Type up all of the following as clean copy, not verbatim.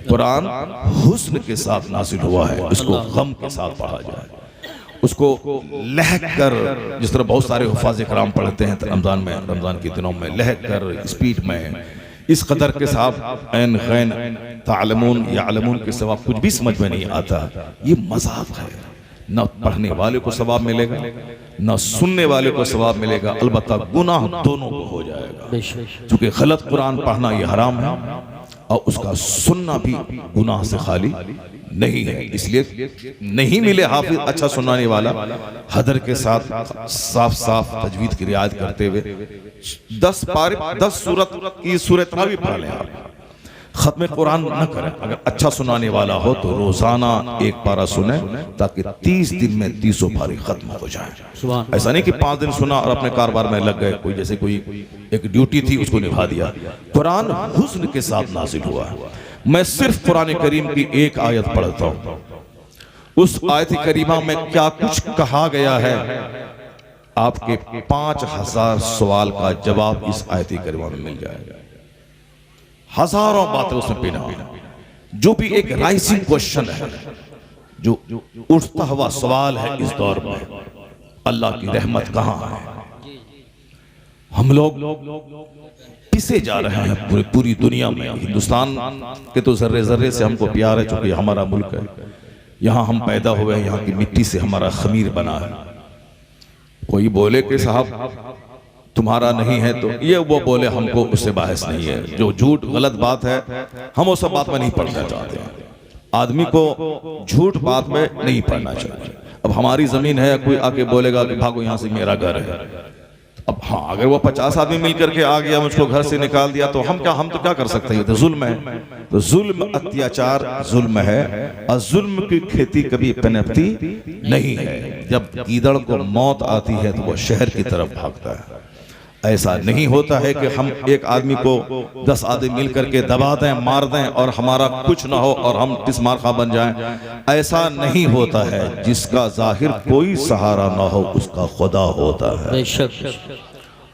कुरान हुस्न के साथ नाजिल हुआ है, उसको गम के साथ पढ़ा जाए, उसको लहक कर, जिस तरह बहुत सारे हुफाज़ कराम पढ़ते हैं रमज़ान के दिनों में लहक कर स्पीड में, इस कदर के साथ ऐन गैन तालमून यालमून के सिवा कुछ भी समझ में नहीं आता। ये मजाक है, न पढ़ने वाले को सवाब मिलेगा न सुनने वाले को सवाब मिलेगा, अलबत्ता गुनाह दोनों को हो जाएगा। क्योंकि गलत कुरान पढ़ना ये हराम है और उसका सुनना भी गुनाह से खाली नहीं है। इसलिए नहीं मिले हाफिज अच्छा सुनाने वाला, हदर के साथ साफ साफ तजवीद की रियायत करते हुए 10 सूरत की सूरत भी पढ़ लें। आप खत्म कुरान न करें, अगर अच्छा सुनाने वाला हो तो रोजाना एक पारा सुने ताकि 30 दिन में 30 पारी खत्म हो जाए। ऐसा नहीं कि 5 दिन सुना और अपने कारोबार में लग गए, कोई जैसे कोई एक ड्यूटी थी उसको निभा दिया। कुरान हुस्न के साथ नाजिल हुआ है। मैं सिर्फ कुरान करीम की एक आयत पढ़ता हूं, उस आयत करीमा में क्या कुछ कहा गया है, आपके 5000 सवाल का जवाब इस आयत करीमा में मिल जाएगा। हजारों बातें उसमें पीना, जो भी एक राइजिंग क्वेश्चन है, जो उठता हुआ सवाल है इस दौर में, अल्लाह की रहमत कहां है। हम लोग पिसे जा रहे हैं पूरी दुनिया में। हिंदुस्तान के तो जर्रे जर्रे से हमको प्यार है, चूंकि हमारा मुल्क है, यहाँ हम पैदा हुए हैं, यहाँ की मिट्टी से हमारा खमीर बना है। कोई बोले कि साहब तुम्हारा नहीं है, तो ये वो बोले, हमको उससे बहस नहीं है। जो झूठ गलत बात है हम वो सब बात में नहीं पढ़ना चाहते हैं। आदमी को झूठ बात में नहीं पढ़ना चाहिए। अब हमारी जमीन है, कोई आके बोलेगा कि भागो यहाँ से, मेरा घर है। अब हाँ, अगर वो 50 आदमी मिलकर के आ गया, मुझको घर से निकाल दिया, तो हम तो क्या कर सकते हैं? तो जुल्म है। तो जुल्म अत्याचार जुल्म है, और जुल्म की खेती कभी पनपती नहीं है। जब गीदड़ को मौत आती है तो वो शहर की तरफ भागता है। ऐसा नहीं होता है कि हम एक आदमी को 10 आदमी मिल करके दबा दें, मार दें और हमारा कुछ ना हो और हम टिस्मारखा बन जाएं। ऐसा नहीं होता है। जिसका जाहिर कोई सहारा ना हो उसका खुदा होता है।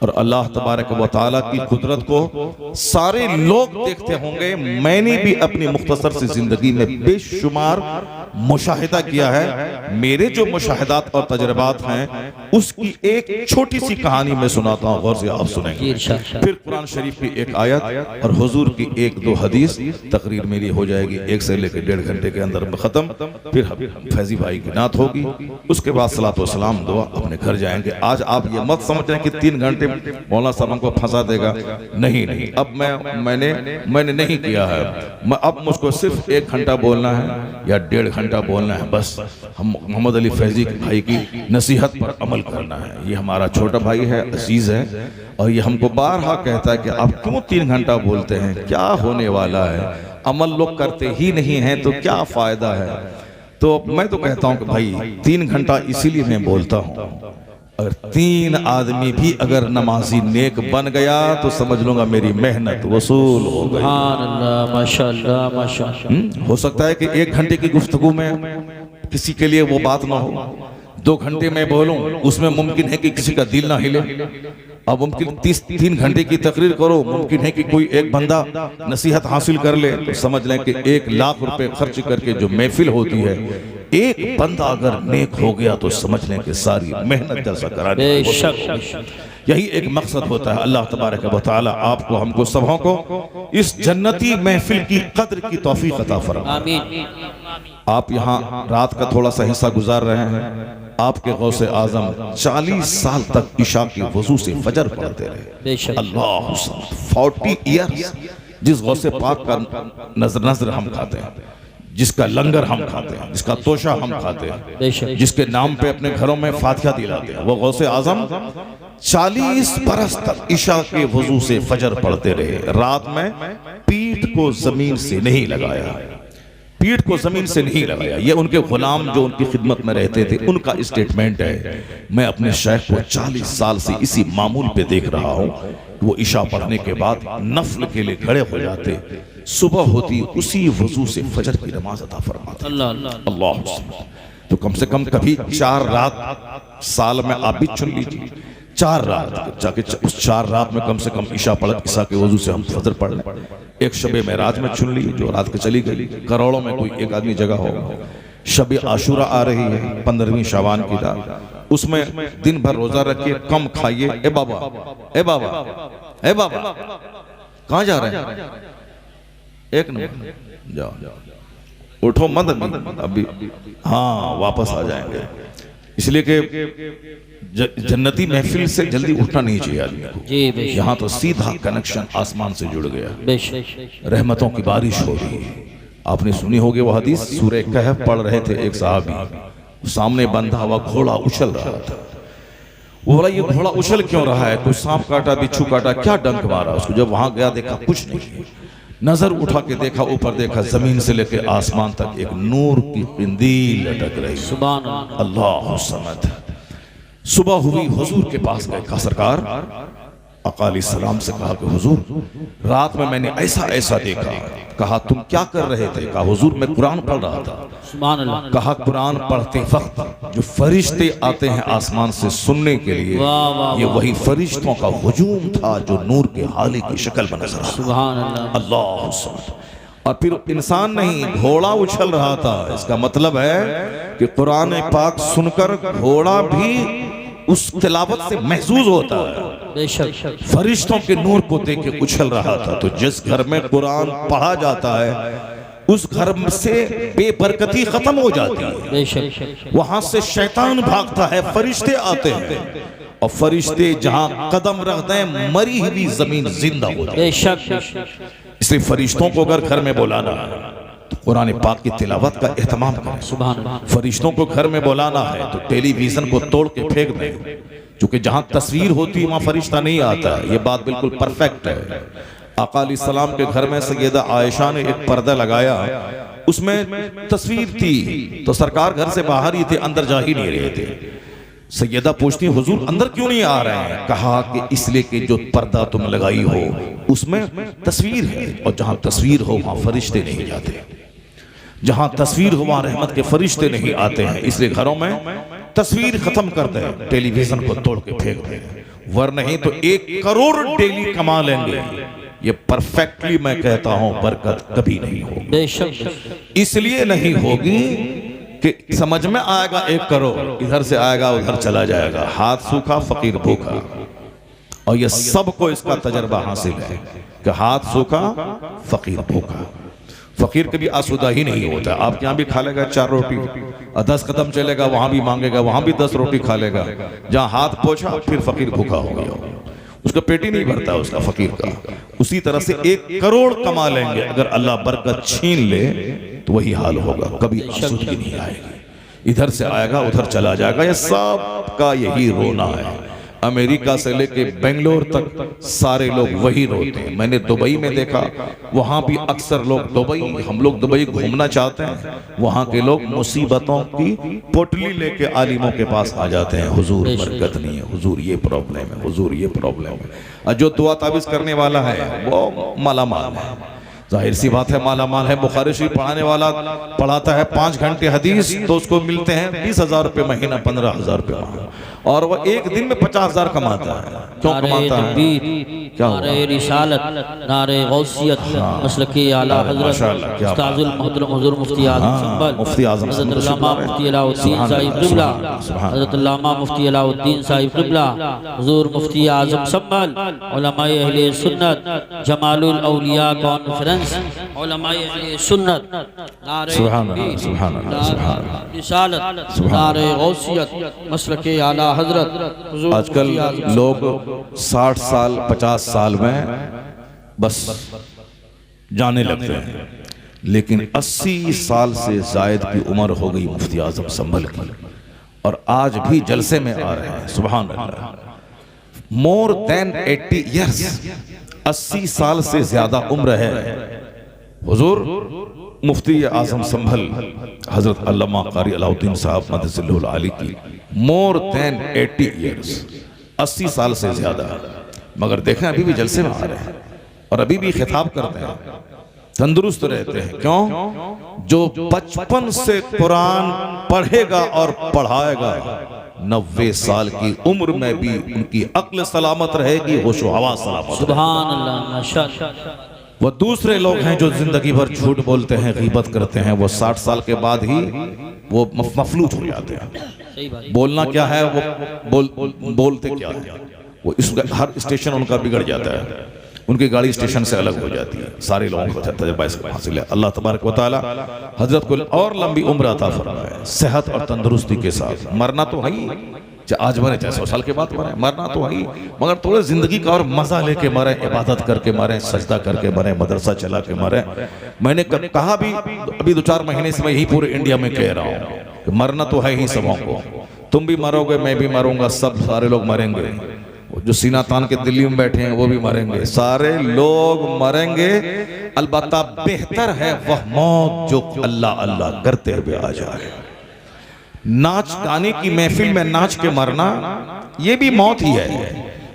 और अल्लाह तबारक व तआला की कुदरत को सारे लोग देखते होंगे। मैंने भी अपनी मुख्तसर सी जिंदगी में बेशुमार मुशाहिदा किया है। मेरे जो मुशाहिदात और तजर्बात हैं उसकी एक छोटी सी कहानी मैं सुनाता हूँ, गौर से आप सुनेंगे। फिर कुरान शरीफ की एक आयत और हुजूर की 1-2 हदीस, तकरीर मेरी हो जाएगी 1 से लेकर 1.5 घंटे के अंदर में खत्म। फिर फैजी भाई की नात होगी, उसके बाद सलात व सलाम दुआ, अपने घर जाएंगे। आज आप ये मत समझ रहे कि 3 घंटे मौलाना साहब हमको फंसा देगा, नहीं। अब मैंने नहीं किया है। अब मुझको सिर्फ 1 घंटा बोलना है या 1.5 घंटा बोलना है, बस हम मोहम्मद अली फैजी भाई की नसीहत पर अमल करना है। ये हमारा छोटा भाई है, अजीज है, और ये हमको बारहा कहता है कि आप क्यों 3 घंटा बोलते हैं, क्या होने वाला है, अमल लोग करते ही नहीं हैं तो क्या फायदा है। तो मैं तो कहता हूं कि भाई 3 घंटा इसीलिए मैं बोलता हूं, अगर 3 आदमी भी अगर नमाजी नेक बन गया तो समझ लूंगा मेरी मेहनत वसूल हो गई। माशाअल्लाह माशाअल्लाह। हो सकता है कि 1 घंटे की गुफ्तगू में किसी के लिए वो बात ना हो, 2 घंटे में बोलूं, उसमें मुमकिन है कि किसी का दिल ना हिले। अब मुमकिन 3 घंटे की तकरीर करो, मुमकिन है कि कोई एक बंदा नसीहत हासिल कर ले। तो समझ लें कि 1 लाख रुपए खर्च करके जो महफिल होती है, एक बंदा अगर नेक हो गया तो समझ लें कि सारी मेहनत जैसा कराने। यही एक मकसद होता है। अल्लाह तबारक व तआला आपको हमको सबों को इस जन्नती महफिल की कद्र की तौफीक अता फरमाए। आप यहाँ रात का थोड़ा सा हिस्सा गुजार रहे हैं। आपके गौसे आजम 40 साल तक इशा की वजू से फजर पढ़ते रहे। अल्लाह 40 ईयर्स जिस गौसे पाक का नजर हम खाते हैं, जिसका लंगर हम खाते हैं, जिसका तोशा हम खाते हैं, जिसके नाम पे अपने घरों में फातिहा दिलाते हैं, वो गौसे आजम 40 बरस तक इशा के वजू से फजर पढ़ते रहे। रात में पीठ को जमीन से नहीं लगाया, पीठ को जमीन से नहीं लगाया। ये उनके गुलाम जो उनकी खिदमत में रहते थे उनका स्टेटमेंट है। मैं अपने शेख को 40 साल से इसी मामूल पे देख रहा हूँ। वो इशा पढ़ने के बाद नफल के लिए खड़े हो जाते, सुबह होती उसी वजू से फजर की नमाज अता फरमाते। अल्लाह। तो कम से कम कभी 4 रात साल में आप भी चुन लीजिए, 4 रात जाके उस 4 रात में कम से कम ईशा पढ़, ईशा के वजू से हम फजर पढ़ लें। एक शब मेराज में चुन ली जो रात के चली गई, करोड़ों में कोई एक आदमी जगह होगा। शब आशूरा आ रही है 15वीं शाबान की रात, उसमें दिन भर रोजा रखिए, कम खाइए। ए बाबा, ए बाबा, ए बाबा, कहाँ जा रहे हैं? एक नंबर जाओ, उठो मत अभी, हाँ वापस आ जाएंगे। इसलिए कि जन्नती महफिल से जल्दी उठना नहीं चाहिए आदमी को। यहाँ तो सीधा कनेक्शन आसमान से जुड़ गया, रहमतों की बारिश हो रही है। आपने सुनी होगी वो हदीस, सूरह कहफ पढ़ रहे थे, एक साहबी सामने बंधा हुआ घोड़ा उछल रहा था। वो बोला ये घोड़ा उछल क्यों रहा है? कोई सांप काटा, बिच्छू काटा, क्या डंक मारा उसको? जब वहां गया देखा कुछ नहीं, नजर उठा के देखा, ऊपर देखा, जमीन से लेके आसमान तक एक नूर की पिंदील लटक रही। सुभान अल्लाह समद। सुबह हुई, हुजूर के पास गए, कहा सरकार, आका अलैहिस्सलाम से कहा कि हुजूर रात में मैंने ऐसा ऐसा देखा। कहा तुम क्या कर रहे थे? कहा हुजूर मैं कुरान पढ़ रहा था। सुभान अल्लाह। कहा कुरान पढ़ते वक्त जो फरिश्ते आते हैं आसमान से सुनने के लिए, ये वही फरिश्तों का हुजूम था जो नूर के हाले की शक्ल में नजर आ रहा। सुभान अल्लाह। और फिर इंसान नहीं, घोड़ा उछल रहा था। इसका मतलब है कि कुरान पाक सुनकर घोड़ा भी उस तिलावत से महसूस होता है। फरिश्तों के नूर को देख के उछल रहा था। तो जिस घर में कुरान पढ़ा जाता है उस घर से बेबरकती खत्म हो जाती है, वहां से शैतान भागता है, फरिश्ते आते हैं, और फरिश्ते जहां कदम रखते हैं मरी हुई जमीन जिंदा हो जाती है। इसलिए फरिश्तों को अगर घर में बुलाना तो कुरान पाक की तिलावत का एहतमाम करें। फरिश्तों को घर में बुलाना है तो टेलीविजन को तोड़ के फेंक दें, क्योंकि जहां तस्वीर होती है वहां फरिश्ता नहीं आता। ये बात बिल्कुल परफेक्ट है। आका अलैहिस्सलाम के घर में सैयदा आयशा ने एक पर्दा लगाया, उसमें तस्वीर थी, तो सरकार घर से बाहर ही थे, अंदर जा ही नहीं रहे थे। सैयदा पूछती हुजूर अंदर क्यों नहीं आ रहे हैं? कहा कि इसलिए कि जो पर्दा तुम लगाई हो उसमें तस्वीर है, और जहां तस्वीर हो वहां फरिश्ते नहीं जाते, जहां तस्वीर हो वहां रहमत के फरिश्ते नहीं आते हैं। इसलिए घरों में तस्वीर खत्म कर दे, टेलीविजन को तोड़ के फेंक दे, वरना नहीं तो 1 करोड़ डेली कमा लेंगे। ये परफेक्टली मैं कहता हूं, बरकत कभी नहीं होगी। इसलिए नहीं होगी कि समझ में आएगा 1 करोड़, इधर से आएगा उधर चला जाएगा, हाथ सूखा फकीर भूखा। और ये सबको इसका तजर्बा हासिल है कि हाथ सूखा फकीर भूखा। फकीर कभी आसूदा ही नहीं होता। आपके यहाँ भी खा लेगा 4 रोटी, और 10 कदम चलेगा वहां भी मांगेगा, वहां भी 10 रोटी खा लेगा। जहां हाथ पहुंचा फिर फकीर भूखा हो गया, उसका पेट ही नहीं भरता उसका फकीर का। उसी तरह से 1 करोड़ कमा लेंगे, अगर अल्लाह बरकत छीन ले तो वही हाल होगा, कभी आसूदगी नहीं आएगी, इधर से आएगा उधर चला जाएगा। ये सब का यही रोना है। अमेरिका से लेके बेंगलोर तक सारे लोग वही रोते हैं। मैंने दुबई में देखा, वहां भी अक्सर लोग दुबई, हम लोग दुबई घूमना चाहते हैं, वहां के लोग मुसीबतों की पोटली लेके आलिमों के पास आ जाते हैं, हुजूर बरकत नहीं है, हुजूर ये प्रॉब्लम है, हुजूर ये प्रॉब्लम है। और जो दुआ ताबीज करने वाला है वो मालामाल है, जाहिर सी बात है मालामाल है। बुखारी शरीफ पढ़ाने वाला पढ़ाता है 5 घंटे हदीस, तो उसको मिलते हैं 20,000 रुपये महीना, 15,000 रुपये महीना, और वह एक दिन में 50,000 कमाता है। क्यों कमाता है? क्या नारे रिसालत, नारे गौसियत, मसलकी आला हजरत उस्ताजुल मोहतरम हुजूर मुफ्ती आजम संभल, मुफ्ती आजम हजरत अल्लामा मुफ्ती अलाउद्दीन साहिब क़िबला, हजरत अल्लामा मुफ्ती अलाउद्दीन साहिब क़िबला, हुजूर मुफ्ती आजम संभल, उलमाए अहले सुन्नत, जमालुल औलिया कॉन्फ्रेंस, उलमाए अहले सुन्नत, नारे सुभान अल्लाह, सुभान अल्लाह, सुभान अल्लाह, रिसालत, नारे गौसियत, मसलकी आला हजरत। आजकल लोग 60 साल 50 साल में बस जाने लगते हैं, लेकिन 80 साल से जायद की उम्र हो गई मुफ्ती आजम संभल की, और आज भी जलसे में आ रहे हैं। सुभान अल्लाह। मोर देन 80 ईयर्स, 80 साल से ज्यादा उम्र है हुजूर मुफ्ती आजम संभल हजरत अल्लामा कारी अलाउद्दीन साहब मददसिल्लुल आली की। मोर देन 80 ईयर्स, 80 साल से ज्यादा। मगर देखें अभी भी जलसे में आ रहे हैं और अभी भी खिताब करते हैं, तंदुरुस्त रहते हैं। क्यों? जो बचपन से कुरान पढ़ेगा और पढ़ाएगा 90 साल की उम्र में भी उनकी अक्ल सलामत रहेगी, होशो हवास सलामत। सुभान अल्लाह, माशाअल्लाह। वो दूसरे लोग हैं जो जिंदगी भर झूठ बोलते हैं, गीबत करते हैं, वो 60 साल के बाद ही वो मफलूज हो जाते हैं। सही बात। बोलना क्या है, वो बोलते क्या है, वो इस हर स्टेशन उनका बिगड़ जाता है, उनकी गाड़ी स्टेशन से अलग हो जाती है। सारे लोगों को तजुर्बा हासिल है। अल्लाह तबारक व तआला हजरत को और लंबी उम्र अता फरमाए, सेहत और तंदुरुस्ती के साथ। मरना तो है ही, चाहे आज मरे चाहे 100 साल के बाद मरे, मरना तो है ही, मगर थोड़े जिंदगी का और मजा लेके मरे, इबादत करके मरे, सजदा करके मरे, मदरसा चला के मरे। मैंने कहा भी अभी 2-4 महीने से मैं यही पूरे इंडिया में कह रहा हूँ कि मरना तो है ही सबों को। तुम भी मरोगे, मैं भी मरूंगा, सब सारे लोग मरेंगे। जो सीना तान के दिल्ली में बैठे हैं वो भी मरेंगे, सारे लोग मरेंगे। अलबत्ता बेहतर है वह मौत जो अल्लाह अल्लाह करते हुए आ जाए। नाच गाने की महफिल में नाच के मरना ये भी मौत ही है।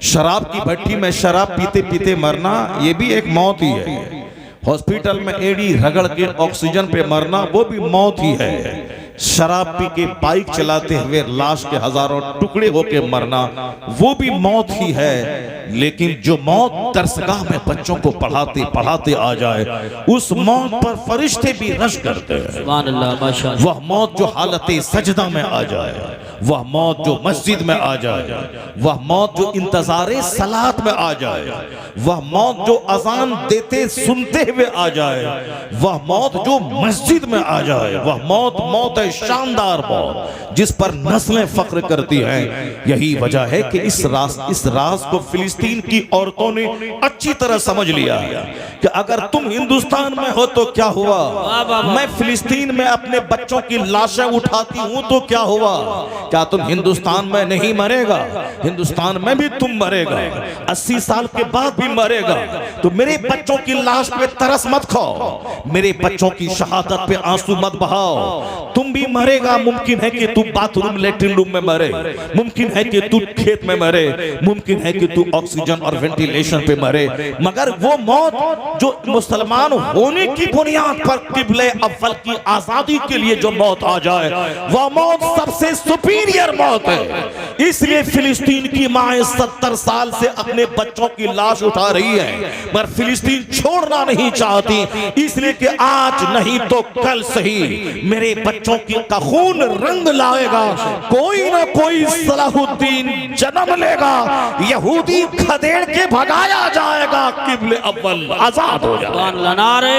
शराब की भट्टी में शराब पीते पीते मरना ये भी एक मौत ही है। हॉस्पिटल में एड़ी रगड़ के ऑक्सीजन पे मरना वो भी मौत ही है। शराब पी के बाइक चलाते हुए लाश के हजारों टुकड़े होके मरना वो भी मौत ही है। लेकिन जो मौत दरसगाह में बच्चों को पढ़ाते पढ़ाते आ जाए, उस मौत पर फरिश्ते भी रश करते हैं। सुभान अल्लाह, माशाअल्लाह। वह मौत जो हालत सजदा में आ जाए, वह मौत जो मस्जिद में आ जाए, वह मौत जो इंतजारे सलात में आ जाए, वह मौत जो अजान देते सुनते हुए आ जाए, वह मौत जो मस्जिद में आ जाए, वह मौत मौत है शानदार मौत जिस पर नस्लें फख्र करती हैं। यही वजह है कि इस राज को फिलिस्तीन की औरतों ने अच्छी तरह समझ लिया है कि अगर तुम हिंदुस्तान में हो तो क्या हुआ, मैं फिलिस्तीन में अपने बच्चों की लाशें उठाती हूं तो क्या हुआ। क्या तुम हिंदुस्तान में नहीं मरेगा, हिंदुस्तान में भी तुम मरेगा, 80 साल के बाद भी मरेगा। तो मेरे बच्चों की लाश पे तरस मत खाओ, मेरे बच्चों की शहादत पे आंसू मत बहाओ। तुम भी मरेगा, मुमकिन है कि तू बाथरूम लेटरिन रूम में मरे, मुमकिन है कि तू खेत में मरे, मुमकिन है कि तू ऑक्सीजन और वेंटिलेशन पे मरे, मगर वो मौत जो मुसलमान होने की बुनियाद पर किबले अव्वल की आजादी के लिए जो मौत आ जाए, वह मौत सबसे सुपीरियर मौत है। इसलिए फिलिस्तीन की माएं 70 साल से अपने बच्चों की लाश उठा रही है, पर फिलिस्तीन छोड़ना नहीं चाहती, इसलिए कि आज नहीं तो कल सही मेरे बच्चों का खून रंग लाएगा, कोई ना कोई सलाहुद्दीन जन्म लेगा, यहूदी खदेड़ के भगाया जाएगा, किबले अव्वल आजाद हो जाएगा। नारे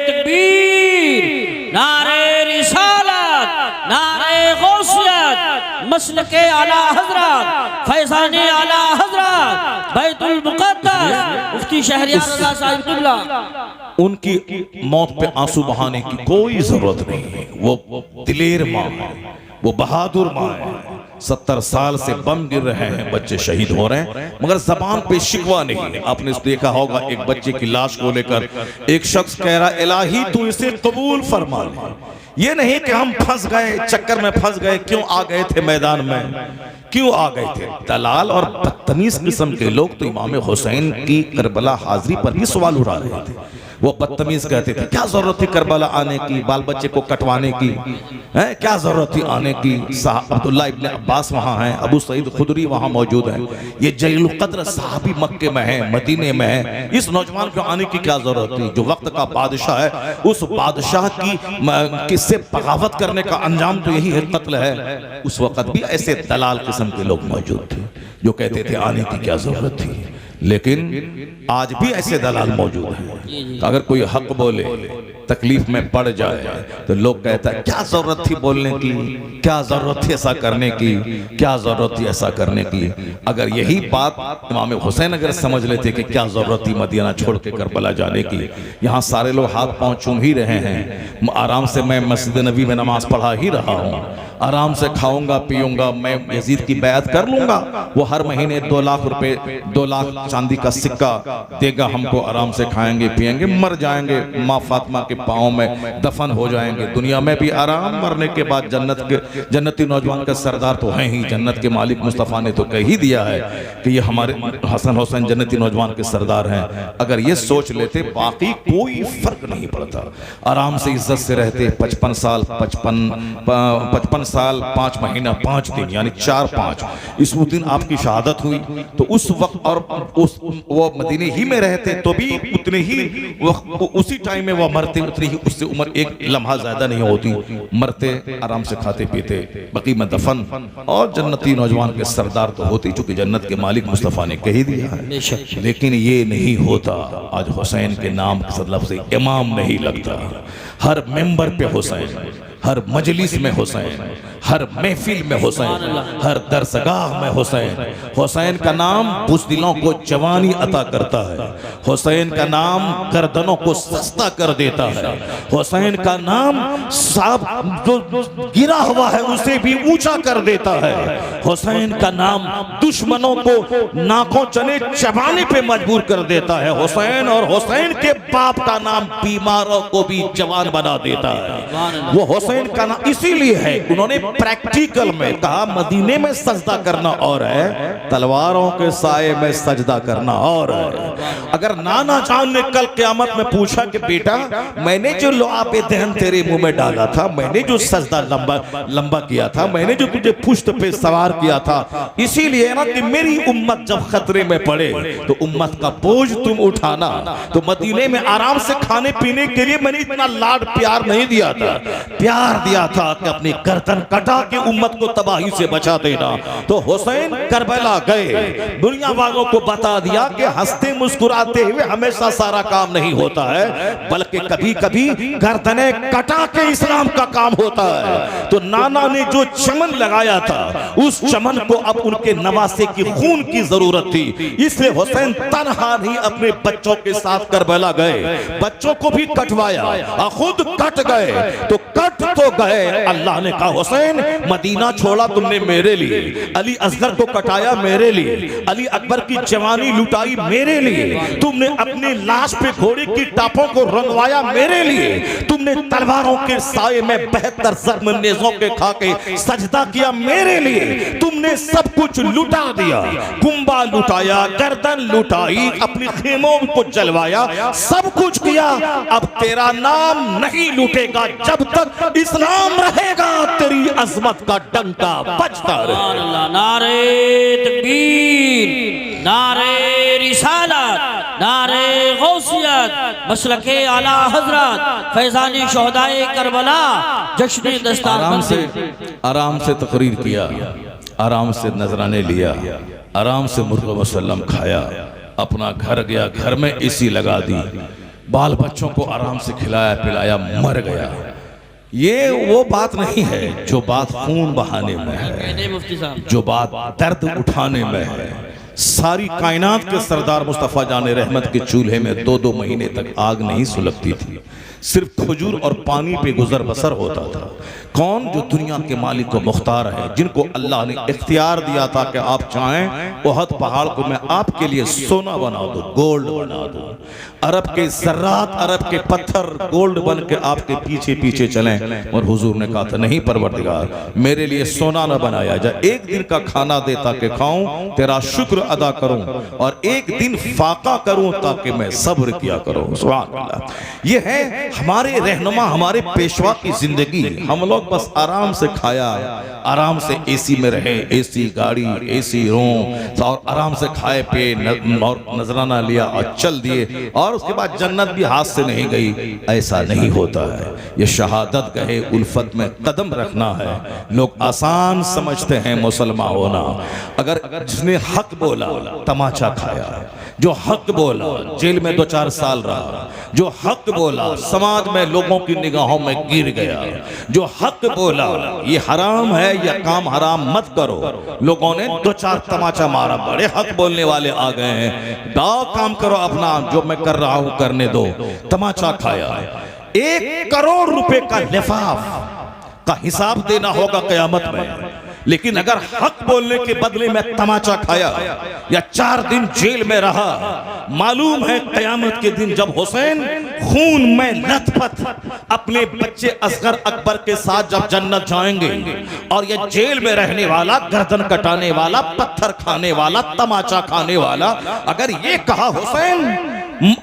तकबीर, नारे रिसालत, नारे गौसियत, मसलके आला हजरत, फैज़ाने आला हजरत, बैतुल मुक़द्दस मुफ्ती शहरियार रज़ा साहिब क़िबला। उनकी मौत पे आंसू बहाने की कोई जरूरत नहीं है। वो दिलेर माँ है, वो बहादुर माँ है। 70 साल से बम गिर रहे हैं, बच्चे शहीद हो रहे हैं, मगर जबान पे शिकवा नहीं। आपने देखा होगा एक बच्चे की लाश को लेकर एक शख्स कह रहा, इलाही तू इसे कबूल फरमा ले। ये नहीं कि हम फंस गए, चक्कर में फंस गए, क्यों आ गए थे मैदान में, क्यों आ गए थे। दलाल और बदतमीज किस्म के लोग तो इमाम हुसैन की करबला हाजिरी पर ही सवाल उठा रहे थे। वो बदतमीज कहते थे क्या जरूरत थी करबला आने की, बाल बच्चे को कटवाने की, है क्या जरूरत थी आने की। अब्दुल्ला इब्ने अब्बास वहाँ हैं, अबू सईद खुदरी वहाँ मौजूद हैं, ये जलीलुल कद्र सहाबी मक्के में है, मदीने में है। इस नौजवान को आने की क्या जरूरत थी, जो वक्त का बादशाह है, उस बादशाह की किससे बगावत करने का अंजाम तो यही है, कत्ल है। उस वक्त भी ऐसे दलाल किस्म के लोग मौजूद थे जो कहते थे आने की क्या जरूरत थी। लेकिन आज भी ऐसे दलाल मौजूद हैं। अगर कोई हक बोले, तकलीफ में पड़ जाए, तो लोग कहता है क्या जरूरत थी बोलने की, क्या जरूरत थी ऐसा करने की, क्या जरूरत थी ऐसा करने की। अगर यही बात इमाम हुसैन अगर समझ लेते कि क्या जरूरत थी मदीना छोड़ के करबला जाने की, यहाँ सारे लोग हाथ पांव चूम ही रहे हैं, आराम से मैं मस्जिद नबी में नमाज पढ़ा ही रहा हूँ, आराम से खाऊंगा पीऊंगा, मैं यजीद की बैत कर लूंगा, वो हर महीने 2 लाख रुपए 2 लाख चांदी का सिक्का देगा हमको, आराम से खाएंगे पिएंगे, मर जाएंगे, माँ फातिमा के पाँव में दफन हो जाएंगे, दुनिया में भी आराम, मरने के बाद जन्नती नौजवान का सरदार तो है ही, जन्नत के मालिक मुस्तफ़ा ने तो कह ही दिया है कि ये हमारे हसन हुसैन जन्नती नौजवान के सरदार हैं। अगर ये सोच लेते बाकी कोई फर्क नहीं पड़ता, आराम से इज्जत से रहते, 55 साल 55 53 साल 5 महीना 5 दिन यानी 4-5 इस दिन आपकी शहादत हुई। तो उस वक्त और वो मदीने ही में रहते तो भी उतने ही उसी टाइम में वो मरते, उतनी ही उससे उम्र एक लम्हा ज्यादा नहीं होती, मरते आराम से खाते पीते बकी में दफन और जन्नती नौजवान के सरदार तो होते, चूंकि जन्नत के मालिक मुस्तफ़ा ने कह ही दिया है। लेकिन ये नहीं होता। आज हुसैन के नाम के मतलब से इमाम नहीं लगता। हर मेंबर पे हुसैन, हर मजलिस में हुसैन, हर महफिल में हुसैन, हर दरसगाह में हुसैन। हुसैन का नाम बुज़दिलों को जवानी अता करता है। हुसैन का नाम गर्दनों को सस्ता कर देता है। हुसैन का नाम सांप जो गिरा हुआ है उसे भी ऊंचा कर देता है। हुसैन का नाम दुश्मनों को नाकों चने चबाने पे मजबूर कर देता है। हुसैन और हुसैन के बाप का नाम बीमारों को भी जवान बना देता है। वो हुसैन का नाम इसीलिए है, उन्होंने प्रैक्टिकल में कहा मदीने में सजदा करना और है, तलवारों के साए में सजदा करना और है। अगर नाना जान ने कल क़यामत में पूछा कि बेटा मैंने जो लुआब दहन तेरे मुंह में डाला था, मैंने जो सजदा लंबा किया था, मैंने जो तुझे पुश्त पे सवार किया था, इसीलिए ना कि मेरी उम्मत जब खतरे में पड़े तो उम्मत का बोझ तुम उठाना। तो मदीने में आराम से खाने पीने के लिए मैंने इतना लाड प्यार नहीं दिया था, प्यार दिया था कि अपनी गर्दन कटा के उम्मत को तबाही से बचा देना। तो हुसैन करबला गए, दुनिया वालों को बता दिया कि हंसते मुस्कुराते हुए हमेशा सारा काम नहीं होता है, बल्कि कभी कभी गर्दने कटा के इस्लाम का काम होता है। तो नाना ने जो चमन लगाया था उस चमन को अब उनके नवासे की खून की जरूरत थी, इसलिए हुसैन तन्हा नहीं अपने बच्चों के साथ करबला गए, बच्चों को भी कटवाया और खुद कट गए। तो कट तो गए, अल्लाह ने कहा हुसैन मदीना छोड़ा तुमने मेरे लिए, अली असगर को कटाया मेरे लिए, अली अकबर की जवानी लुटाई मेरे लिए, तुमने अपनी लाश पे घोड़े की टापों को रंगवाया मेरे लिए, तुमने तलवारों के साए में 72 जख्म नेज़ों के खाके सजदा किया मेरे लिए, तुमने सब कुछ लुटा दिया, कुंबा लुटाया, गर्दन लुटाई, अपनी खेमों को जलवाया, सब कुछ किया। अब तेरा नाम नहीं लुटेगा जब तक इस्लाम रहेगा, तेरी अजमत का डंका बजता रहेगा। नारे तकबीर, नारे रिसालत, नारे गौसियत, मसलके आला हजरत फैजानी शोहदाए करबला, जश्न दस्तार। आराम से तकरीर किया, आराम से नजराने लिया, आराम से मुर्गा वसल्लम खाया, अपना घर गया, घर में एसी लगा दी, बाल बच्चों को आराम से खिलाया पिलाया, मर गया। ये वो बात नहीं है जो बात खून बहाने में है, जो बात दर्द उठाने में है। सारी कायनात के सरदार मुस्तफ़ा जान रहमत के चूल्हे में 2-2 महीने तक आग नहीं सुलगती थी, सिर्फ खजूर और पानी पे गुजर बसर होता था। कौन? जो दुनिया के मालिक को मुख्तार है, जिनको अल्लाह ने इख्तियार दिया था कि आप चाहें उहद पहाड़ को मैं आपके लिए सोना बना दूं, गोल्ड बना दूं, अरब के ज़र्रात, अरब के पत्थर गोल्ड बन के आपके पीछे पीछे चलें। और हुजूर ने कहा था नहीं परवरदिगार, मेरे लिए सोना न बनाया जाए, एक दिन का खाना दे ताकि खाऊं, तेरा शुक्र अदा करूं, और एक दिन फाका करूं ताकि मैं सब्र किया करूं। सुभान अल्लाह। ये है हमारे रहनुमा, हमारे पेशवा की जिंदगी। हम लोग बस आराम से खाया, आराम से एसी में रहे, एसी गाड़ी, एसी रूम, और आराम से खाए पे और नजराना लिया और चल दिए, और उसके बाद जन्नत भी हाथ से नहीं गई। ऐसा नहीं होता है। ये शहादत कहे उल्फत में कदम रखना है। लोग आसान समझते हैं मुसलमान होना। अगर जिसने हक बोला तमाचा खाया, जो हक बोला जेल में 2-4 साल रहा, जो हक बोला समाज में लोगों की निगाहों में गिर गया, जो हक बोला ये हराम है या काम हराम मत करो, लोगों ने 2-4 तमाचा मारा, बड़े हक बोलने वाले आ गए हैं, दाव काम करो अपना, जो मैं कर रहा हूं करने दो, तमाचा खाया। 1 करोड़ रुपए का लिफाफ का हिसाब देना होगा क़यामत में। लेकिन अगर हक बोलने के बदले में तमाचा खाया या 4 दिन जेल में रहा, मालूम है क़यामत के दिन जब हुसैन खून में लथपथ अपने बच्चे असगर अकबर के साथ जब जन्नत जाएंगे, और ये जेल में रहने वाला, गर्दन कटाने वाला, पत्थर खाने वाला, तमाचा खाने वाला, अगर ये कहा हुसैन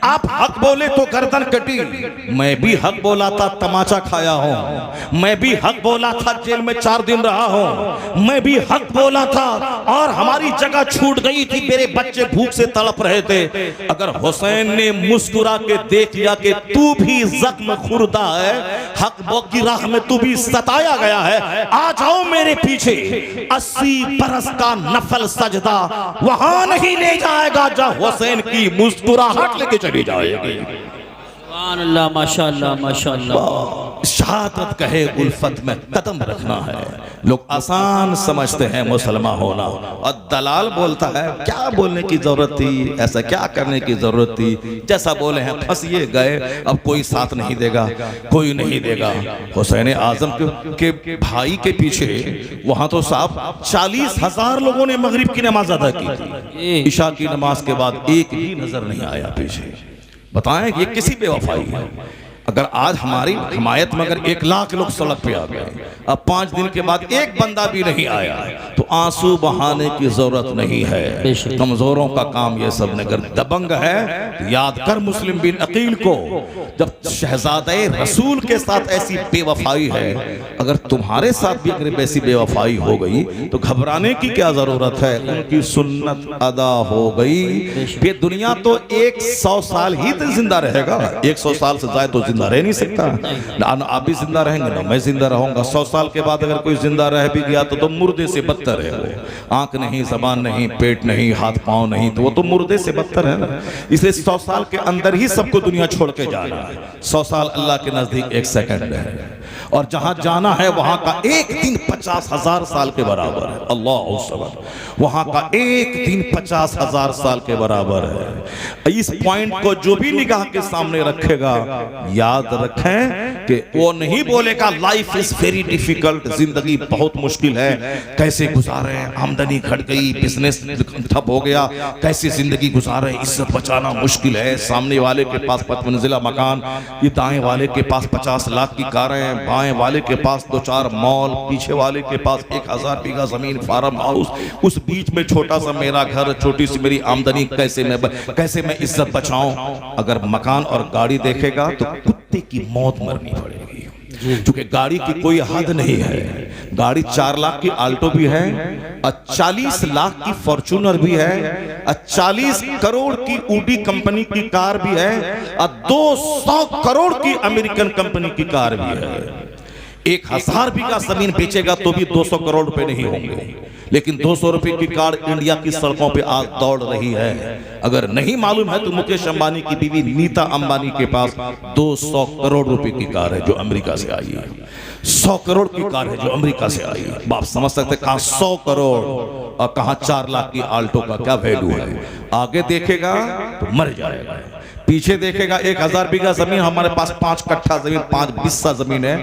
आप हक बोले तो गर्दन कटी, मैं भी हक बोला था तमाचा खाया हूं, मैं भी हक बोला था जेल में 4 दिन रहा हूं, मैं भी हक बोला था और हमारी जगह छूट गई थी, मेरे बच्चे भूख से तड़प रहे थे। अगर हुसैन ने मुस्कुरा के देख लिया कि तू भी जख्म खुरदा है, हक बो की राह में तू भी सताया गया है, आ जाओ मेरे पीछे, 80 बरस का नफल सजदा वहां नहीं ले जाएगा जहां हुसैन की मुस्कुराहट लेके चली जाएगी। सुभान अल्लाह, माशाअल्लाह माशाअल्लाह। शहादत कहे उल्फत में कदम रखना है। लोग आसान समझते हैं मुसलमान होना, और दलाल बोलता है क्या बोलने की जरूरत थी, ऐसा क्या करने की जरूरत थी, जैसा बोले हैं फंसिए गए, अब कोई साथ नहीं देगा, कोई नहीं देगा। हुसैन आजम के भाई के पीछे वहां तो साहब 40,000 लोगों ने मगरिब की नमाज अदा की थी, इशा की नमाज के बाद एक भी नजर नहीं आया पीछे। बताएं ये किसी बेवफाई है। अगर आज हमारी हिमायत में अगर 1 लाख लोग सड़क पे आ गए, अब 5 दिन के बाद एक बंदा भी नहीं आया, तो आंसू बहाने की जरूरत नहीं है। कमजोरों का काम ये सब नगर दबंग है। याद कर मुस्लिम बिन अकील को, जब शहजादे रसूल के साथ ऐसी बेवफाई है, अगर तुम्हारे साथ भी अगर ऐसी बेवफाई हो गई तो घबराने की क्या जरूरत है। उनकी सुन्नत अदा हो गई। ये दुनिया तो 100 साल ही तो जिंदा रहेगा, 100 साल से ज्यादा तो जिंदा रह नहीं सकता। ना आप भी जिंदा रहेंगे ना मैं जिंदा रहूंगा। 100 साल के बाद अगर कोई जिंदा रह भी गया तो मुर्दे से बदतर है वो। आंख नहीं, जबान नहीं, पेट नहीं, हाथ पांव नहीं, तो वो तो मुर्दे से बदतर है ना। इसलिए 100 साल के अंदर ही सबको दुनिया छोड़ के जाना है। 100 साल अल्लाह के नजदीक 1 सेकंड है, और जहां जाना है वहां का एक दिन 50,000 साल के बराबर है। अल्लाह अकबर। वहां का एक दिन 50,000 साल के बराबर है। इस पॉइंट को जो भी निगाह के सामने रखेगा, याद रखें कि वो नहीं बोलेगा लाइफ इज वेरी डिफिकल्ट, जिंदगी बहुत मुश्किल है, कैसे गुजारे, आमदनी घट गई, बिजनेस ठप हो गया, कैसे जिंदगी गुजारे, इज्जत बचाना मुश्किल है, सामने वाले के पास 5 मंजिला मकान, ये दाएं वाले के पास 50 लाख की कारें, बाएं वाले के पास 2-4 मॉल, पीछे वाले के पास 1000 बीघा जमीन, फार्म हाउस, उस बीच में छोटा सा मेरा घर, छोटी सी मेरी आमदनी, कैसे मैं इज्जत बचाऊं। अगर मकान और गाड़ी देखेगा तो कुत्ते की मौत मरनी पड़ेगी, क्योंकि गाड़ी की कोई हद नहीं है। गाड़ी 4 लाख की आल्टो भी है, 40 लाख की फॉर्च्यूनर भी है, 40 करोड़ की ऊडी कंपनी की कार भी है, और 200 करोड़ की अमेरिकन कंपनी की कार भी है। 1000 बीघा जमीन बेचेगा तो भी 200 करोड़ रुपए नहीं होंगे, लेकिन 200 रुपए की कार इंडिया की सड़कों पे आज दौड़ रही है। अगर नहीं मालूम है तो मुकेश अंबानी की बीवी नीता अंबानी के पास 200 करोड़ रुपए की कार है जो अमेरिका से आई है। 100 करोड़ की कार है जो अमेरिका से आई है। आप समझ सकते कहां 100 करोड़ और कहां 4 लाख की आल्टो का क्या वैल्यू है। आगे देखेगा तो मर जाएगा, पीछे देखेगा 1000 बीघा जमीन, हमारे पास 5 कट्ठा जमीन, 5 बिस्सा जमीन है,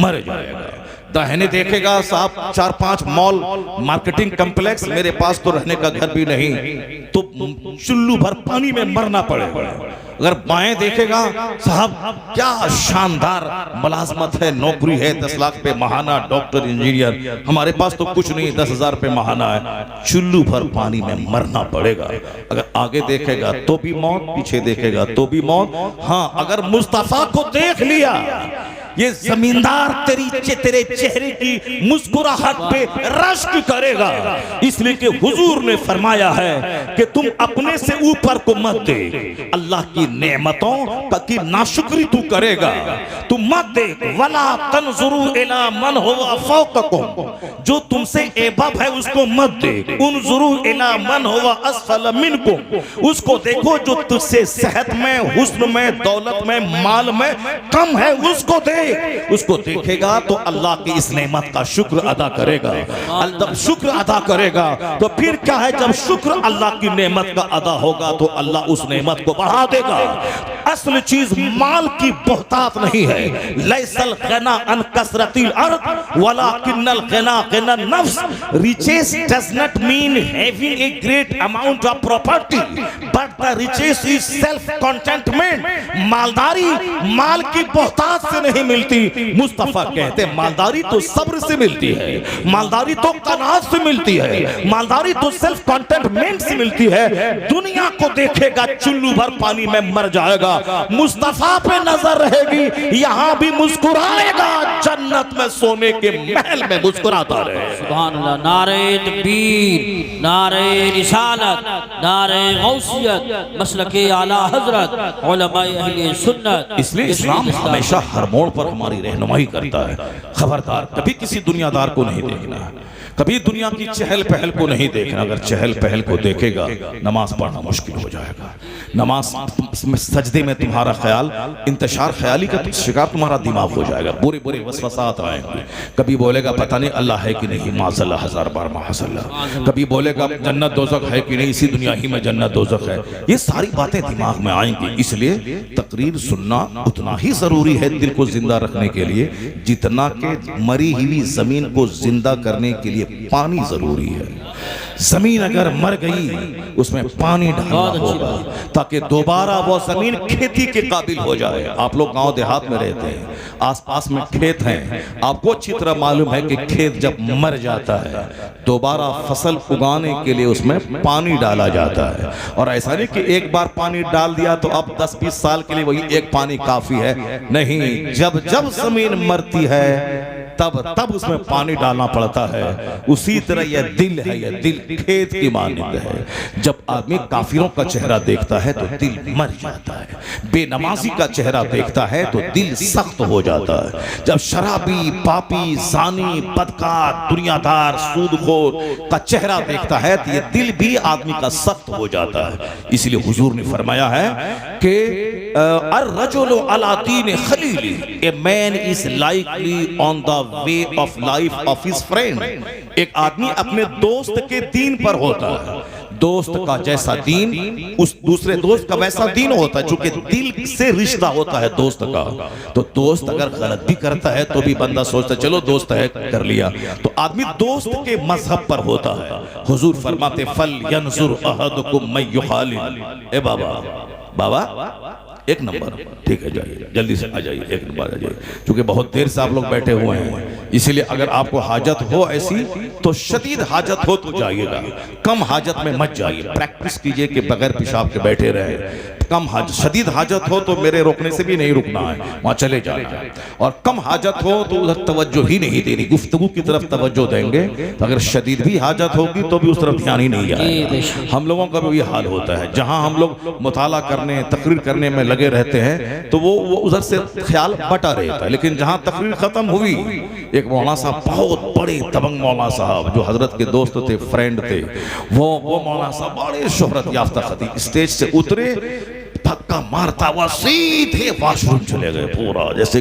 मर जाएगा। दाहिने देखेगा साहब 4-5 मॉल, मार्केटिंग कॉम्प्लेक्स, मेरे पास तो रहने का घर भी नहीं, तो चुल्लू भर पानी में मरना पड़ेगा। अगर बाएं देखेगा साहब क्या शानदार मुलाजमत है, नौकरी है, 10 लाख पे महाना, डॉक्टर इंजीनियर, हमारे पास तो कुछ नहीं, 10,000 पे महाना है, चुल्लू भर पानी में मरना पड़ेगा। अगर आगे देखेगा तो भी मौत, पीछे देखेगा तो भी मौत। हाँ, अगर मुस्तफा को देख लिया, ये जमींदार तेरे चेहरे की मुस्कुराहट पे रश्क करेगा, इसलिए कि हुजूर ने फरमाया है कि तुम अपने से ऊपर को मत दे, अल्लाह की नेमतों की नाशुक्री तू करेगा, तू मत दे। वला तनजुरू इला मन हुवा फौककुम, जो तुमसे एबब है उसको मत दे। उनजुरू इला मन हुवा अस्फल मिनकुम, उसको देखो जो तुझसे सेहत में, हुस्न में, दौलत में, माल में कम है, उसको दे। उसको देखेगा तो अल्लाह की इस नेमत का शुक्र अदा करेगा। जब शुक्र अदा करेगा तो फिर क्या है, जब शुक्र अल्लाह की नेमत का अदा होगा तो अल्लाह उस नेमत को बढ़ा देगा। असल चीज माल की बहुतात नहीं है। लैसल गना अन कसरतिल अर्द वलाकिन्नल गना गना नफ्स। Riches does not mean having a great amount of property, but the riches is self contentment. मालदारी माल की बहुतात से नहीं मिलती। मुस्तफा कहते हैं मालदारी तो सब्र से मिलती है, मालदारी तो कनात से मिलती है, मालदारी तो सेल्फ कंटेनमेंट से मिलती है। दुनिया को देखेगा चुल्लू भर पानी में मर जाएगा, मुस्तफा पे नजर रहेगी यहाँ भी मुस्कुराएगा, जन्नत में सोने के महल में मुस्कुराता रहे। सुभान अल्लाह। नारे तकबीर, नारे रिसालत, नारे गौसियत, मसलके आला हजरत, उलमाए अहले सुन्नत। इसलिए इस्लाम हमेशा हर मोड़ पर हमारी रहनुमाई करता है। खबरदार कभी किसी दुनियादार को नहीं देखना है, कभी दुनिया की चहल पहल को नहीं देखना। अगर चहल पहल को देखेगा नमाज पढ़ना मुश्किल हो जाएगा। नमाज में सजदे में तुम्हारा ख्याल, इंतशार ख्याली का शिकार तुम्हारा दिमाग हो जाएगा, बुरे बुरे वसवसात आएंगे। कभी बोलेगा पता नहीं अल्लाह है कि नहीं, माज़अल्लाह, हजार बार माज़अल्लाह। कभी बोलेगा जन्नत दोज़ख है कि नहीं, इसी दुनिया ही में जन्नत दोज़ख है। ये सारी बातें दिमाग में आएंगी। इसलिए तकरीर सुनना उतना ही जरूरी है दिल को जिंदा रखने के लिए जितना कि मरी हुई जमीन को जिंदा करने के लिए पानी जरूरी है। जमीन अगर मर गई उसमें पानी डालना होगा ताकि दोबारा वो जमीन खेती के काबिल हो जाए। आप लोग गांव देहात में रहते हैं, आसपास में खेत हैं, आपको अच्छी तरह मालूम है कि खेत जब मर जाता है दोबारा फसल उगाने के लिए उसमें पानी डाला जाता है। और ऐसा नहीं कि एक बार पानी डाल दिया तो अब 10-20 साल के लिए वही एक पानी काफी है, नहीं। जब जब जमीन मरती है तब उसमें पानी डालना पड़ता है। उसी तरह यह दिल है, यह दिल खेत की मानंद है। जब आदमी काफिरों का चेहरा देखता है तो दिल मर जाता है, बेनमाजी का चेहरा देखता है तो दिल सख्त हो जाता है। जब शराबी, पापी, जानी, बदकार, दुनियादार, सूदखोर का चेहरा देखता है तो यह दिल भी आदमी का सख्त हो जाता है। इसलिए हुजूर ने फरमाया है कि अर्रजुलु अला दीन खलीली, a man is likely on the way of life of his friend. एक आदमी अपने दोस्त के दीन पर होता है। दोस्त का जैसा दीन उस दूसरे दोस्त का वैसा दीन होता है, चूंकि दिल से रिश्ता होता है दोस्त का। तो दोस्त अगर गलत भी करता है तो भी बंदा सोचता है चलो दोस्त है कर लिया। तो आदमी दोस्त के मजहब पर होता है। हुजूर फरमाते फल यंजुर अहदुकुम मैं युखालिल। ए बाबा एक नंबर, ठीक है जाइए जल्दी से आ जाइए, एक नंबर आ जाइए, क्योंकि बहुत देर से आप लोग बैठे हुए हैं। इसीलिए अगर आपको हाजत हो ऐसी तो शदीद हाजत हो तो जाइएगा, कम हाजत में मत जाइए। प्रैक्टिस कीजिए कि बगैर पेशाब के बैठे रहे। कम हाजत, शदीद हाजत हो तो मेरे रोकने से भी नहीं रुकना है, वहां चले जाना। और कम हाजत हो तो उधर तवज्जो ही नहीं देनी, गुफ्तगू की तरफ तवज्जो देंगे। तो अगर शदीद भी हाजत होगी तो भी उस तरफ ध्यान ही नहीं जाएगा। हम लोगों का भी ये हाल होता है, जहां हम लोग मुताला करने, तकरीर करने में लगे रहते हैं तो वो उधर से ख्याल बटा रहता है। लेकिन जहां तकरीर खत्म हुई, एक मौलाना साहब, बहुत बड़े दबंग मौलाना साहब जो हजरत के दोस्त थे, फ्रेंड थे, वो मौलाना साहब बड़े शोहरत याफ्ता खतीब, स्टेज से उतरे, धक्का मारता हुआ सीधे वॉशरूम चले गए। पूरा जैसे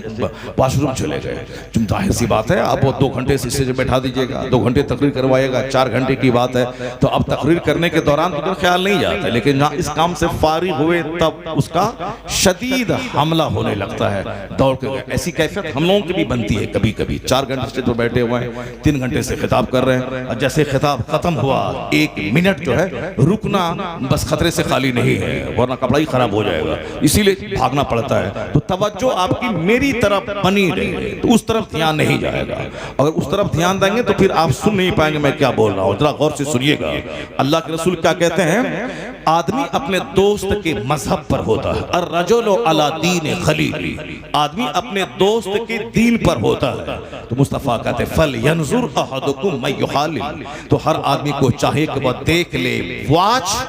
वॉशरूम चले गए। जाहिर सी बात है, आप वो 2 घंटे से स्टेज बैठा दीजिएगा, 2 घंटे तकरीर करवाएगा, 4 घंटे की बात है तो अब तकरीर करने के दौरान तो ख्याल नहीं जाता। लेकिन जहाँ इस काम से फारिग हुए तब उसका शदीद हमला होने लगता है, दौड़ के। ऐसी कैफियत हम लोगों की भी बनती है कभी कभी। 4 घंटे स्टेज पर बैठे हुए हैं, 3 घंटे से खिताब कर रहे हैं, और जैसे खिताब खत्म हुआ 1 मिनट जो है रुकना बस खतरे से खाली नहीं है, वरना कपड़ा ही खराब हो जाएगा, इसीलिए भागना पड़ता है। तो तवज्जो आपकी मेरी तरफ बनी रहे तो उस तरफ ध्यान नहीं जाएगा। अगर उस तरफ ध्यान देंगे तो फिर आप सुन नहीं पाएंगे मैं क्या बोल रहा हूं। जरा गौर से सुनिएगा, अल्लाह के रसूल क्या कहते हैं, आदमी अपने दोस्त के मजहब पर होता है। अर्रजुलु अला दीन खलीली, आदमी अपने दोस्त के दीन पर होता है। तो मुस्तफा कहते फल यंजुर अहदुकुम मैं युखालिल, तो हर आदमी को चाहिए कि वह देख ले, वॉच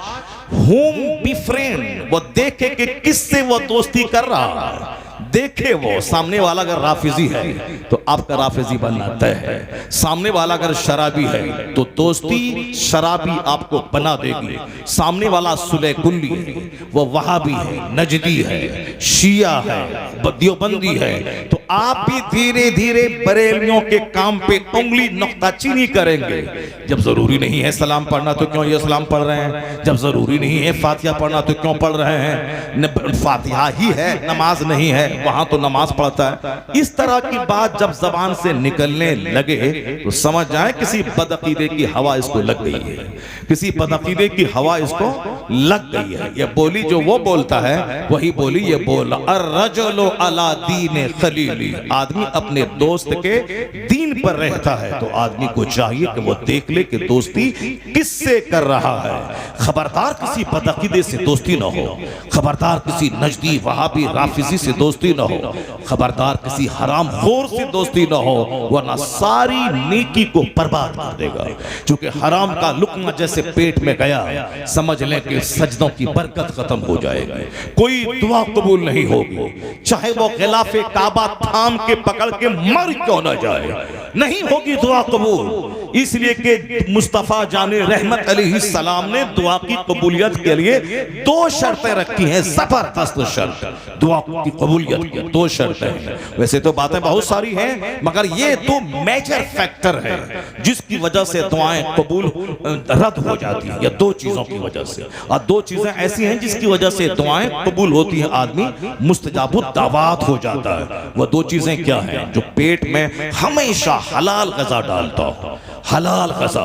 whom befriend, वो देखे कि किससे वो दोस्ती कर रहा है। देखे वो सामने वाला अगर राफिजी है तो आपका राफिजी बनना तय है। सामने वाला अगर शराबी है तो दोस्ती शराबी आपको बना देगी। सामने वाला सुले कुल्ली है, वो वहाबी है, नजदी है, शिया है, देवबंदी है, तो आप भी धीरे धीरे बरेलियों के काम पे उंगली नुक्ताचीनी करेंगे। जब जरूरी नहीं है सलाम पढ़ना तो क्यों ये सलाम पढ़ रहे हैं, जब जरूरी नहीं है फातिहा पढ़ना तो क्यों पढ़ रहे हैं, फातिहा ही है नमाज नहीं है, वहां तो नमाज पढ़ता है, इस तरह की बात जब जबान से निकलने लगे तो समझ जाए किसी बदअकीदे की हवा इसको लग गई है, किसी बदअकीदे की हवा इसको लग गई है। ये बोली जो वो बोलता है वही बोली ये बोल, अर्रजुलु अला दीन खलीली, आदमी अपने दोस्त के दीन पर रहता है तो आदमी को चाहिए कि वो देख ले कि दोस्ती किससे कर रहा है। खबरदार किसी बदअकीदे से दोस्ती ना हो, खबरदार किसी नजदी वहाबी राफिजी से दोस्ती ना हो, खबरदार किसी हराम खोर से दोस्ती ना हो, वरना सारी नेकी को बर्बाद कर देगा। क्योंकि हराम का लुकमा जैसे पेट में गया समझ लें कि सजदों की बरकत खत्म हो जाएगी, कोई दुआ कबूल नहीं होगी, चाहे वो खिलाफे काबा थाम के पकड़ के मर क्यों ना जाए, नहीं होगी दुआ कबूल। इसलिए कि मुस्तफा जाने रहमत अलैहिस्सलाम ने दुआ की कबूलियत के लिए दो शर्तें रखी हैं, जबरदस्त शर्त। दुआ की कबूलियत की दो शर्तें हैं, वैसे तो बातें बहुत सारी हैं मगर ये दो मेजर फैक्टर है जिसकी वजह से दुआएं कबूल रद्द हो जाती है, या दो चीजों की वजह से। और दो चीजें ऐसी हैं जिसकी वजह से दुआएं कबूल होती हैं, आदमी मुस्तजाबुद दावात हो जाता है। वो दो चीजें क्या हैं? जो पेट में हमेशा हलाल ग़िज़ा डालता हो, हलाल ग़िज़ा,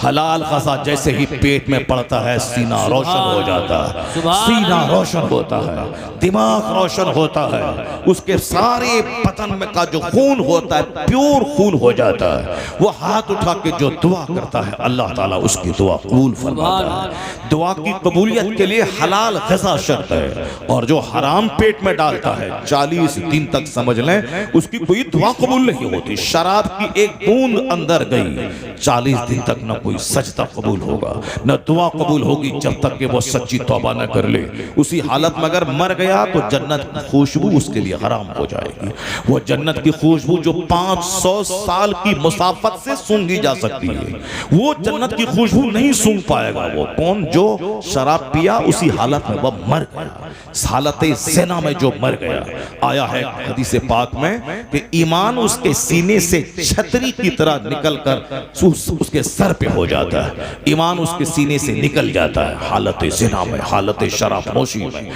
हलाल ग़िज़ा जैसे ही पेट में पड़ता है सीना रोशन हो जाता है, सीना रोशन होता है, दिमाग रोशन होता है, उसके सारे बदन में का जो खून होता है प्योर खून हो जाता है। वो हाथ उठा के जो दुआ करता है अल्लाह ताला उसकी दुआ कबूल फरमाता है। दुआ की कबूलियत के लिए हलाल ग़िज़ा शर्त है, और जो हराम पेट में डालता है 40 दिन तक समझ लें उसकी कोई दुआ कबूल नहीं होती। शराब की एक बूंद अंदर गई 40 दिन तक न कोई सजदा कबूल होगा, न दुआ कबूल होगी जब तक कि वो सच्ची तौबा न कर ले। उसी हालत में अगर मर गया तो जन्नत की खुशबू उसके लिए हराम हो जाएगी। वो जन्नत की खुशबू जो 500 साल की मुसाफत से सूंघी जा सकती है, वो जन्नत की खुशबू नहीं सूंघ पाएगा। वो कौन? जो शराब पिया उसी हालत में वह मर गया, हालत ज़िना में जो मर गया। आया है हदीस पाक में कि ईमान उसके सीने से छतरी की तरह निकलकर उसके सर पे हो जाता है, ईमान उसके सीने से निकल जाता है हालत ज़िना में, हालत शराबनोशी में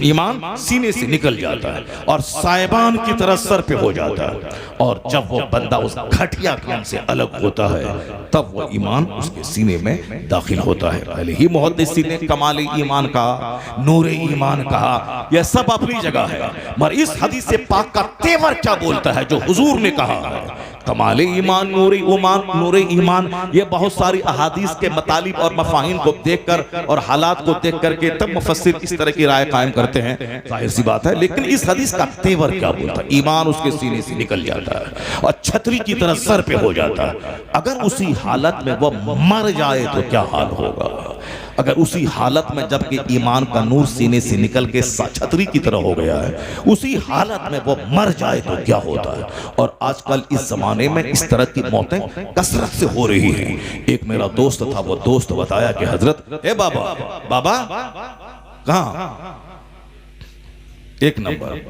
ईमान सीने से निकल जाता है और साइबान की तरह सर पे हो जाता है। और जब वो बंदा उस घटिया काम से अलग होता है तब वो ईमान उसके सीने में दाखिल होता है। पहले ही मुहद्दिसीन ने कमाल ईमान कहा, नूर ईमान कहा, यह सब अपनी जगह है, मगर इस हदीस पाक का तेवर क्या बोलता है जो हुजूर ने कहा है? कमाल ईमान, नूर ईमान, ये बहुत सारी अहादीस के मतालिब और मफाहिम को देखकर और हालात को देख करके तब मुफस्सिर इस तरह की राय कायम करते हैं, जाहिर सी बात है। लेकिन इस हदीस का तेवर क्या बोलता है? ईमान उसके सीने से निकल जाता है और छतरी की तरह सर पे हो जाता है। अगर उसी हालत में वह मर जाए तो क्या हाल होगा? अगर उसी हालत में जबकि ईमान का नूर सीने से निकल के छतरी की तरह हो गया है, उसी हालत में वो मर जाए तो क्या होता है? और आजकल इस जमाने में इस तरह की मौतें कसरत से हो रही हैं। एक मेरा दोस्त था, वो दोस्त बताया कि हजरत ए बाबा, बाबा कहाँ? एक नंबर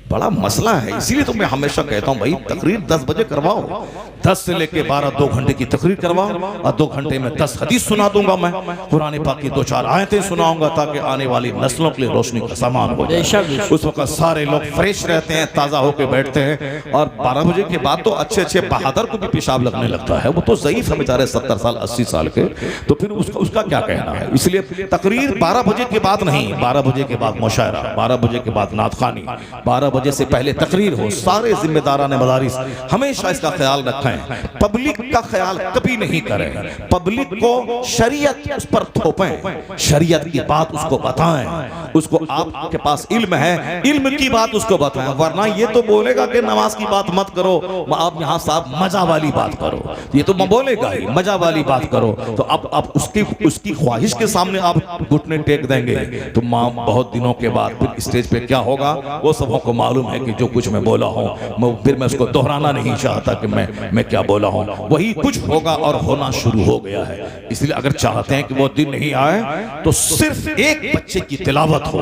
बड़ा मसला है, इसीलिए तो मैं हमेशा कहता हूं भाई तकरीर 10 बजे करवाओ, 10 से लेके 12 2 घंटे की तकरीर करवाओ और 2 घंटे में 10 हदीस सुना दूंगा मैं, कुरान पाक की 2-4 आयतें सुनाऊंगा ताकि आने वाली नस्लों के लिए रोशनी का सामान हो जाए। उस वक्त सारे लोग फ्रेश रहते हैं, ताज़ा होकर बैठते हैं। और 12 बजे के बाद तो अच्छे अच्छे बहादुर को भी पेशाब लगने लगता है, वो तो ज़ईफ है बेचारे 70 साल 80 साल के, तो फिर उसका क्या कहना है? इसलिए तकरीर 12 बजे के बाद नहीं, 12 बजे के बाद मुशायरा, 12 बजे के बाद नातखानी, 12 बजे से पहले तकरीर हो। सारे जिम्मेदारान मदारिस हमेशा इसका ख्याल रखें, पब्लिक का ख्याल कभी नहीं करें, पब्लिक को शरीयत उस पर थोपें, शरीयत की बात उसको बताएं, उसको आपके पास इल्म है, इल्म की बात उसको बताएं। वरना ये तो बोलेगा कि नमाज की बात मत करो, आप यहाँ साहब मजा वाली बात करो, ये तो बोलेगा ही मजा वाली बात करो। तो अब आप उसकी ख्वाहिश के सामने आप घुटने टेक देंगे तो माँ बहुत दिनों के बाद फिर स्टेज पे क्या होगा वो सबों को मालूम है कि जो कुछ मैं बोला हूँ फिर मैं उसको दोहराना नहीं चाहता कि मैं क्या बोला हूँ, वही कुछ होगा और होना शुरू हो गया है। इसलिए अगर चाहते हैं कि वो दिन नहीं आए तो सिर्फ एक बच्चे की तिलावत हो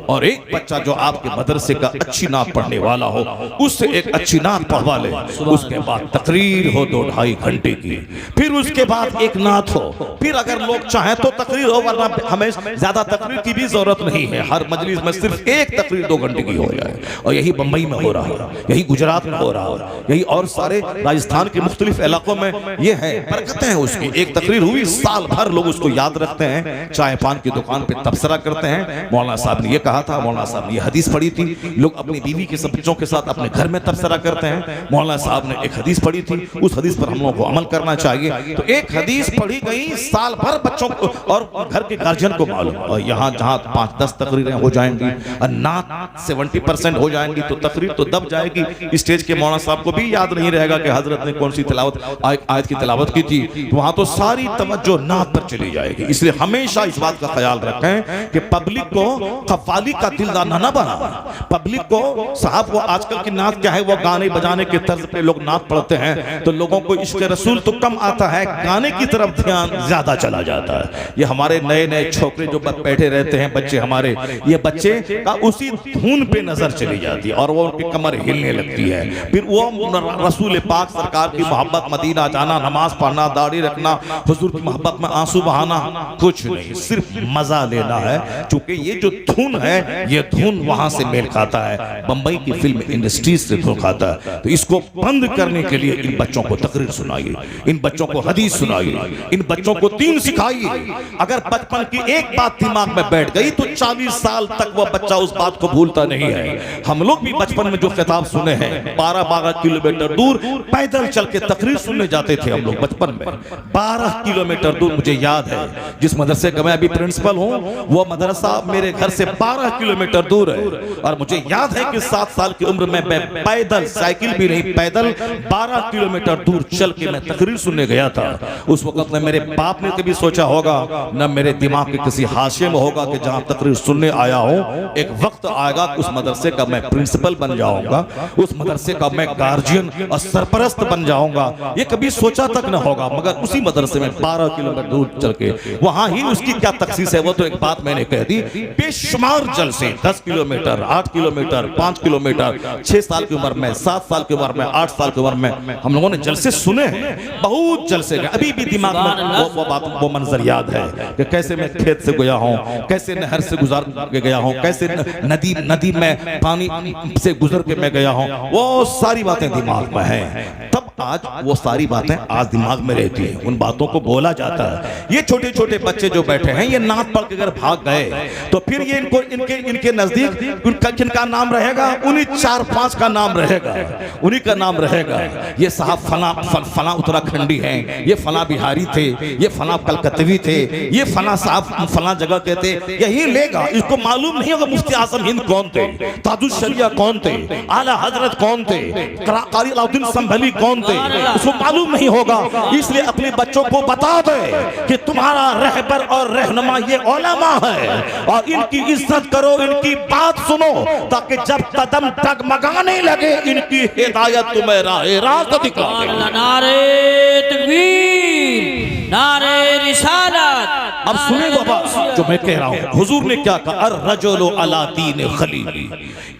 और एक बच्चा जो आपके मदरसे का अच्छी नात पढ़ने वाला हो उससे एक अच्छी नात पढ़वा ले, उसके बाद तकरीर हो 2-2.5 घंटे की, फिर उसके बाद एक नात हो, फिर अगर लोग चाहें तो तकरीर हो, वरना हमें ज्यादा तकरीर की भी जरूरत नहीं है। हर मजलिस में सिर्फ एक तकरीर 2 घंटे की हो जाए। और यही बंबई में हो रहा है, यही गुजरात में हो रहा है, यही और सारे राजस्थान के मुख्तलिफ इलाकों में ये है। बरकतें हैं उसकी, एक तकरीर हुई साल भर लोग उसको याद रखते हैं। चाय पान की दुकान पे तबसरा करते हैं, मौलाना साहब ने ये कहा था, मौलाना साहब ने ये हदीस पढ़ी थी। लोग अपनी बीवी के सब बच्चों के साथ अपने घर में तबसरा करते हैं, मौलाना साहब ने एक हदीस पढ़ी थी, उस हदीस पर हम लोगों को अमल करना चाहिए। तो एक हदीस पढ़ी गई, साल भर बच्चों को और घर के गार्जियन को मालूम। और यहाँ जहाँ 5-10 तकरीरें हो जाएंगी और नात 70% हो जाएंगी तो तकरीर तो दब जाएगी। स्टेज के मौलाना साहब को भी याद नहीं रहेगा कि हजरत ने कौन सी तिलावत आयत की तिलावत की थी। वहां तो सारी तवज्जो नात पर चली जाएगी। इसलिए हमेशा इस बात का ख्याल रखें कि पब्लिक को कव्वाली का दिलदाना न बना। पब्लिक को साहब वो आजकल की नात क्या है, वो गाने बजाने के तर्ज पे लोग नात पढ़ते हैं तो लोगों को इश्क़ रसूल तो कम आता है, गाने की तरफ ध्यान ज्यादा चला जाता है। ये हमारे नए नए छोकरे जो बैठे रहते हैं बच्चे हमारे, ये बच्चे का उसी धुन पे नजर चली जाती है और वो उनकी कमर हिलने लगती है। फिर वो रसूल पाक सरकार की मोहब्बत, मदीना जाना, नमाज पढ़ना, दाढ़ी रखना, हुजूर की मोहब्बत में आंसू बहाना कुछ नहीं, सिर्फ मजा लेना है। क्योंकि ये जो धुन है ये धुन वहां से मेल खाता है, बंबई की फिल्म इंडस्ट्रीज से धुन खाता है। तो इसको बंद करने के लिए इन बच्चों को तकरीर सुनाइए, इन बच्चों को हदीस सुनाइए, इन बच्चों को दीन सिखाइए। अगर बचपन की एक बात दिमाग में बैठ गई तो 40 साल तक वो बच्चा उस बात को भूलता नहीं है। हम लोग भी बचपन में जो खिताब सुने हैं, 12-12 किलोमीटर दूर पैदल चल के तकरीर सुनने जाते थे हम लोग बचपन में। 12 किलोमीटर दूर, मुझे याद है जिस मदरसे का मैं अभी प्रिंसिपल हूँ वो मदरसा मेरे घर से 12 किलोमीटर दूर है। और मुझे याद है कि 7 साल की उम्र में मैं पैदल, साइकिल भी नहीं, पैदल 12 किलोमीटर दूर चल के मैं तकरीर सुनने गया था। उस वक्त न मेरे बाप ने कभी सोचा होगा, न मेरे दिमाग के किसी हाशिए में होगा कि जहां तकरीर सुनने आया हूं एक वक्त आएगा उस मदरसे का मैं प्रिंसिपल बन जाऊंगा, उस मदरसे का मैं गार्जियन और सरपरस्त बन जाऊंगा। ये कभी सोचा तक न होगा। मगर उसी मदरसे में 12 किलोमीटर दूर चल के वहां ही उसकी क्या तखसीस है वो तो एक बात मैंने कह दी। बेशुमार जलसे, 10 किलोमीटर, 8 किलोमीटर, 5 किलोमीटर, 6 साल की उम्र में, 7 साल की उम्र में, 8 साल की उम्र में हम लोगों ने जलसे सुने हैं, बहुत जलसे गए। अभी भी दिमाग में वो बात, वो मंजर याद है कि कैसे मैं खेत से गया हूँ, कैसे नहर से गुजार के गया हूँ, कैसे नदी में पानी से गुजर के मैं गया हूँ, वो सारी बातें दिमाग में हैं। तब आज वो सारी बातें आज दिमाग में रहती हैं, उन बातों को बोला जाता है। ये छोटे छोटे बच्चे जो बैठे हैं ये नात पढ़ के अगर भाग गए तो फिर ये इनके नजदीक किनका नाम रहेगा? उन्हीं 4-5 का नाम रहेगा, उन्हीं का नाम रहेगा। ये साहब फला उत्तराखंडी हैं, ये फला बिहारी थे, ये फला कलकत्तवी थे, ये फला साहब फला जगह के थे, यही लेगा। इसको मालूम नहीं होगा मुफ्ती आजम हिंद कौन थे, ताजुल शरिया कौन थे, आला हजरत कौन थे, कारी अलाउद्दीन संभली कौन थे, उसको मालूम नहीं होगा। इसलिए अपने बच्चों को बता दे कि तुम्हारा रहबर और रहनुमा ये उलमा है और इनकी इज्जत करो, इनकी बात सुनो, ताकि जब कदम डगमगाने लगे इनकी हिदायत तुम्हें राह दिखाए। नारे तकबीर, नारे रिसालत। अब सुने बाबा जो मैं कह रहा हूँ, हुजूर ने क्या कहा? अर्रजुलु अला दीन खलीली,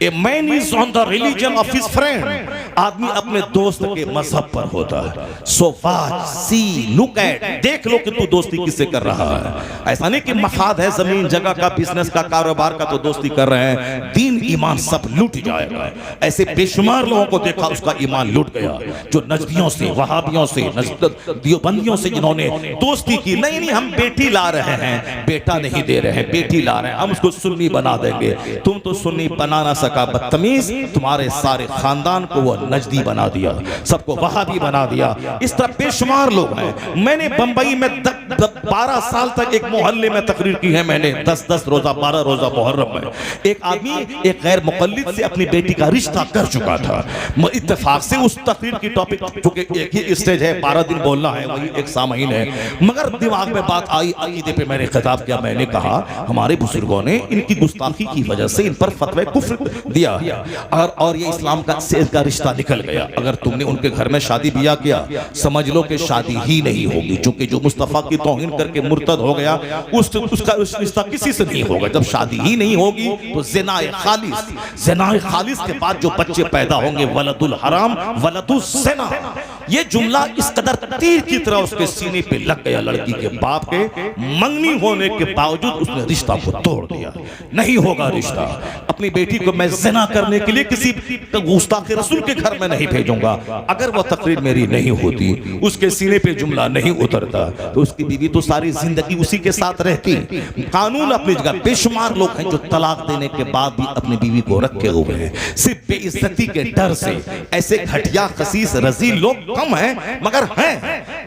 a man is on the religion of his friend. आदमी अपने दोस्त के मजहब पर होता है। So watch, see, look at, देख लो कि तू दोस्ती किससे कर रहा है। ऐसा नहीं कि मफाद है जमीन जगह का, बिजनेस का, कारोबार का तो दोस्ती कर रहे हैं, दीन ईमान सब लूट जाएगा। ऐसे बेशुमार लोगों को देखा उसका ईमान लूट गया, जो नजदियों से, वहाबियों से, दियोबंदियों से जिन्होंने दोस्ती की। नहीं नहीं, हम बेटी ला रहे हैं, बेटा नहीं दे रहे हैं, बेटी ला रहे हैं, हम उसको सुन्नी बना देंगे। तुम तो सुन्नी बना ना सका बदतमीज, तुम्हारे सारे खानदान को वो नजदी बना दिया, सबको वहाबी बना दिया। इस तरह बेशुमार लोग हैं। मैंने बंबई में 12 साल तक एक मोहल्ले में तकरीर की है मैंने, 10-10 रोजा, 12 रोजा मुहर्रम में। एक आदमी एक गैर मुक़ल्लिद से अपनी बेटी का रिश्ता कर चुका था। इत्तेफाक से उस तकरीर की टॉपिक, क्योंकि एक ही स्टेज है, 12 दिन बोलना है, वही एक सामहीन है, मगर दिमाग में बात आई, अकीदे पे मैंने खिताब किया। मैंने कहा हमारे बुजुर्गों ने इनकी गुस्ताखी की वजह से इन पर फतवा कुफ्र दिया है और ये इस्लाम का से का रिश्ता निकल गया। अगर तुमने उनके घर में शादी ब्याह किया समझ लो कि शादी ही नहीं होगी, क्योंकि जो मुस्तफा की तौहीन करके मुर्तद हो गया उसका रिश्ता किसी से नहीं होगा। जब शादी ही नहीं होगी तो ज़िना खालिस के बाद जो बच्चे पैदा होंगे वलदुल हराम वलदुल ज़िना, ये जुमला इस कदर तीर की तरह उसके सीने पे लग गया। लड़की के बाप के मंगनी होने के बावजूद उसने रिश्ता को तोड़ दिया। नहीं होगा रिश्ता। अपनी बेटी को मैं ज़िना करने के लिए किसी गुस्ताखे रसूल के घर में नहीं भेजूंगा। अगर वो तकरीर मेरी नहीं होती, उसके सीने पे जुमला नहीं उतरता, तो उसकी बीवी तो सारी जिंदगी उसी के साथ रहती। कानून अपनी जगह, बेशुमार लोग हैं जो तलाक देने के बाद भी अपनी बीवी को रखे हुए हैं सिर्फ बेइज्जती के डर से। ऐसे घटिया खसीस रजील लोग कम हैं, मगर हैं।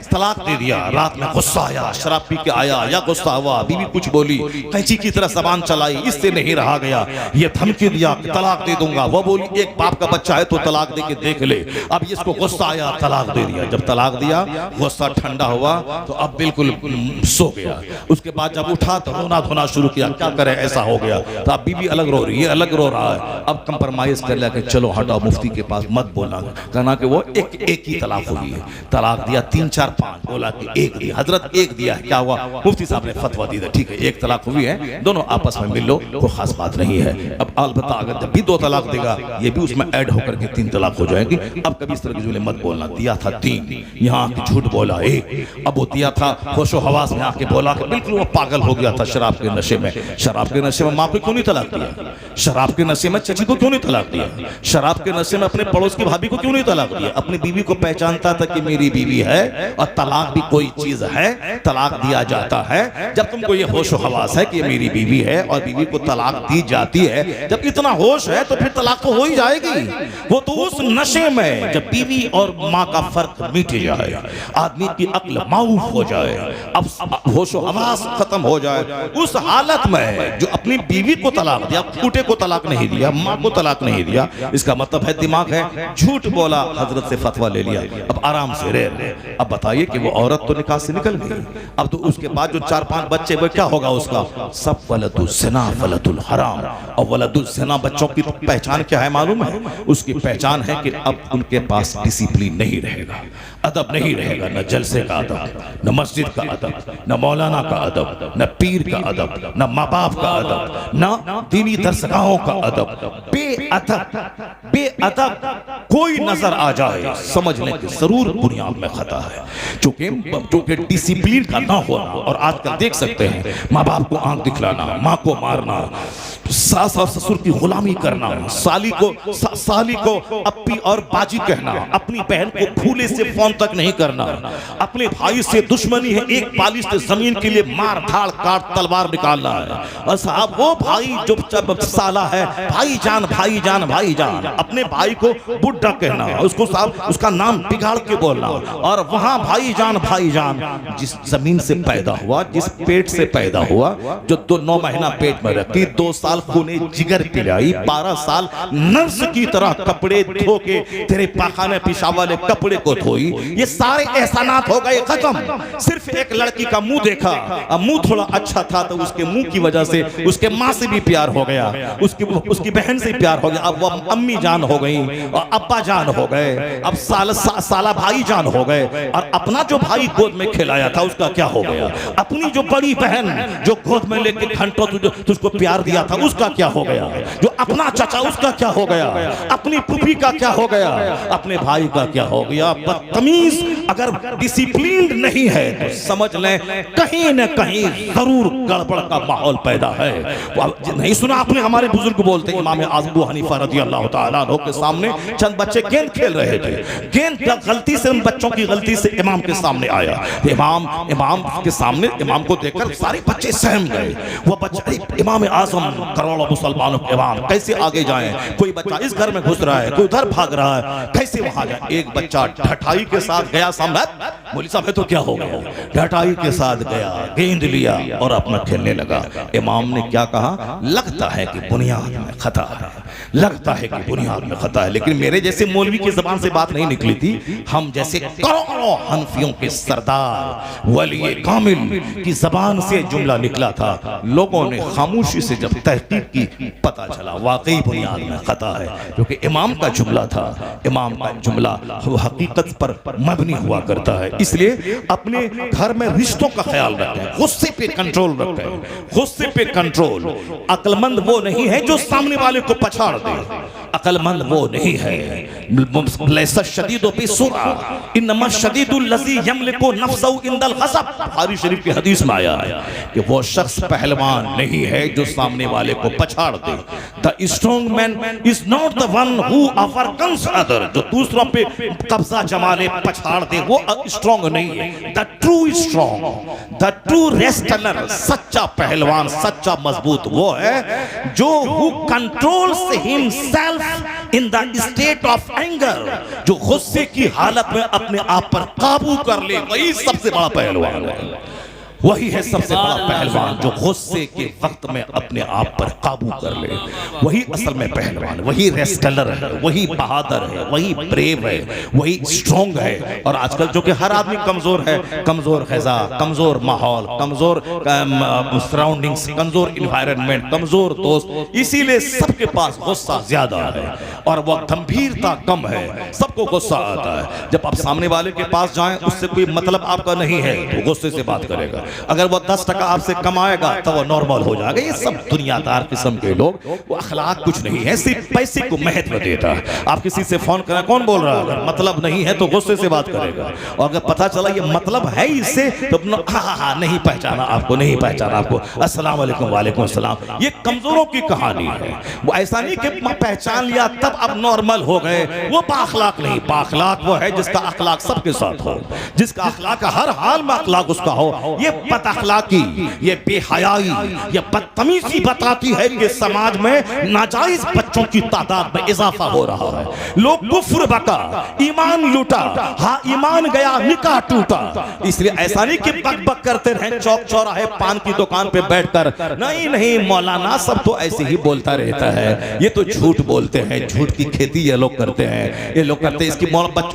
तलाक दे दिया, रात में गुस्सा आया, शराब पी के आया या गुस्सा हुआ, बीवी कुछ बोली, कैंची की तरह जबान चलाई, इससे नहीं रहा गया, ये धमकी दिया तलाक दे दूंगा। वो बोली एक बाप का बच्चा है तो तलाक दे के देख ले। अब इसको गुस्सा आया, तलाक दे दिया। जब तलाक दिया, गुस्सा ठंडा हुआ तो अब बिल्कुल सो गया। उसके बाद जब उठा तो रोना धोना शुरू किया, क्या करे ऐसा हो गया। तो अब बीवी अलग रो रही है, अलग रो रहा है। अब कंप्रोमाइज कर लिया कि चलो हटाओ, मुफ्ती के पास मत बोलना। कहना कि वो एक ही तलाक हुई है। तलाक दिया 3 4 5, बोला कि एक दिया। हजरत एक दिया है, क्या हुआ? मुफ्ती साहब ने फतवा दी, ठीक है एक तलाक हुई है, दोनों आपस में मिल लो, कोई खास बात नहीं है। अब अलबत्ता अगर जब भी 2 तलाक देगा ये भी उसमें ऐड होकर के 3 तलाक हो जाएगी। अब कभी इस तरह की जुमले मत बोलना। दिया था 3, यहाँ आके झूठ बोला 1। अब वो दिया था होशो हवास में आके बोला कि बिल्कुल वो पागल हो गया था शराब के नशे में। शराब के नशे में माँ को क्यों नहीं तलाक दिया? शराब के नशे में चची को क्यों नहीं तलाक दिया? शराब के नशे में अपने पड़ोस की भाभी को क्यों नहीं तलाक दिया? अपनी बीवी को पहचानता था कि मेरी बीवी है, और तलाक भी कोई चीज है, तलाक दिया जाता है जब तुमको ये होश हवास है कि ये मेरी बीवी है और बीवी को तलाक दी जाती है। जब इतना होश है तो फिर तलाक तो हो ही जाएगी। वो तो उस नशे में जब बीवी और माँ का फर्क मिट जाए, आदमी की अक्ल माऊफ हो जाए, अब होश हवास खत्म हो जाए, उस हालत में जो अपनी बीवी को तलाक दिया, बेटे को तलाक नहीं दिया, माँ को तलाक नहीं दिया, इसका मतलब है दिमाग है, झूठ बोला, हजरत से फतवा ले लिया, अब आराम से रह। अब बताइए कि वो औरत तो निकाह से निकल गई। अब तो उसके बाद जो 4 5 बच्चे, वो क्या होगा उसका? सब वलदुल ज़िना वलदुल हराम। और वलदुल ज़िना बच्चों की पहचान क्या है मालूम है? उसकी पहचान है कि अब उनके पास डिसिप्लिन नहीं रहेगा, अदब नहीं रहेगा, न जलसे का अदब, न मस्जिद का अदब, न मौलाना का अदब, न पीर का अदब, न माँ बाप का अदब, न दीनी दरसगाहों का अदब। बेअदब कोई नजर आ जाए समझ लें कि जरूर बुनियाद में खता है। चूंकि डिसिप्लिन का ना होना, और आजकल देख सकते हैं माँ बाप को आंख दिखलाना, माँ को मारना, सास और ससुर की गुलामी करना, साली को अपी और बाजी कहना, अपनी बहन को फूले से फोन तक नहीं करना, अपने भाई से दुश्मनी है, एक पालिश जमीन के लिए मार धाड़ काट तलवार निकालना है। और साहब वो भाई जो साला है, भाईजान भाईजान भाईजान, अपने भाई को बुढ़ा कहना, उसको साहब उसका नाम बिगाड़ के बोलना, और वहां भाईजान भाईजान, जिस जमीन से पैदा हुआ, जिस पेट से पैदा हुआ, जो 9 महीना पेट में रखी, 2 साल खूने जिगर पिलाई, 12 साल नर्स की तरह कपड़े धो के तेरे पाखाने पेशाब वाले कपड़े को धोई, ये सारे एहसानात हो गए खत्म। सिर्फ एक लड़की का मुंह देखा, अब मुंह थोड़ा अच्छा था तो उसके मुंह की वजह से उसके माँ से भी प्यार हो गया, उसकी बहन से प्यार हो गया, अब वो अम्मी जान हो गई और अब्बा जान हो गए, अब साला भाई जान हो गए। और अपना जो भाई गोद में खिलाया था उसका क्या हो गया? अपनी जो बड़ी बहन जो गोद में लेके घंटों तुझको प्यार दिया था उसका क्या हो गया? जो अपना चाचा उसका क्या हो गया? अपनी पुपी का क्या हो गया? अपने भाई का क्या हो गया? बदतमीज अगर डिसिप्लिन नहीं है तो समझ लें कहीं न कहीं जरूर गड़बड़ का माहौल पैदा है। नहीं सुना आपने हमारे बुजुर्ग बोलते, इमाम आज़म अबू हनीफा रज़ियल्लाहु ताला अन्हु के सामने चंद बच्चे गेंद खेल रहे थे, गेंद गलती से, उन बच्चों की गलती से इमाम के सामने आया, इमाम के सामने, इमाम को देखकर सारे बच्चे सहम गए। वो बच्चे इमाम आज़म करोड़ों मुसलमानों के इमाम कैसे आगे जाएं? कोई बच्चा इस घर में घुस रहा है, कोई उधर भाग रहा है, कैसे वहां जाए? एक बच्चा ढठाई के साथ गया सामने, मौलवी साहब है तो क्या हो गया? ढठाई के साथ गया, गेंद लिया और अपना खेलने लगा। इमाम ने क्या कहा? लगता है कि बुनियाद में खता है, लगता है कि बुनियाद में खता है। लेकिन मेरे जैसे मौलवी की जबान से बात नहीं निकली थी। हम जैसे करोड़ों हनफियों के सरदार वली कामिल की जबान से जुमला निकला था। लोगों ने खामोशी से जब तहकीक की, पता चला वाकई बुनियाद में खता है, क्योंकि इमाम का जुमला था। इमाम का जुमला वो हकीकत पर मबनी हुआ करता है। इसलिए अपने घर में रिश्तों का ख्याल रखें, गुस्से पे कंट्रोल रखें, गुस्से पे कंट्रोल। अक्लमंद वो नहीं है जो सामने वाले को पछाड़ दे, अक्लमंद वो नहीं है। लैसा शदीदु बिस्सुरा इन्नमा शदीदुल लज़ी यमलिकु नफ्सहु इंदल ग़ज़ब। बुखारी शरीफ की हदीस में आया है कि वो शख्स पहलवान नहीं है जो सामने वाले को पछाड़ दे। The strong man is not the one who overcomes other. जो दूसरों पे कब्जा जमा ले, पछाड़ दे, वो स्ट्रॉन्ग नहीं है। The true strong, the true wrestler, सच्चा पहलवान, सच्चा मजबूत वो है जो who controls himself in the state of anger, जो गुस्से की हालत में अपने आप पर काबू कर ले, वही सबसे बड़ा पहलवान है। वही है सबसे बड़ा पहलवान जो गुस्से के वक्त में अपने आप पर काबू कर ले। वही असल में पहलवान, वही रेस्लर है, वही बहादुर है, वही ब्रेव है, वही स्ट्रॉन्ग है। और आजकल जो कि हर आदमी कमजोर है, कमजोर ग़िज़ा, कमजोर माहौल, कमजोर सराउंडिंग्स, कमजोर इन्वायरमेंट, कमजोर दोस्त, इसीलिए सबके पास गुस्सा ज्यादा है और वह गंभीरता कम है। सबको गुस्सा आता है। जब आप सामने वाले के पास जाएं, उससे कोई मतलब आपका नहीं है तो गुस्से से बात करेगा। अगर वो 10 टका आपसे कमाएगा तो वो नॉर्मल हो जाएगा। ये सब दुनियादार किस्म के लोग, वो अखलाक कुछ नहीं है, सिर्फ पैसे को महत्व देता है। आप किसी से फोन करें, कौन बोल रहा है? अगर मतलब नहीं है तो गुस्से से बात करेगा। और अगर पता चला ये मतलब है इससे, तो हाँ नहीं पहचाना आपको, नहीं पहचाना आपको, अस्सलाम वालेकुम, वालेकुम अस्सलाम। ये कमजोरों की कहानी है। वो ऐसा नहीं कि पहचान लिया तब अब नॉर्मल हो गए, वो बाअखलाक नहीं। बाअखलाक वो है जिसका अखलाक सबके साथ हो, जिसका अखलाक हर हाल में अखलाक उसका हो। ये बदअखलाकी, ये बेहयाई, ये बदतमीजी बताती है कि समाज में नाजायज बच्चों की तादाद में इजाफा हो रहा है। लोग कुफ्र बका, ईमान लूटा, हाँ ईमान गया, निकाह टूटा। इसलिए ऐसा नहीं कि बक बक करते रहे चौक चौराहे पान की दुकान पे बैठकर। नहीं नहीं मौलाना सब तो ऐसे ही बोलता रहता है, ये तो झूठ बोलते हैं, झूठ की खेती ये लोग करते हैं, ये लोग करते हैं। इसकी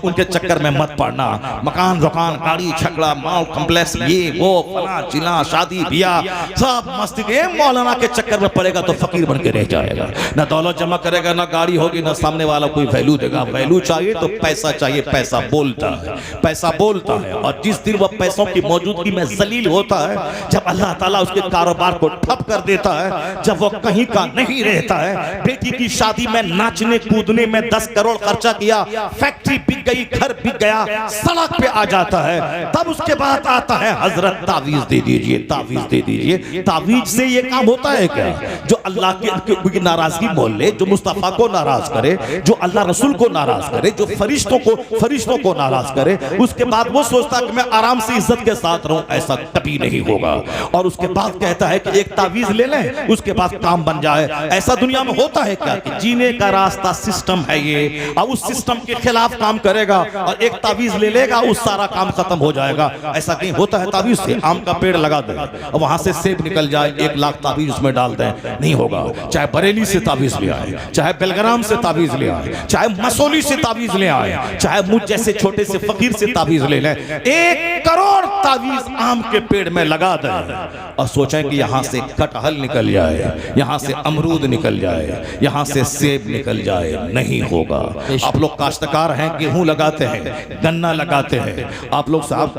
उनके चक्कर में मत पड़ना। मकान दुकान, गाड़ी छकड़ा, मॉल कॉम्प्लेक्स, ये वो फला चिला, शादी ब्याह, सब मस्ती के। मौलाना के चक्कर में पड़ेगा तो फकीर बन के रह जाएगा। ना दौलत जमा करेगा, ना गाड़ी होगी, ना सामने वाला कोई वैल्यू देगा। वैल्यू चाहिए तो पैसा चाहिए। पैसा बोलता है, पैसा बोलता है। और जिस दिन वह पैसों की मौजूदगी में जलील होता है, जब अल्लाह ताला उसके कारोबार को ठप कर देता है, जब वो कहीं का नहीं रहता है। बेटी की शादी में नाचने कूदने में 10 करोड़ खर्चा किया, फैक्ट्री बिक गई, घर बिक गया, सड़क पे आ जाता है, तब उसके बाद आता है हजरत तावीज दे दीजिए, तावीज दे दीजिए। तावीज से ये काम होता है क्या? जो अल्लाह की नाराजगी मोल ले, जो मुस्तफा को नाराज करे, जो अल्लाह रसूल को नाराज करे, जो फरिश्तों को नाराज करे, उसके बाद वो सोचता कि मैं आराम से इज्जत के साथ रहूं। ऐसा कभी नहीं होगा। और उसके बाद कहता है कि एक तावीज ले लें, उसके बाद काम बन जाए। ऐसा दुनिया में होता है क्या कि जीने का रास्ता सिस्टम है ये, और उस सिस्टम के खिलाफ काम करेगा और एक तावीज ले लेगा, उस सारा काम खत्म हो जाएगा? ऐसा कहीं होता है? तावीज से आम का पेड़ लगा दे और वहां से सेब निकल जाए, 1 लाख तावीज उसमें डाल दें, नहीं होगा। चाहे बरेली से तावीज ले आए, चाहे बेलग्राम से तावीज ले आए, चाहे मसौली से तावीज ले आए, चाहे मुझ जैसे छोटे से फकीर से तावीज ले लें, 1 करोड़ तावीज आम के पेड़ में लगा दें और सोचें कि यहां से कटहल निकल जाए, यहां से अमरूद निकल जाए, यहां से सेब निकल जाए, नहीं होगा। आप लोग काश्तकार हैं, गेहूं लगाते हैं, गन्ना लगाते हैं, आप लोग साहब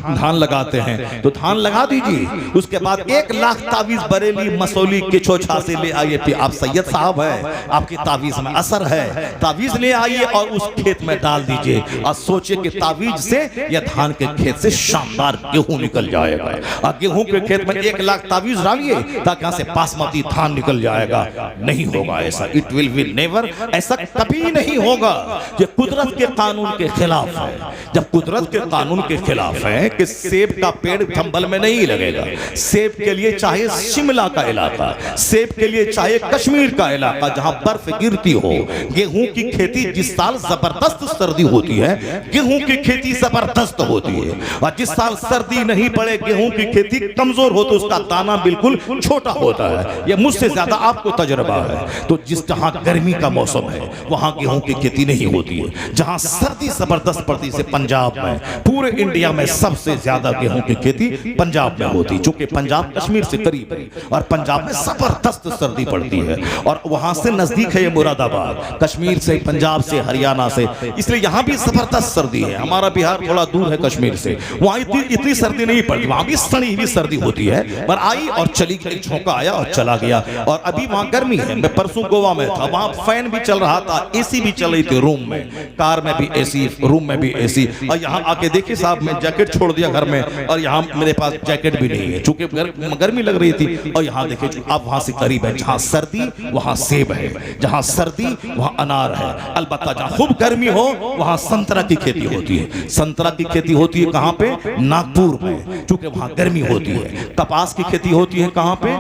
धान लगाते हैं, तो धान लगा दीजिए। उसके बाद 1 लाख तावीज बरेली मसौली के छोछा से ले आइए। फिर आप सैयद साहब हैं, आपकी तावीज में असर है, तावीज ले आइए और उस खेत में डाल दीजिए और सोचिए कि तावीज से या धान के खेत से शानदार गेहूं निकल जाएगा। और गेहूं के खेत में 1 लाख तावीज डालिए ताकि यहां से बासमती धान निकल जाएगा। नहीं होगा ऐसा। इट विल नेवर, ऐसा कभी नहीं होगा। ये कुदरत के कानून के खिलाफ है। जब कुदरत के कानून के खिलाफ है कि सेब का पेड़ पेड़ थंबल में नहीं लगेगा। सेब के लिए चाहे शिमला का इलाका, सेब के लिए चाहे कश्मीर का इलाका जहां बर्फ गिरती हो। गेहूं की खेती जिस साल जबरदस्त सर्दी होती है, गेहूं की खेती जबरदस्त होती है, और जिस साल सर्दी नहीं पड़े गेहूं की खेती कमजोर हो तो उसका दाना बिल्कुल छोटा होता है। यह मुझसे ज्यादा आपको तजुर्बा है। तो जिस जहां गर्मी का मौसम है वहां गेहूं की खेती नहीं होती है। जहां सर्दी जबरदस्त पड़ती है, पंजाब में, पूरे इंडिया में सबसे ज्यादा गेहूं की खेती पंजाब में होती है, क्योंकि पंजाब कश्मीर से करीब है और पंजाब में जबरदस्त सर्दी पड़ती है, और वहां से नजदीक है ये मुरादाबाद, कश्मीर से, पंजाब से, हरियाणा से, इसलिए यहां भी जबरदस्त सर्दी है। हमारा बिहार थोड़ा दूर है कश्मीर से, वहां इतनी सर्दी नहीं पड़ती, वहां भी सड़ी हुई सर्दी होती है, पर आई और चली गई, झोंका आया और चला गया। और अभी वहां गर्मी है। मैं परसों गोवा में था, वहां फैन भी चल रहा था, एसी भी चल रही थी, रूम में, कार में भी एसी, रूम में भी एसी। और यहाँ आके देखिए साहब, मैं जैकेट छोड़ दिया घर में, और यहाँ मेरे पास जैकेट भी नहीं है चूंकि गर्मी लग रही थी। और यहाँ देखिए आप वहां से करीब है, जहां सर्दी वहां सेब है, जहां सर्दी वहां अनार है। अलबत्ता जहां खूब गर्मी हो वहां संतरा की खेती होती है। संतरा की खेती होती है कहां पे? नागपुर में, चूंकि वहां गर्मी होती है। कपास की खेती होती है कहां पे?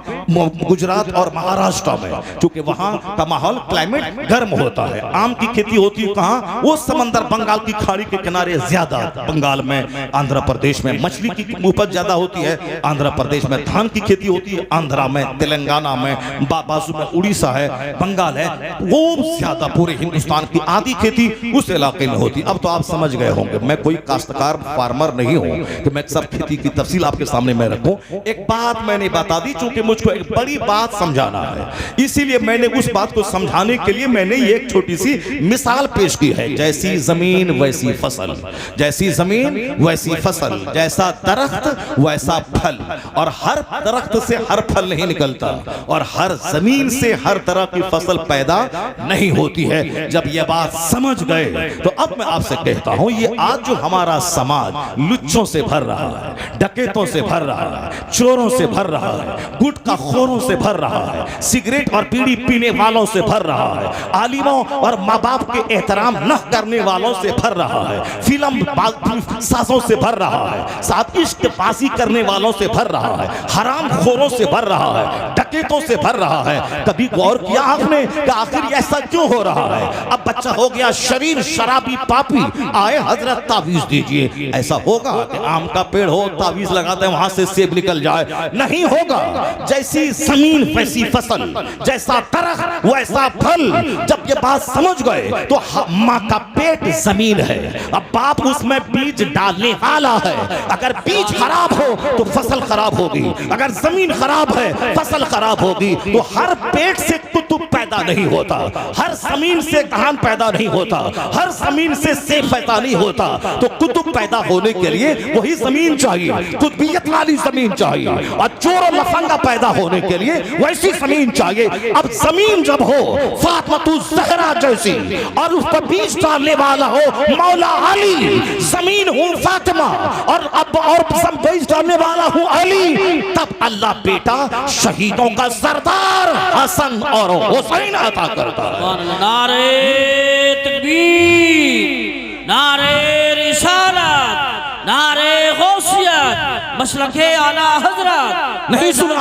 गुजरात और महाराष्ट्र में, चूंकि वहां का माहौल क्लाइमेट गर्म होता है। आम की खेती होती है कहां? वो समंदर बंगाल की खाड़ी के किनारे ज्यादा, बंगाल में, आंध्र प्रदेश में मछली की उपज ज्यादा होती है, आंध्र प्रदेश में धान की खेती होती है, आंध्रा में, तेलंगाना में, बाजू में उड़ीसा है, बंगाल है, वो ज्यादा पूरे हिंदुस्तान की आधी खेती उस इलाके में होती। अब तो आप समझ गए होंगे, मैं कोई काश्तकार फार्मर नहीं हूं कि मैं सब खेती की तफसील आपके सामने मैं रखूं। एक बात मैंने बता दी, चूंकि मुझको एक बड़ी बात समझाना है, इसीलिए मैंने उस बात को समझाने के लिए मैंने ये एक छोटी सी मिसाल पेश की है। जैसी जमीन वैसी फसल, जैसी जमीन वैसी फसल, जैसा दरख्त वैसा फल, और हर दरख्त से हर फल नहीं निकलता, और हर जमीन से हर तरह की फसल पैदा नहीं होती है। जब ये बात समझ गए तो अब मैं आपसे कहता हूं, ये आज जो हमारा समाज लुच्चों से भर रहा है, डकैतों से भर रहा है, चोरों से भर रहा है, गुटखा खोरों से भर रहा है, सिगरेट और बीड़ी पीने वालों से भर रहा है, आलिमों और माँ बाप के एहतराम न करने वालों से भर रहा है, फिल्म साजों से भर रहा है, साथ इश्क बाजी करने वालों से भर रहा है, हराम खोरों से भर रहा है, डकैतों से भर रहा है। कभी गौर किया आपने कि आखिर ऐसा क्यों हो रहा है? अब बच्चा हो गया शरीर शराबी पापी, आए हजरत तावीज दीजिए। ऐसा होगा कि आम का पेड़ हो, तावीज लगाते हैं वहां से सेब निकल जाए? नहीं होगा। जैसी जमीन वैसी फसल, जैसा दरख्त वैसा फल। जब ये बात समझ गए तो माँ का पेट जमीन है, अब बाप उसमें बीज डालने वाला है। अगर बीज खराब हो तो फसल खराब होगी, अगर जमीन खराब है फसल खराब होगी। तो हर पेट से कुतुब पैदा नहीं होता, हर जमीन से धान पैदा नहीं होता, हर जमीन से सेब पैदा नहीं होता। तो कुतुब पैदा होने के लिए वही जमीन चाहिए, कुतुबियत वाली जमीन चाहिए, और चोर और लफंगा पैदा होने के लिए वैसी जमीन चाहिए। अब जमीन जब हो फातिमा ज़हरा जैसी, और उस पर बीज डालने वाला हो मौला अली, जमीन हूँ फातिमा और अब और बीज डालने वाला हूँ अली, तब अल्लाह बेटा शहीदों का सरदार हसन और हुसैन अता करता है। नारे तकबीर, नारे रिसालत, नारे गौसियत, मसलके आला हजरत। नहीं सुना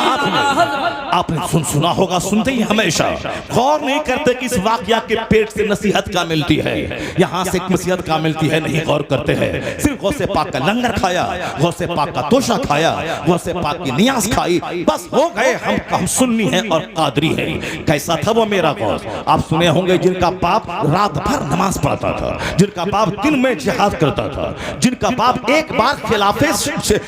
आपने सुना होगा, सुनते ही हमेशा गौर नहीं करते कि इस वाकया के पेट से नसीहत क्या मिलती है, यहाँ से नसीहत क्या मिलती है, नहीं गौर करते हैं। सिर्फ गौसे पाक का लंगर खाया, गौसे पाक का तोशा खाया, गौसे पाक की नियाज खाई, बस हो गए हम सुन्नी हैं और कादरी हैं। कैसा था वो मेरा गौस? आप सुने होंगे जिनका बाप रात भर नमाज पढ़ता था, जिनका बाप दिन में जिहाद करता था, जिनका बाप एक बार खिलाफे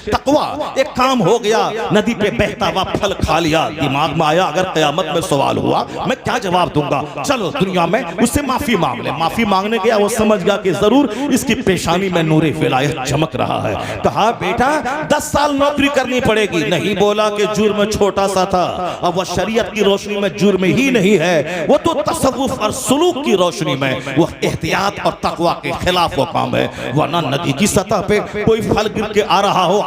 तकवा एक काम हो गया, नदी पे बहता हुआ फल खा लिया, दिमाग में आया अगर क़यामत में सवाल हुआ मैं क्या जवाब दूंगा, चलो दुनिया में उससे माफी मांग ले। माफी मांगने गया, वो समझ गया कि जरूर इसकी पेशानी में नूरे विलायत चमक रहा है। कहा बेटा 10 साल नौकरी करनी पड़ेगी। नहीं बोला कि जुर्म छोटा सा था, अब वह शरीयत की रोशनी में जुर्म ही नहीं है, वो तो तसव्वुफ और सुलूक की रोशनी में वह एहतियात और तकवा के खिलाफ वो काम है। वरना नदी की सतह पे कोई फल गिर के आ रहा हो,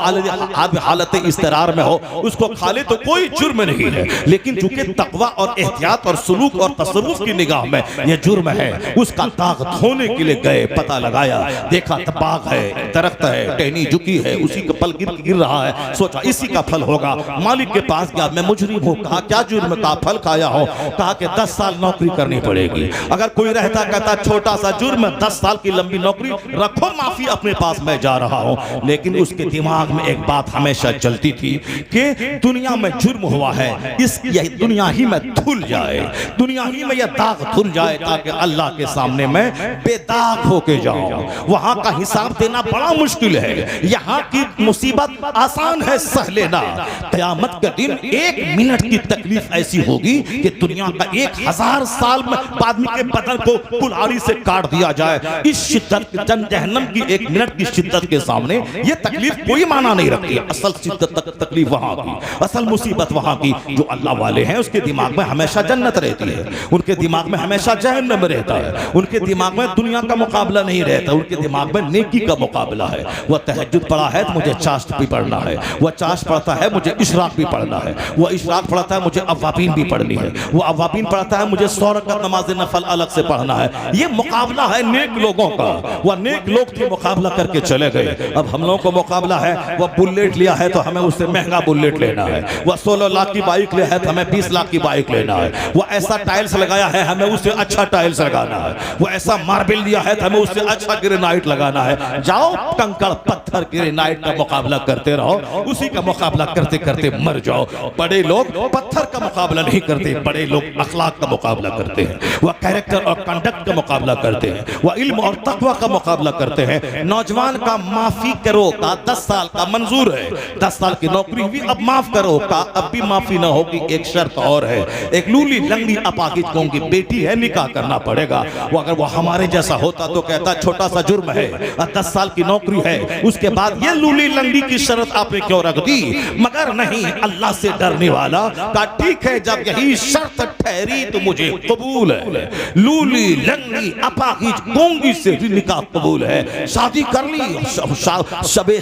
हालत इस्तरार में हो उसको खा ले तो कोई जुर्म नहीं है, लेकिन चूंकि तकवा और एहतियात और सुलूक और तसर्रुफ की निगाह में यह जुर्म है। उसका दाग धोने के लिए गए, पता लगाया, देखा बाग है, दरख्त है, टहनी झुकी है, उसी का फल गिर रहा है, सोचा इसी का फल होगा। मालिक के पास गया, मैं मुजरिम हूँ। कहा क्या जुर्म? का फल खाया हो। कहा कि 10 साल नौकरी करनी पड़ेगी। अगर कोई रहता कहता छोटा सा जुर्म, 10 साल की लंबी नौकरी, रखो माफी अपने पास, मैं जा रहा हूं। लेकिन उसके दिमाग में एक बात हमेशा चलती थी कि दुनिया में जुर्म हुआ है, इस दुनिया ही में धुल जाए, दुनिया ही में यह दाग धुल जाए, ताकि अल्लाह के सामने मैं बेदाग होके जाऊं। वहां का हिसाब देना बड़ा मुश्किल है, यहाँ की मुसीबत आसान है सह लेना। क़यामत के दिन 1 मिनट की तकलीफ ऐसी होगी कि दुनिया का 1000 साल में आदमी के बदन को कुल्हाड़ी से काट दिया जाए। इस शिद्दत जहन्नम की 1 मिनट की शिद्दत के सामने ये तकलीफ कोई माना नहीं रखती। असल शिद्दत तकलीफ वहां की, असल मुसीबत वहां की। जो अल्लाह वाले हैं उसके दिमाग में हमेशा जन्नत रहती है, उनके दिमाग में हमेशा जहन्नम रहता है, उनके दिमाग में दुनिया का मुकाबला नहीं रहता, उनके दिमाग में नेकी का मुकाबला है। वह तहज्जुद पढ़ा है तो मुझे चाश्त भी पढ़ना है, वह चाश्त पढ़ता है मुझे इशराक भी पढ़ना है, वह इशराक पढ़ता है मुझे अवाबीन भी पढ़नी है, वह अवाबीन पढ़ता है मुझे 100 रकात नमाज नफल अलग से पढ़ना है। ये मुकाबला है नेक लोगों का। वह नेक लोग थे, मुकाबला करके चले गए। अब हम लोगों को मुकाबला है, वह बुलेट लिया है तो हमें उससे महंगा बुलेट लेना है, वह 16 लाख की बाइक लिया है तो हमें 20 लाख की बाइक लेना है, वह ऐसा टाइल्स लगाया है हमें उससे अच्छा टाइल्स लगाना है, वह ऐसा मार्बल लिया है तो हमें उससे अच्छा ग्रेनाइट लगाना है। जाओ कंकड़ पत्थर ग्रेनाइट का मुकाबला करते रहो, उसी का मुकाबला करते करते मर जाओ। बड़े लोग पत्थर का मुकाबला नहीं करते, बड़े लोग अखलाक का मुकाबला करते हैं, वह कैरेक्टर और कंडक्ट का मुकाबला करते हैं, वह इल्म और तकवा का मुकाबला करते हैं। नौजवान का माफी करो का 10 साल का मंजूर है, 10 साल की नौकरी भी अब माफ करो का अब भी माफी ना होगी। एक शर्त और है, एक लूली लंगड़ी अपाकिज कौम की बेटी है, निकाह करना पड़ेगा। वो अगर वो हमारे जैसा होता तो कहता छोटा सा जुर्म है, 10 साल की नौकरी है, उसके बाद ये लूली लंगड़ी की शर्त आपने क्यों रख दी? मगर नहीं, अल्लाह से डरने वाला का ठीक है, जब यही शर्त ठहरी तो मुझे कबूल है। लूली लंगड़ी अपाकिज गोंगी से भी निकाह कबूल है। शादी कर ली, शबे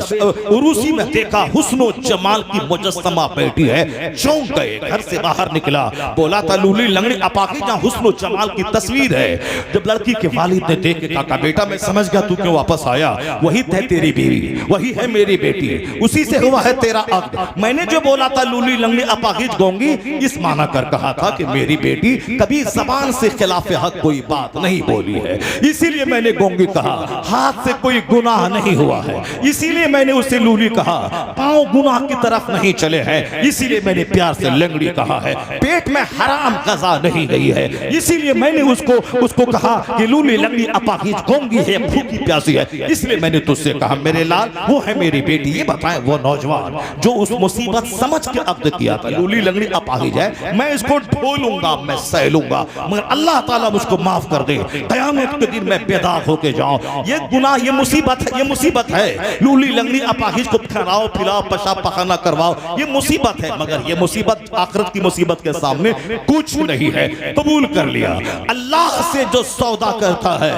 उरूसी में देखा हुस्नो जमाल की मुजस्समा बैठी है, चौंक गए। घर से बाहर निकला, बोला था लूली लंगड़ी अपाकिज जहां हुस्नो जमाल की तस्वीर है। जब लड़की के वालिद ने देख के कहा बेटा मैं समझ गया तू क्यों वापस आया, वही है तेरी बीवी, वही है मेरी बेटी, उसी से हुआ है तेरा अक्द। मैंने जो बोला था लूली लंगड़ी अपाकिज गोंगी, इस माना कर कहा था कि मेरी बेटी कभी जबान से खिलाफ हक कोई बात नहीं बोली है, इसीलिए मैंने गोंगी कहा। हाथ से कोई गुनाह नहीं हुआ है, इसीलिए मैंने उसे लूली कहा। पांव गुनाह की तरफ नहीं चले हैं, इसीलिए मैंने प्यार से लंगड़ी कहा है। पेट में हराम गजा नहीं गई है, इसीलिए मैंने उसको कहा कि लूली लंगड़ी अपाकिज गोंगी है, भूखी प्यासी है, इसलिए मैंने तुझसे कहा मेरे लाल वो है मेरी बेटी। ये बताएं वो नौजवान जो उस मुसीबत समझ के अब्द किया था, लूली लंगड़ी अपाकिज है, मैं इसको ढोलूंगा, मैं सहलूंगा, मगर अल्लाह ताला मुझको माफ कर दे, क़यामत के दिन मैं बेदाग होके जाऊं। ये गुनाह, ये मुसीबत है, ये मुसीबत है। लूली लंगड़ी अपाकिज को खिलाओ पिलाओ पेशाब पखाना करवाओ, ये मुसीबत है, मगर ये मुसीबत आखिरत की मुसीबत के सामने कुछ नहीं है। कबूल कर लिया। अल्लाह से जो सौदा करता है,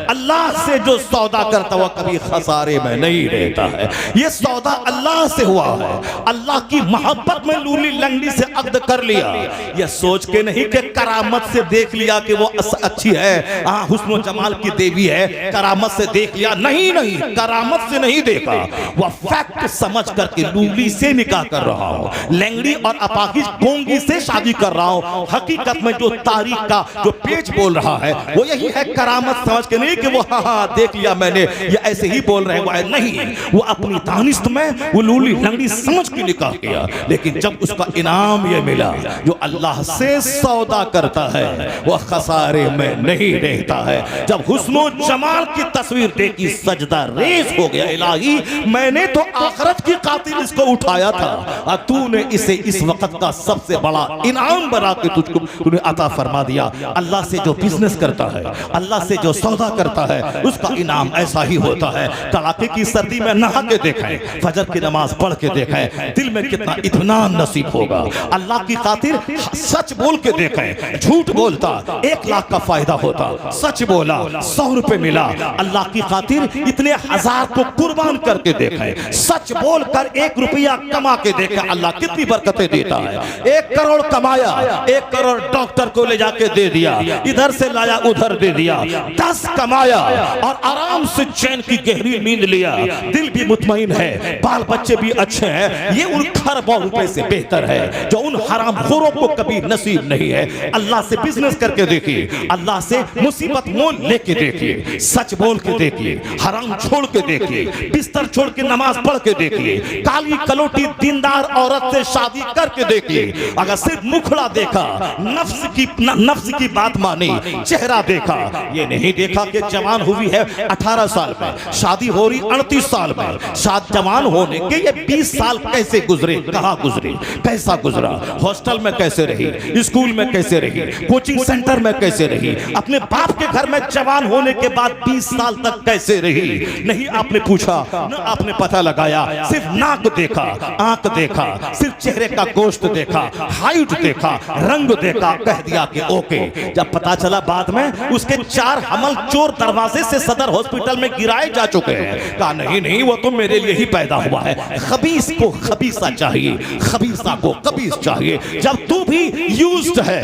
अल्लाह से जो सौदा करता हुआ कभी खसारे में नहीं रहता है। ये सौदा अल्लाह से हुआ है, अल्लाह की मोहब्बत में लूली लंगड़ी से अक्द कर लिया। ये सोच के नहीं कि करामत से देख लिया कि वो अच्छी है, हाँ हुस्न जमाल की देवी है, करामत से देख लिया, नहीं नहीं, करामत से नहीं देखा, वह फैक्ट समझ करके लूली से निकाह कर रहा हूं, लंगड़ी और अपाकिज गोंगी से शादी कर रहा हूं। हकीकत में जो तारीख का जो पेज बोल रहा है वो यही है, करामत समझ के नहीं कि वो हाँ देख लिया मैंने, ये ऐसे ही बोल रहे हैं, नहीं, वो अपनी दानिश्त में वो लूली लंगड़ी समझ के निकाह किया। लेकिन जब उसका इनाम ये मिला, जो अल्लाह से सौदा करता है वह खसारे में नहीं रहता है। जब हुस्नो जमाल की तस्वीर देखी सजदा रेज हो गया, इलाही मैंने तो आखिरत की कातिल इसको उठाया था और तूने इसे इस वक्त का सबसे बड़ा इनाम बना के तुझको तूने अता फरमा दिया। अल्लाह से जो बिजनेस करता है, अल्लाह से जो सौदा करता है, उसका इनाम ऐसा ही होता है। कड़ाके की सर्दी में नहा के देखें, फजर की नमाज पढ़ के देखें, दिल में कितना इत्मीनान नसीब होगा। अल्लाह की खातिर सच बोल के देखें, झूठ बोलता 1 लाख का फायदा होता, सच बोला 100 रुपए मिला। अल्लाह की खातिर इतने 1000 को कुर्बान करके देखें, सच बोलकर 1 रुपया कमा के देखा अल्लाह कितनी बरकतें देता है। 1 करोड़ कमाया, 1 करोड़ डॉक्टर को ले जाके दे दिया, इधर से लाया उधर दे दिया। 10 कमाया और आराम से चैन की गहरी नींद लिया, दिल भी मुतमईन है, बाल बच्चे भी अच्छे हैं। ये उन खरबों रुपए से बेहतर है जो उन हरामखोरों को कभी नसीब नहीं है। अल्लाह से बिजनेस करके देखिए, अल्लाह से मुसीबत मोल लेके देखिए, सच बोल के देखिए, हराम छोड़ के देखिए, बिस्तर छोड़ के नमाज पढ़ के देखिए, काली कलोटी दीनदार औरत से शादी करके देखिए। अगर सिर्फ मुखड़ा देखा, नफ्स की बात मानी, चेहरा देखा, ये नहीं देखा कि जवान हुई है 18 साल में, शादी हो रही 38 साल में, शादी जवान होने के ये 20 साल कैसे गुजरे, कहाँ गुजरे, कैसा गुजरा, हॉस्टल में कैसे रही, स्कूल में कैसे रही, कोचिंग सेंटर में कैसे रही, अपने बाप के घर में जवान होने के बाद 20 साल तक कैसे रही। नहीं आपने पूछा, न आपने पता लगाया, सिर्फ नाक देखा, आंख देखा, सिर्फ चेहरे का गोश्त देखा, हाइट देखा, रंग देखा, कह दिया कि ओके। जब पता चला बाद में उसके 4 हमल चोर दरवाजे से सदर हॉस्पिटल में गिराए जा चुके हैं। कहा नहीं नहीं वो तो मेरे लिए ही पैदा हुआ है। खबीस को खबीसा चाहिए, खबीसा को खबीस चाहिए। जब तू भी यूज्ड है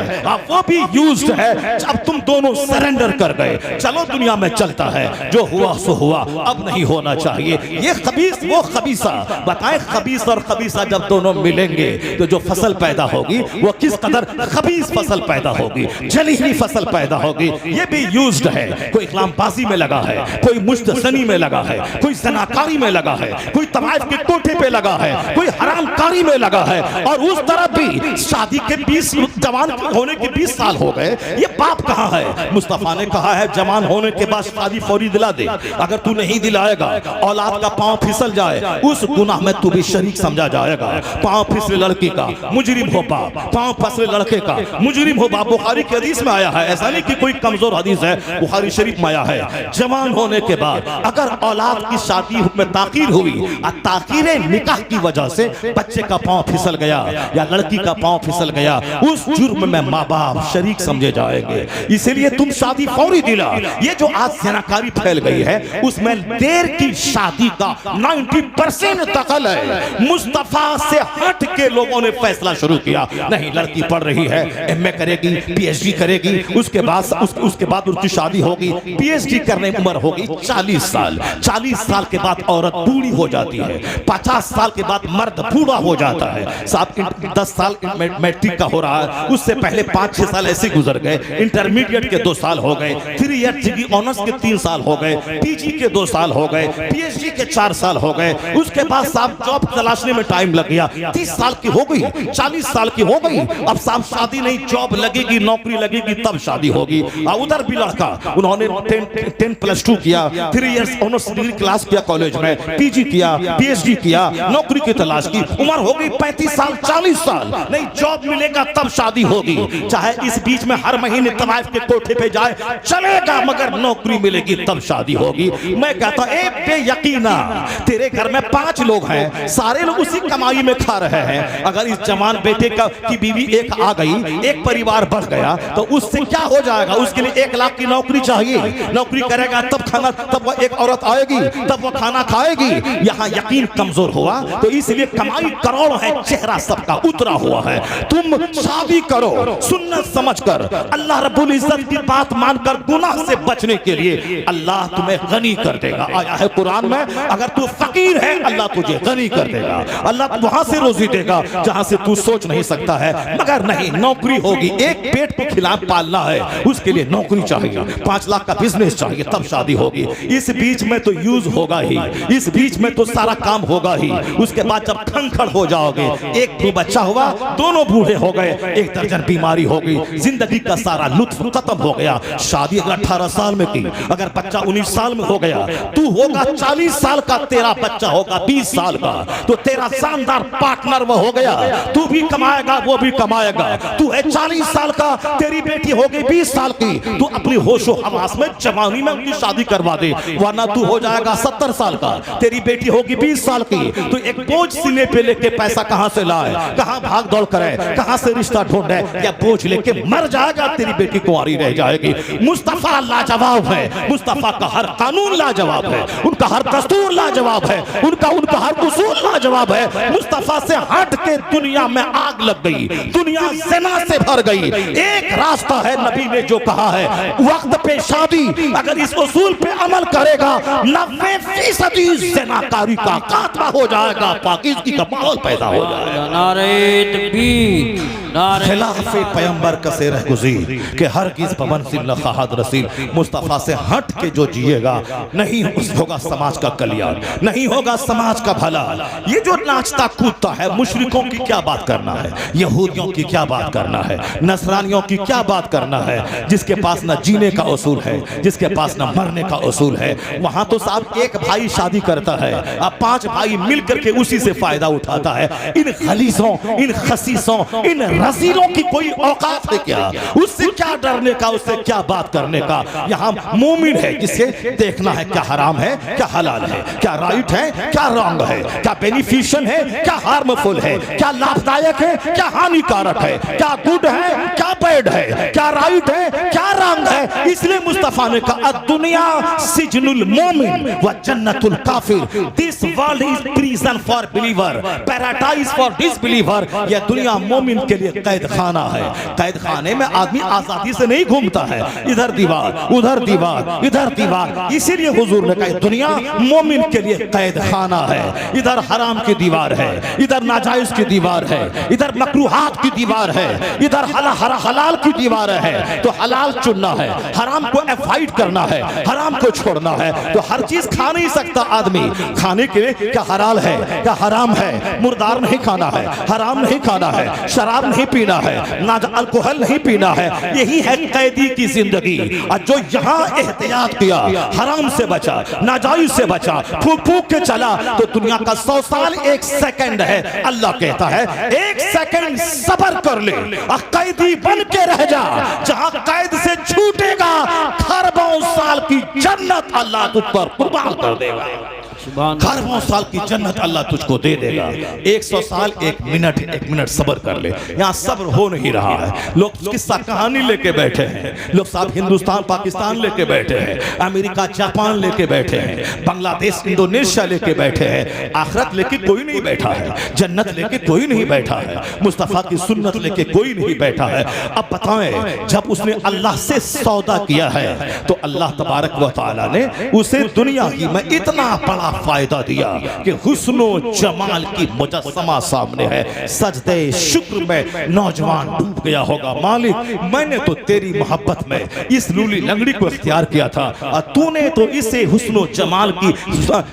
वो भी यूज्ड है, जब तुम दोनों सरेंडर कर गए, चलो दुनिया में चलता है, जो हुआ सो हुआ, अब नहीं होना चाहिए। ये खबीस वो खबीसा, बताएं खबीस और खबीसा जब दोनों मिलेंगे तो जो फसल पैदा होगी वो किस कदर खबीस फसल पैदा होगी, जली हुई फसल पैदा होगी। ये भी यूज्ड है, कोई इस्लामबाजी में लगा है, कोई मुश्तसनी में लगा है, कोई जनाकारी में लगा है, कोई तवाइफ के कोठे पे लगा है, कोई हरामकारी में लगा है। और उस तरफ भी शादी के 20 जवान होने के 20 साल हो गए, ये बाप कहाँ है? मुस्तफा ने कहा है जवान होने के बाद शादी फौरी दिला दे। अगर तू नहीं दिलाएगा, औलाद का पांव फिसल जाए, उस गुनाह में तू भी शरीक समझा जाएगा। पांव फिसले लड़की का मुजरिम हो बाप, पांव फिसले लड़के का मुजरिम हो बाप। बुखारी के हदीस में आया है, ऐसा नहीं कि कोई कमजोर हदीस है, बुखारी शरीफ में आया है। जवान होने के बाद अगर औलाद की शादी में ताखीर हुई और ताखीरे निकाह की वजह से बच्चे का पांव फिसल गया या लड़की का पांव फिसल गया, उस जुर्म में माँ बाप शरीक समझे जाएंगे। इसीलिए तुम शादी फौरी दिला। ये जो आज जनाकारी फैल गई है उसमें देर की शादी का 90% दखल है। मुस्तफा से हट के लोगों ने फैसला शुरू किया, नहीं लड़की पढ़ रही है, एमए करेगी, पीएचडी करेगी, उसके बाद उसकी शादी होगी, पीएचडी करने की उम्र होगी 40 साल। 40 साल के बाद औरत बूढ़ी हो जाती है, 50 साल के बाद मर्द बूढ़ा हो जाता है। साहब 10 साल मैट्रिक का हो रहा है, उससे पहले 5-6 साल ऐसे गुजर गए, इंटरमीडिएट के 2 साल हो गए, 3 ईयर डिग्री ऑनर्स के 3 साल हो गए, पीजी के 2 साल हो गए, पीएचडी के 4 साल हो गए। उसके बाद साहब जॉब तलाशने में टाइम लग गया, 30 साल की हो गई, 40 साल की हो गई। अब साहब शादी नहीं, जॉब लगेगी, नौकरी लगेगी, तब शादी होगी। उधर भी लड़का, उन्होंने 10+2 किया, 3 इयर्स ऑनर्स डिग्री क्लास किया कॉलेज में, पीजी किया, पीएचडी किया, नौकरी की तलाश की, उम्र हो गई 35 साल 40 साल, नहीं जॉब मिलेगा तब शादी होगी। चाहे इस बीच में हर महीने तवाइफ के कोठे पे जाए चलेगा, मगर नौकरी मिलेगी तब शादी होगी। मैं कहता हूं बेयकीना तेरे घर में 5 लोग हैं, सारे लोग उसी कमाई में खा रहे हैं। अगर इस जवान बेटे की बीवी एक आ गई, एक परिवार बढ़ गया, तो उससे क्या हो जाएगा? उसके लिए 1 लाख की नौकरी चाहिए, नौकरी करेगा तब खाना, तब वो एक औरत आएगी, तब वो खाना खाएगी। यहाँ यकीन कमजोर हुआ, तो इसलिए कमाई करोड़ है, चेहरा सबका उतरा हुआ है। तुम शादी करो सुन्नत समझकर, अल्लाह रब्बुल इज्जत की बात मानकर, गुनाह से बचने के लिए अल्लाह तुम्हें गनी कर देगा। आया है कुरान में, अगर तू फकीर है अल्लाह तुझे गनी कर देगा, अल्लाह वहां से रोजी देगा जहां से तू सोच नहीं सकता है। मगर नहीं, नौकरी होगी, एक पेट को खिला पालना है, उसके लिए नौकरी चाहिए, 5 लाख का बिजनेस चाहिए, तब शादी होगी। इस बीच में तो यूज होगा ही, इस बीच में तो सारा काम होगा ही। उसके बाद जब खंखड़ हो जाओगे, एक भी बच्चा हुआ, दोनों बूढ़े हो गए, 1 दर्जन बीमारी हो गई, जिंदगी का सारा लुत्फ खत्म हो गया। शादी अगर 18 साल में की, अगर बच्चा 19 साल में हो गया, तू होगा 40 साल का, तेरा बच्चा होगा 20 साल का, तो तेरा शानदार पार्टनर वो हो गया। तू भी कमाएगा, वो भी कमाएगा। तू है 40 साल का, तेरी बेटी होगी 20 साल की, तू अपनी होशो हवास में जवानी में उनकी शादी करवा दे, वरना तू हो जाएगा 70 साल का, तेरी बेटी होगी 20 साल की। तो एक बोझ सीने पे लेके पैसा कहां से लाए, कहां भाग दौड़ करे, कहां से रिश्ता ढूंढे, या बोझ लेके मर जाएगा, तेरी बेटी कुंवारी रह जाएगी। मुस्तफा लाजवाब है, मुस्तफा का हर कानून लाजवाब है, उनका हर दस्तूर लाजवाब है, उनका हर उसूल लाजवाब है। मुस्तफा से हट के दुनिया में आग लग गई, दुनिया ज़िना से भर गई। एक रास्ता है, नबी ने जो कहा है, वक्त पे शादी, अगर इस उसूल पे अमल करेगा 90% ज़िनाकारी का खात्मा हो जाएगा, पाकीज़गी का माहौल पैदा हो जाएगा। नारे तकबीर, नारे खिलाफे पैगंबर का से रह गुज़ीर कि हरगिज़ पवनसिल न ख़ाहद रसील। मुस्तफ़ा से हट के जो जिएगा नहीं होगा समाज का कल्याण, नहीं होगा समाज का भला। ये जो नाचता कूदता है, मुशरिकों की क्या बात करना है, यहूदियों की क्या बात करना है, नसरानियों की क्या बात करना है, जिसके पास न जीने का उसूल है, जिसके पास न मरने का उसूल है। वहां तो साहब एक भाई शादी करता है, अब 5 भाई मिल करके उसी से फायदा उठाता है। इन खलीसों, इन खसीसों, इन रसीलों की कोई औकात है क्या? उससे क्या डरने का, उससे क्या बात करने का? यहाँ मोमिन है जिसे देखना है क्या हराम है, क्या हलाल है, क्या राइट है, क्या रॉन्ग है, क्या बेनिफिशियल है, क्या हार्मफुल है, क्या लाभदायक है, क्या हानिकारक है, क्या गुड है, क्या बैड है, क्या राइट है, क्या रॉन्ग है। इसलिए मुस्तफा ने कहा दुनिया सिजनुल मोमिन व जन्नतुल काफिर। This world is prison for believer, paradise for disbeliever. यह दुनिया मोमिन के लिए कैद खाना है। कैद खाने में आदमी आजादी से नहीं घूमता है, इधर दीवार, उधर दीवार, इधर दीवार। इसीलिए हुजूर ने कहा दुनिया मोमिन के लिए कैद खाना है। इधर हराम की दीवार है, इधर नाजायज की दीवार है, इधर मकरूहात की दीवार है, इधर हलाल की दीवार है। तो हलाल चुनना है, हराम को अवॉइड करना है, हराम को छोड़ना है। तो हर चीज खा नहीं सकता आदमी। खाने के लिए क्या हलाल है, क्या हराम है? मुर्दार नहीं खाना है, हराम नहीं खाना है, शराब नहीं पीना है, ना अल्कोहल नहीं पीना है। यही है कैदी की जिंदगी। और जो यहाँ एहतियात किया, हराम से बचा, नाजायज से बचा, फूक फूक के चला, तो दुनिया का 100 साल 1 सेकंड है। अल्लाह कहता है 1 सेकंड सब्र कर ले और कैदी बन के रह जा। जहां कैद से छूटेगा खरबों साल की जन्नत अल्लाह तुझ पर कुर्बान कर देगा। खरबों साल की जन्नत अल्लाह तुझको दे देगा। 100 साल 1 मिनट सब्र कर ले। यहाँ सब्र हो नहीं रहा है। लोग किस्सा कहानी लेके बैठे हैं, लोग साहब हिंदुस्तान पाकिस्तान लेके बैठे हैं, अमेरिका जापान लेके बैठे हैं, बांग्लादेश इंडोनेशिया लेके बैठे हैं। आखिरत लेके कोई नहीं बैठा है, जन्नत लेके कोई नहीं बैठा है, मुस्तफा की सुन्नत लेके कोई नहीं बैठा है। अब बताएं, जब उसने अल्लाह से सौदा किया है तो अल्लाह तबारक व तआला ने उसे दुनिया की में इतना बड़ा फायदा दिया कि हुस्नो जमाल की मुजस्समा सामने है। सजदे शुक्र में नौजवान डूब गया होगा, मालिक मैंने तो तेरी मोहब्बत में इस लूली लंगड़ी को इख्तियार किया था और तूने तो इसे हुस्नो जमाल की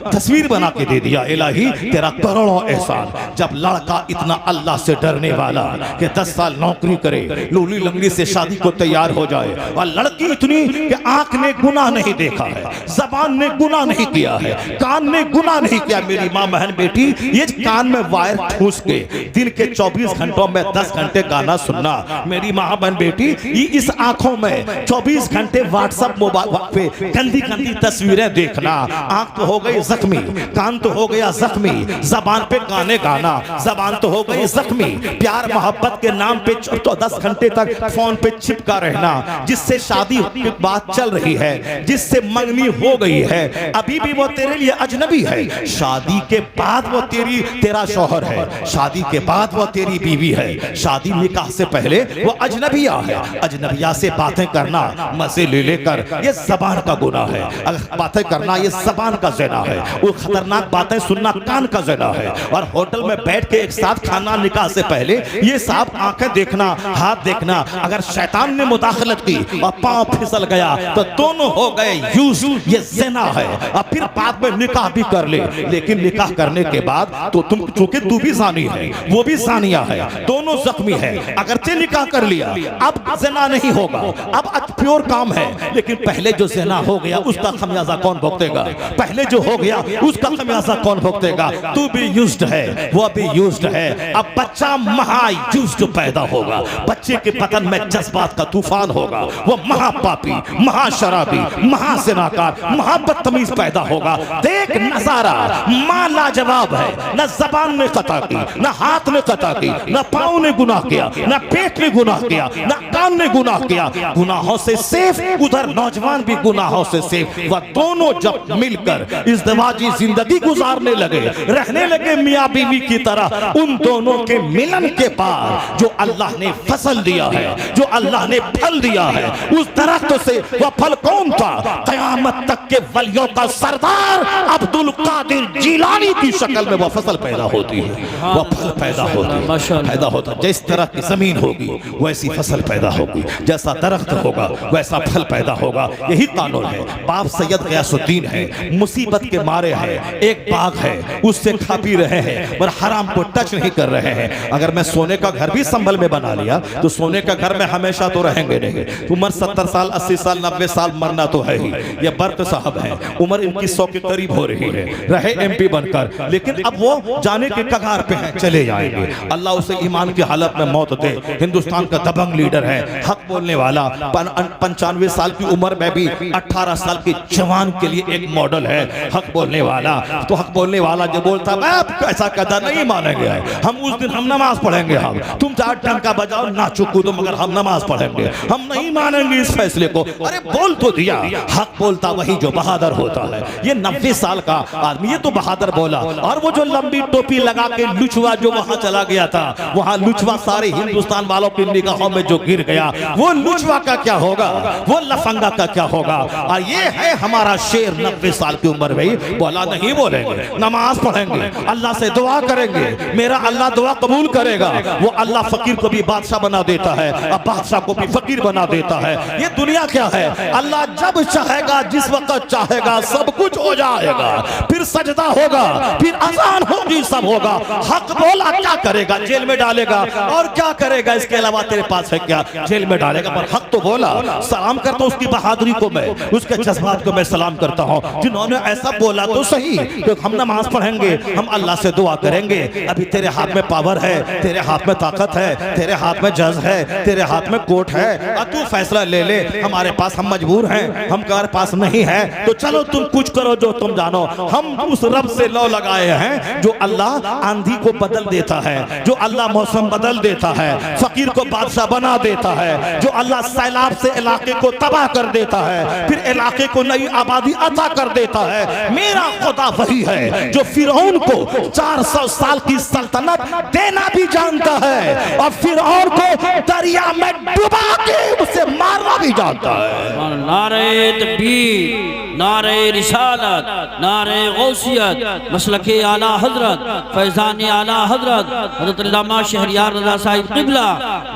तस्वीर बना के दे दिया। इलाही तेरा करोड़ों एहसान। जब लड़का इतना अल्लाह से डरने वाला कि 10 साल नौकरी करे, लूली लंगड़ी से शादी को तैयार हो जाए, और लड़की इतनी कि आंख ने गुनाह नहीं देखा है, जबान ने गुनाह नहीं किया है, कान ने गुनाह नहीं किया। मेरी माँ बहन बेटी, ये कान में वायर ठूस के दिन के 24 घंटों में 10 घंटे गाना सुनना, मेरी माँ बहन बेटी ये इस आंखों में 24 घंटे व्हाट्सएप मोबाइल पे गंदी गंदी तस्वीरें देखना, आंख तो हो गई जख्मी, कान तो हो गया जख्मी, जबान पे गाने गाना, जबान तो हो गई जख्मी। प्यार मोहब्बत के नाम पे तो 10 घंटे तक फोन पे चिपका रहना, जिससे शादी की बात चल रही है, जिससे मंगनी हो गई है, अभी भी वो तेरे लिए अजनबी है। शादी के बाद वो तेरा शौहर है, शादी के बाद वो तेरी बीवी है, शादी निकाह से पहले वो अजनबिया है। अजनबिया से बातें करना मजे ले लेकर ये जबान का गुनाह है। अगर बातें करना ये जबान का ज़िना है। वो खतरनाक बातें सुनना कान का ज़िना है। और होटल में बैठ के एक साथ खाना निकाह से पहले ये साफ आंखें देखना, हाथ देखना, अगर शैतान ने मुदाखलत की और पांव फिसल गया तो दोनों हो गए यूज, ये ज़िना है। और फिर बाद में निकाह भी कर ले, लेकिन निकाह करने के बाद तो तुम, चूंकि तू भी ज़ानी है, वो भी ज़ानिया है, दोनों जख्मी है। अगरचे निकाह कर लिया, अब ज़िना नहीं होगा, अब प्योर काम है। लेकिन पहले जो ज़िना हो गया उसका खमियाजा कौन भुगतेगा? पहले जो हो गया उसका खमियाजा कौन भुगतेगा? तू भी यूज्ड है, वो भी यूज्ड है। अब बच्चा महा यूज्ड पैदा होगा, बच्चे के बदन में जज्बात का तूफान होगा, वो महापापी, महाशराबी, महाज़िनाकार, महाबदतमीज पैदा होगा। देख देख नजारा मां लाजवाब है, न जबान ने कता की, न हाथ ने कता की, न पाँव ने गुनाह किया, न पेट ने गुनाह किया, न कान ने गुनाह किया, गुनाहों से सेफ, उधर नौजवान भी गुनाहों से सेफ। वह दोनों जब मिलकर इज़्दिवाजी जिंदगी गुजारने लगे, रहने लगे मियाँ बीवी की तरह, उन दोनों के मिलन के बाद जो अल्लाह ने फसल दिया है, जो अल्लाह ने फल दिया है, उस दरख्त से वह फल कौन था? क़यामत तक के वलियों का सरदार अब्दुल कादिर जिलानी की शक्ल में वह फसल पैदा होती है, वह फल पैदा होता है। जिस तरह की जमीन होगी वैसी फसल पैदा होगी, जैसा दरख्त होगा वैसा फल पैदा होगा। यही कानून है। बाप सैयद गयासुद्दीन है, मुसीबत के मारे है, एक बाग है उससे खा पी रहे हैं पर हराम को टच नहीं कर रहे हैं। अगर मैं सोने का घर भी संभल में बना लिया तो सोने का घर में हमेशा तो रहेंगे नहीं। उम्र 70 साल 80 साल 90 साल मरना तो है ही। ये बर्क साहब हैं, उम्र इनकी 100 के करीब हो रही है, रहे MP बनकर, लेकिन अब वो जाने के कगार पे हैं, चले जाएंगे। अल्लाह उसे ईमान की हालत में मौत दे। हिंदुस्तान का दबंग लीडर है, हक बोलने वाला, 95 साल की उम्र में भी 18 साल के जवान के लिए एक मॉडल है, हक बोलने वाला। तो हक बोलने वाला जो बोलता है ऐसा कदा नहीं मानेंगे, हम उस दिन हम नमाज पढ़ेंगे, हम तुम चाहे टंका बजाओ नाचो कूदो मगर हम नमाज पढ़ेंगे, हम नहीं मानेंगे इस फैसले को। अरे बोल तो दिया। हक बोलता वही जो बहादुर होता है। ये 90 साल का आदमी, ये तो बहादुर बोला। और वो जो लंबी टोपी लगा के लुचवा जो वहां चला गया था, वहां लुचवा सारे हिंदुस्तान वालों की निगाहों में जो गिर गया, वो लुचवा का क्या होगा, वो लफंगा का क्या होगा। और ये है हमारा शेर 90 साल की उम्र में बोला नहीं बोलेंगे, नमाज पढ़ेंगे, अल्लाह से दुआ करेंगे, मेरा अल्लाह दुआ कबूल करेगा। वो अल्लाह फकीर को भी बादशाह बना देता है, अब बादशाह को भी फकीर बना देता है। ये दुनिया क्या है, अल्लाह जब चाहेगा जिस वक्त चाहेगा सब कुछ हो जाएगा, फिर सजदा होगा, फिर अजान होगी, सब होगा। हक बोला क्या करेगा, जेल में डालेगा, और क्या करेगा इसके अलावा तेरे पास है क्या, जेल में डालेगा। पर हक तो बोला। सलाम करता हूं उसकी बहादुरी को, मैं उसके जज्बात को मैं सलाम करता हूं जिन्होंने ऐसा बोला तो सही कि हम नमाज पढ़ेंगे, हम अल्लाह से दुआ करेंगे। अभी तेरे हाथ में पावर है, तेरे हाथ में ताकत है, तेरे हाथ में जज है, तेरे हाथ में कोर्ट है, और तू फैसला ले ले। हमारे पास हम मजबूर हैं, हमारे पास नहीं है तो चलो तुम कुछ करो जो तुम जानो। हम उस रब से लौ लगाए हैं जो अल्लाह आंधी को बदल देता है, जो अल्लाह मौसम बदल देता है, फकीर को बादशाह बना देता है, जो अल्लाह सैलाब से इलाके को तबाह कर देता है, फिर इलाके को नई आबादी अता कर देता है। मेरा खुदा वही है जो फिरौन को 400 साल की सल्तनत देना भी जानता है और फिरौन को दरिया में डुबा के उसे मारना भी जानता है। नारे तकबीर, नारे रिसालत, नारे गौसियत, मसलके आला हजरत, फैजान आला हजरत हजरत अल्लामा शहरियार रज़ा साहिब क़िबला,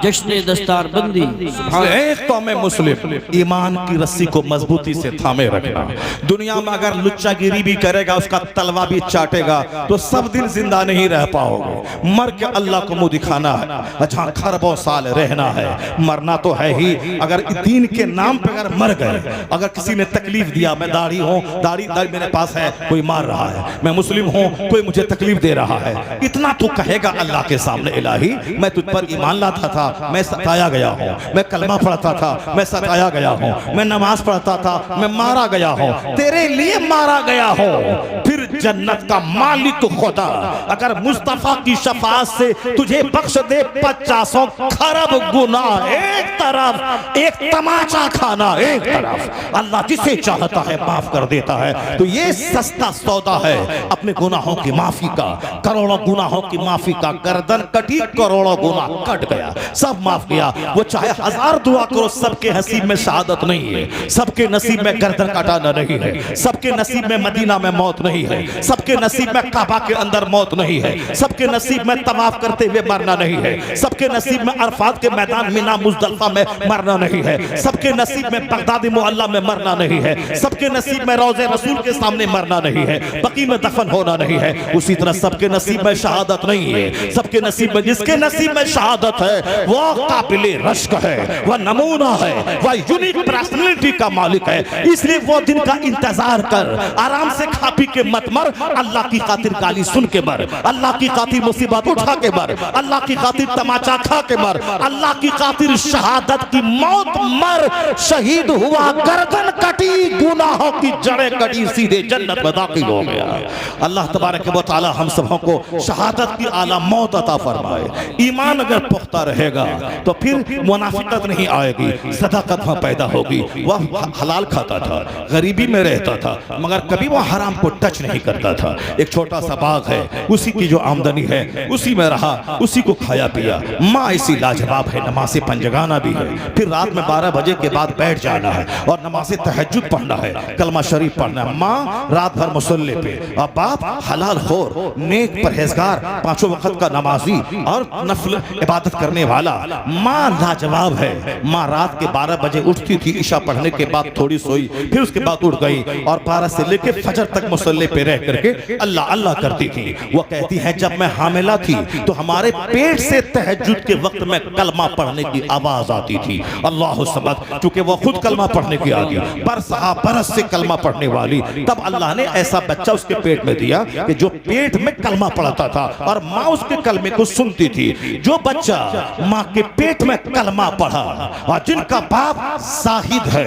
जश्न दस्तार बंदी। एक कौम मुस्लिम ईमान की रस्सी को मजबूती से थामे रखना। दुनिया में अगर लुच्चागिरी भी करेगा, उसका तलवा भी चाटेगा, तो सब दिन जिंदा नहीं रह पाओगे। मर के अल्लाह को मुंह दिखाना है, अच्छा खरबों साल रहना है, मरना तो है ही। अगर दीन के नाम पे अगर मर गए, अगर किसी ने तकलीफ दिया, मैं दाढ़ी हूँ, दाढ़ी मेरे पास है, कोई मार रहा है, मैं मुस्लिम हूँ, कोई मुझे तकलीफ दे रहा है, इतना तो कहेगा अल्लाह के सामने, इलाही मैं तुझ पर ईमान लाता था, मैं सताया गया हूँ, मैं कलमा पढ़ता था, मैं सताया गया हूँ, मैं नमाज पढ़ता था, मैं मारा गया हूँ, तेरे लिए मारा गया हूँ। फिर जन्नत का मालिक खुदा अगर मुस्तफा की शफाअत से तुझे बख्श दे 50 खरब गुनाह एक तरफ, एक तमाचा खाना एक तरफ, अल्लाह जिसे चाहता है माफ कर देता है। तो ये सस्ता सौदा है अपने गुनाहों की माफी का, करोड़ों गुनाहों की माफी का। गर्दन कटी, करोड़ों गुनाह कट गया, सब माफ किया। वो चाहे 1000 दुआ करो, सबके नसीब में शहादत नहीं है, सबके नसीब में गर्दन कटाना नहीं है, सबके नसीब में मदीना में मौत नहीं है, सबके नसीब में काबा के अंदर मौत नहीं है, सबके नसीब में तवाफ करते हुए मरना नहीं है, सबके नसीब में अरफात के मैदान मिना मुजदलफा में मरना नहीं है, सबके नसीब में बगदादी मोहल्ला में मरना नहीं है, सबके नसीब में रोज़े रसूल के सामने मरना नहीं है, बकी में दफन होना नहीं है। उसी तरह सबके नसीब में शहादत नहीं है। सबके नसीब में, जिसके नसीब में शहादत है वो काबिले रश्क है, वह नमूना है, वह यूनिक पर्सनालिटी का मालिक है। इसलिए वो दिन का इंतजार कर, आराम से खा पी के मत मर, अल्लाह की खातिर गाली सुन के मर, अल्लाह की खातिर मुसीबत उठा के मर, अल्लाह की खातिर तमाचा खा के मर, अल्लाह की खातिर शहादत की मौत मर। शहीद हुआ, गर्दन कटी, गुनाहों की जड़ें कटी, सीधे जन्नत जन्नत में दाखिल हो गया। अल्लाह तबारक व तआला हम सबों को शहादत की आला मौत अता फरमाए। ईमान अगर पुख्ता रहेगा तो फिर मुनाफिकत नहीं आएगी, सदाकत वहाँ पैदा होगी। वह हलाल खाता था, गरीबी में रहता था, मगर कभी वह हराम को टच नहीं करता था। एक छोटा सा बाग है, उसी की जो आमदनी है उसी में रहा, उसी को खाया पिया। माँ ऐसी लाजवाब है, नमाज़े पंजगाना भी है, फिर रात में 12 बजे के बाद बैठ जाना है और नमाज़े तहज्जुद पढ़ना है, कलमा शरीफ पढ़ना है। माँ रात भर मुसल्ले पे, और बाप हलाल खोर, नेक परहेजगार, 5 वक्त का नमाजी और नफल इबादत करने वाला। माँ लाजवाब है। माँ रात के 12 बजे उठती थी, ईशा पढ़ने के बाद थोड़ी सोई, फिर उसके बाद उठ गई और 12 से लेकर फजर तक मुसल्ले पे रह करके अल्लाह अल्लाह करती थी। वो कहती है जब मैं हामिला थी तो हमारे पेट से तहज्जुद के वक्त में कलमा पढ़ने की आवाज आती थी, अल्लाह समद। चूंकि वो खुद कलमा पढ़ने की आदि, बरस से कलमा पढ़ने वाली, तब अल्लाह ने ऐसा बच्चा उसके पेट में दिया कि जो पेट में कलमा पढ़ता था और माँ उसके कलमे को सुनती थी। जो बच्चा माँ के पेट में कलमा पढ़ा और जिनका बाप जाहिद है,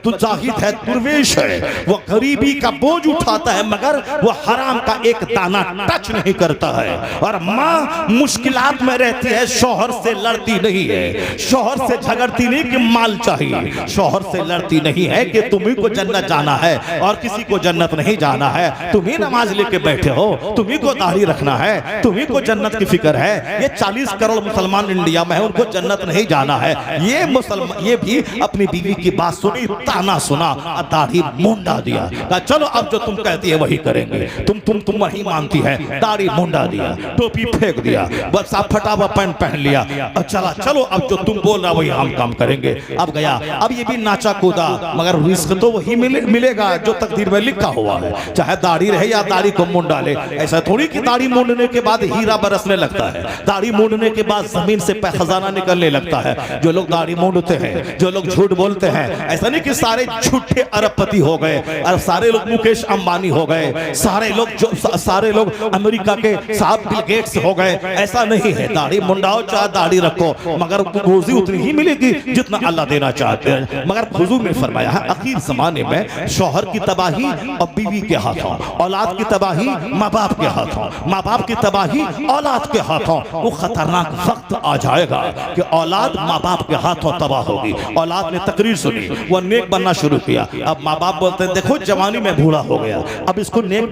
जाहिद है, दुर्वेश है, वो गरीबी का बोझ उठाता है मगर वो हराम का एक दाना टच नहीं करता है, और माँ मुश्किलात में रहती है, शौहर से लड़ती नहीं है, शौहर से झगड़ती नहीं कि माल चाहिए, शौहर से लड़ती नहीं है कि तुम्ही को जन्नत जाना है और किसी को जन्नत नहीं जाना है, तुम्ही नमाज लेके बैठे हो, तुम्ही को दाढ़ी रखना है, तुम्ही को जन्नत की फिक्र है। ये 40 करोड़ मुसलमान इंडिया में है, उनको जन्नत नहीं जाना है। ये मुसलमान ये भी अपनी बीवी की बात सुनी, ताना सुना, दाढ़ी मुंडा दिया, कहा चलो अब जो तुम कहती है वही करेंगे, तुम वही मानती है, दाढ़ी मुंडा दिया, टोपी फेंक दिया, बस आप फटा हुआ पैंट पहन लिया और चला चलो अब जो तुम बोल रहा वही हम काम करेंगे। अब गया, अब ये भी नाचा कूदा, मगर रिस्क तो वही मिलेगा जो तकदीर में लिखा हुआ है, चाहे दाढ़ी रहे या दाढ़ी को मुंड डाले। ऐसा थोड़ी कि दाढ़ी मूंडने के बाद हीरा बरसने लगता है, दाढ़ी मूंडने के बाद जमीन से खजाना निकलने लगता है। जो लोग दाढ़ी मूंडते हैं, जो लोग झूठ बोलते हैं, ऐसा नहीं कि सारे झूठे अरबपति हो गए और सारे लोग मुकेश अंबानी हो गए, सारे लोग अमेरिका के साहब बिल गेट्स हो गए, ऐसा नहीं है। दाढ़ी मुंडाओ चाहे दाढ़ी रखो, मगर रोजी उतनी ही मिलेगी जितना अल्लाह देना चाहते हैं। मगर हुजूर ने फरमाया है आखिर जमाने में शौहर की तबाही और बीवी के हाथों, औलाद की तबाही माँ बाप के हाथों, माँ बाप की तबाही औलाद के हाथों। वो खतरनाक वक्त आ जाएगा कि औलाद माँ बाप के हाथों तबाह होगी। औलाद ने तकरीर सुनी, वो नेक बनना शुरू किया। अब माँ बाप बोलते हैं देखो जवानी में बूढ़ा हो गया, अब इसको नेक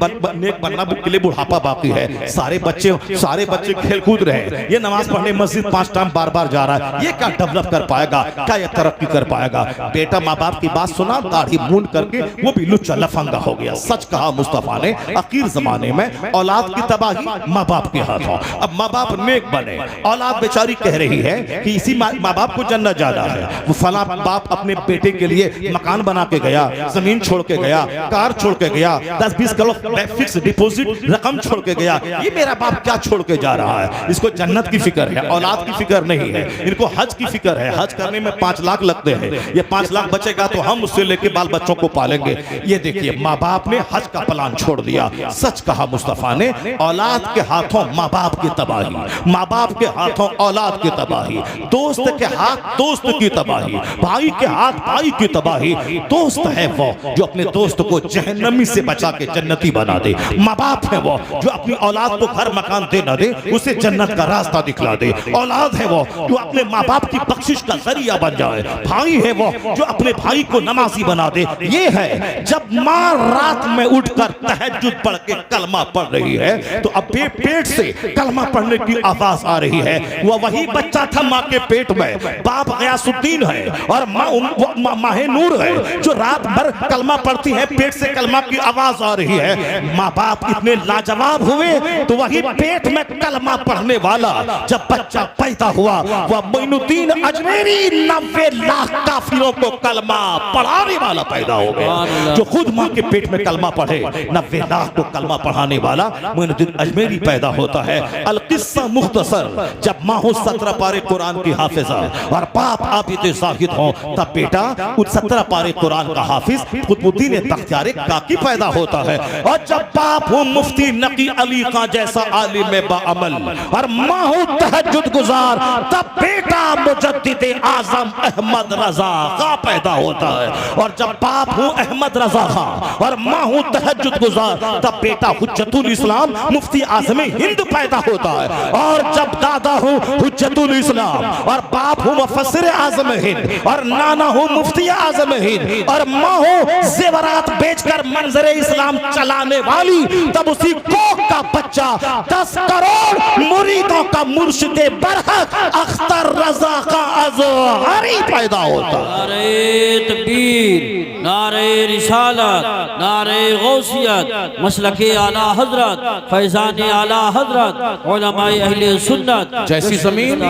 बनना के लिए बुढ़ापा बाकी है। सारे बच्चे खेल कूद रहे हैं, ये नमाज पढ़ने मस्जिद 5 टाइम बार जा रहा है, ये क्या डेवलप कर पाएगा, क्या ये तरक्की कर पाएगा। बेटा माँ बाप की बात सुना, दाढ़ी मूंड करके वो भी लुच्चा लफंगा हो गया। सच कहा मुस्तफा ने, आखिर जमाने में औलाद की तबाही माँ बाप के हाथों। अब माँ बाप नेक बने, औलाद बेचारी कह रही है कि इसी माँ बाप को जन्नत जाना है। वो फला बाप अपने बेटे के लिए मकान बना के गया, जमीन छोड़ के गया, कार छोड़ के गया, 10-20 करोड़ फिक्स डिपॉजिट रकम छोड़ के गया। ये मेरा बाप क्या छोड़ के जा रहा है? इसको जन्नत की फिक्र है, औलाद की फिक्र नहीं है। इनको हज की फिक्र है, हज करने में 5 लाख लगते हैं, ये 5 लाख बचेगा तो हम उससे लेके बाल बच्चों को पालेंगे। ये देखिए माँ बाप ने हज का प्लान छोड़ दिया। सच कहा मुस्तफा ने, औलाद के हाथों माँ बाप की तबाही, माँ बाप के हाथों औलाद की तबाही, दोस्त के हाथ दोस्त की तबाही, भाई के हाथ भाई की तबाही। दोस्त है वो जो अपने दोस्त को जहन्नमी से बचा के जन्नती बना दे। माँ बाप है वो जो अपनी औलाद को घर मकान दे न दे, उसे जन्नत का रास्ता दिखला दे। औलाद है वो जो अपने माँ बाप की बख्शिश का जरिया बन जाए। भाई है वो जो अपने भाई को नमाजी बना दे। ये है जब माँ रात में उठकर तहज्जुद पढ़ के कलमा पढ़ रही है तो अब पेट से कलमा पढ़ने की आवाज आ रही है। वह वही बच्चा था माँ के पेट में, बाप गयासुद्दीन है और माँ माहे नूर है जो रात भर कलमा पढ़ती है, पेट से कलमा की आवाज आ रही है। माँ बाप इतने लाजवाब हुए तो वही पेट में कलमा पढ़ने वाला जब बच्चा पैदा हुआ, वह मोइनुद्दीन अजमेरी 90 लाख काफिरों को कलमा पढ़ाने वाला पैदा हो गया। जो खुद माँ के पेट में कलमा पढ़े, 90 लाख को कलमा पढ़ाने वाला मोइनुद्दीन अजमेरी पैदा होता है। अल किस्सा मुख्तसर, जब माँ हो 17 पारे कुरान की हाफिजा और बाप आबिद जाहिद हो, तब बेटा उस 17 पारे कुरान का हाफिज कुतुबुद्दीन बख्तियार काकी पैदा होता है। और जब बाप हो मुफ्ती नकी अली का जैसा आलिम बाअमल और माँ हो तहज्जुद गुजार, तब बेटा मुजद्दिद आजम अहमद रजा का पैदा होता है। और जब बाप हो अहमद रजा खां और माँ हूँ तहज्जुद गुजार, तब बेटा हुज्जतुल इस्लाम मुफ्ती आज़म हिंद पैदा होता है। और जब दादा हूँ हुज्जतुल इस्लाम और बाप हूँ मुफस्सिर आज़म हिंद और नाना हूँ मुफ्ती आज़म हिंद और माँ हूँ ज़ेवरात बेचकर मंजर इस्लाम चलाने वाली, तब उसी कोख का बच्चा 10 करोड़ मुरीदों का मुर्शिदे बरहक अख्तर रज़ा का अज़हरी पैदा होता। नारे तकबीर, नारे रिसालत, नारे गौसियत, मसलके आला हजरत, फैजान आला हजरत, उलमाए अहले सुन्नत। जैसी जमीन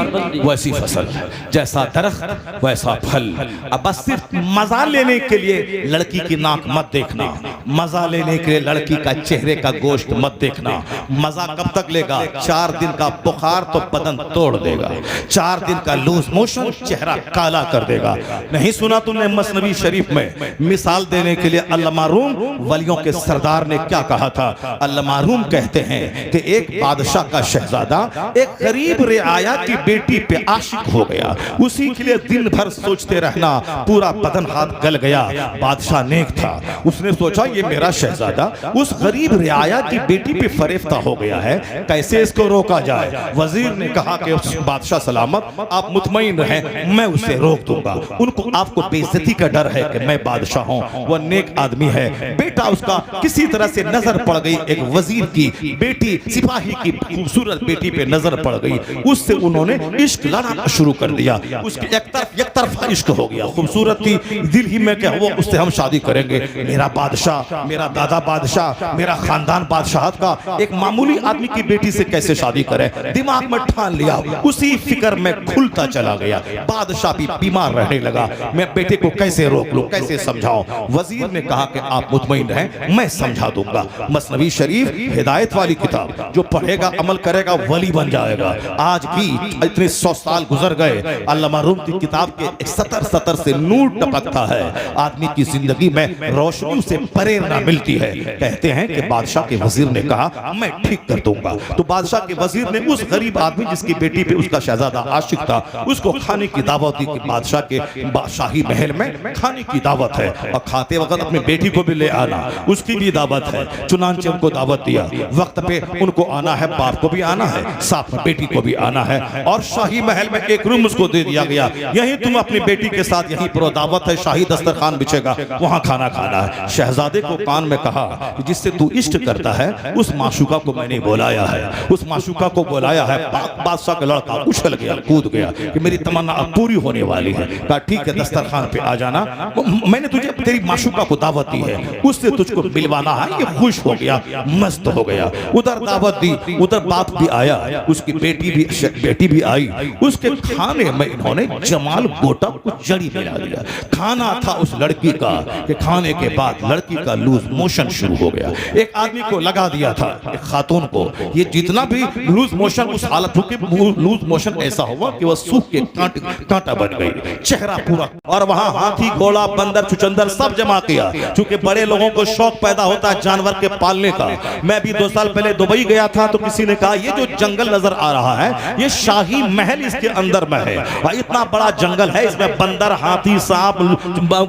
वैसी फसल, जैसा दरख्त वैसा फल। अब बस सिर्फ मजा लेने के लिए लड़की की नाक मत देखना, मजा लेने के लिए लड़की का चेहरे का गोश्त मत देखना। मजा कब तक लेगा? 4 दिन का बुखार तो बदन तोड़ देगा, 4 दिन का लूज मोशन चेहरा काला कर देगा। नहीं सुना तुमने मसनवी शरीफ में मिसाल देने के लिए अल्लामा रूम वलियों के सरदार ने क्या कहा था? अल्लामा रूम कहते हैं कि एक बादशाह का शहजादा एक गरीब रियाया की बेटी पे आशिक हो गया, उसी के लिए दिन भर सोचते रहना, पूरा बदन हाथ गल गया। बादशाह नेक था, उसने सोचा ये मेरा शहजादा उस गरीब रियाया की बेटी पे फरेफ्ता हो गया है, कैसे इसको रोका जाए? वजीर ने कहा कि बादशाह सलामत, आप मुतमईन रहें, मैं उसे रोक दूंगा। उनको आपको बेइज्जती का डर है कि मैं बादशाह हूं, वह नेक आदमी है। बेटा उसका किसी तरह से नजर पड़ गई, एक वजीर की बेटी, सिपाही की खूबसूरत बेटी पे नजर पड़ गई, उससे उन्होंने इश्क लड़ाना शुरू कर दिया। उसकी एक तरफा इश्क हो गया, खूबसूरत थी, दिल ही में क्या वो उससे हम शादी करेंगे। मेरा बादशाह, मेरा दादा बादशाह, मेरा खानदान बादशाहत का एक मामूली आदमी की बेटी से कैसे शादी करें? दिमाग में ठान लिया, उसी फिक्र में खुलता चला गया। बादशाह भी बीमार रहने लगा, मैं बेटे को कैसे रोक लूं, कैसे समझाऊं? वजीर ने कहा कि आप मुतमईन रहें, मैं समझा दूंगा। मसनवी शरीफ हिदायत वाली किताब, जो पढ़ेगा अमल करेगा वली बन जाएगा। आज भी इतने 100 साल गुजर गए, अल्लामा रूम की किताब के 70 से नूर टपकता है। आदमी की जिंदगी में रोशनी से प्रेरणा मिलती है। कहते हैं कि बादशाह के वजीर ने कहा मैं ठीक कर दूंगा। तो बादशाह के वजीर ने उस गरीब आदमी जिसकी बेटी पे उसका शहजादा आशिक था, उसको खाने की दावत दी कि बादशाह के बादशाही महल में खाने की दावत है और खाते वक्त अपनी बेटी को भी ले आना, उसकी भी दावत है। चुनांचे उनको दावत दिया, वक्त पे उनको आना है, बाप को भी आना है, साथ में बेटी को भी आना है। और शाही महल में एक रूम उसको दे दिया गया, यही तुम अपनी बेटी के साथ यहीं पर दावत है, शाही दस्तरखान बिछेगा, वहां खाना खाना है। शहजादे को कान में कहा कि जिससे तू इश्क करता है उस माशूका को मैंने बुलाया है, उस माशूका को बुलाया है। बादशाह का लड़का उछल गया, कूद गया कि मेरी तमन्ना अब पूरी होने वाली है। कहा ठीक है, दस्तरखान पे आ जाना, मैंने तुझे तेरी माशूका को दावत दी है, उससे तुझको मिलवाना है। ये खुश हो गया, मस्त हो गया, उधर दावत दी, उधर बाप भी आया, उसकी बेटी भी आई। उसके खाने में इन्होंने जमाल गोटा कुछ जड़ी मिला दिया। खाना था उस लड़की का कि खाने के बाद लड़की का लूज मोशन शुरू हो गया। एक आदमी को लगा दिया था, एक खातून को, ये जितना भी लूज मोशन उस हालत हो कि लूज मोशन ऐसा हुआ कि वह सूख के कांटा बन गई, चेहरा पूरा। और वहां हाथी, घोड़ा, बंदर, चुचंदर सब जमा किया, क्योंकि बड़े लोगों को शौक पैदा होता है जानवर के पालने का। मैं भी 2 साल पहले दुबई गया था, तो किसी ने कहा ये जो जंगल नजर आ रहा है ये शाही महल इसके अंदर में है, और इतना बड़ा जंगल है, इसमें बंदर, हाथी, सांप,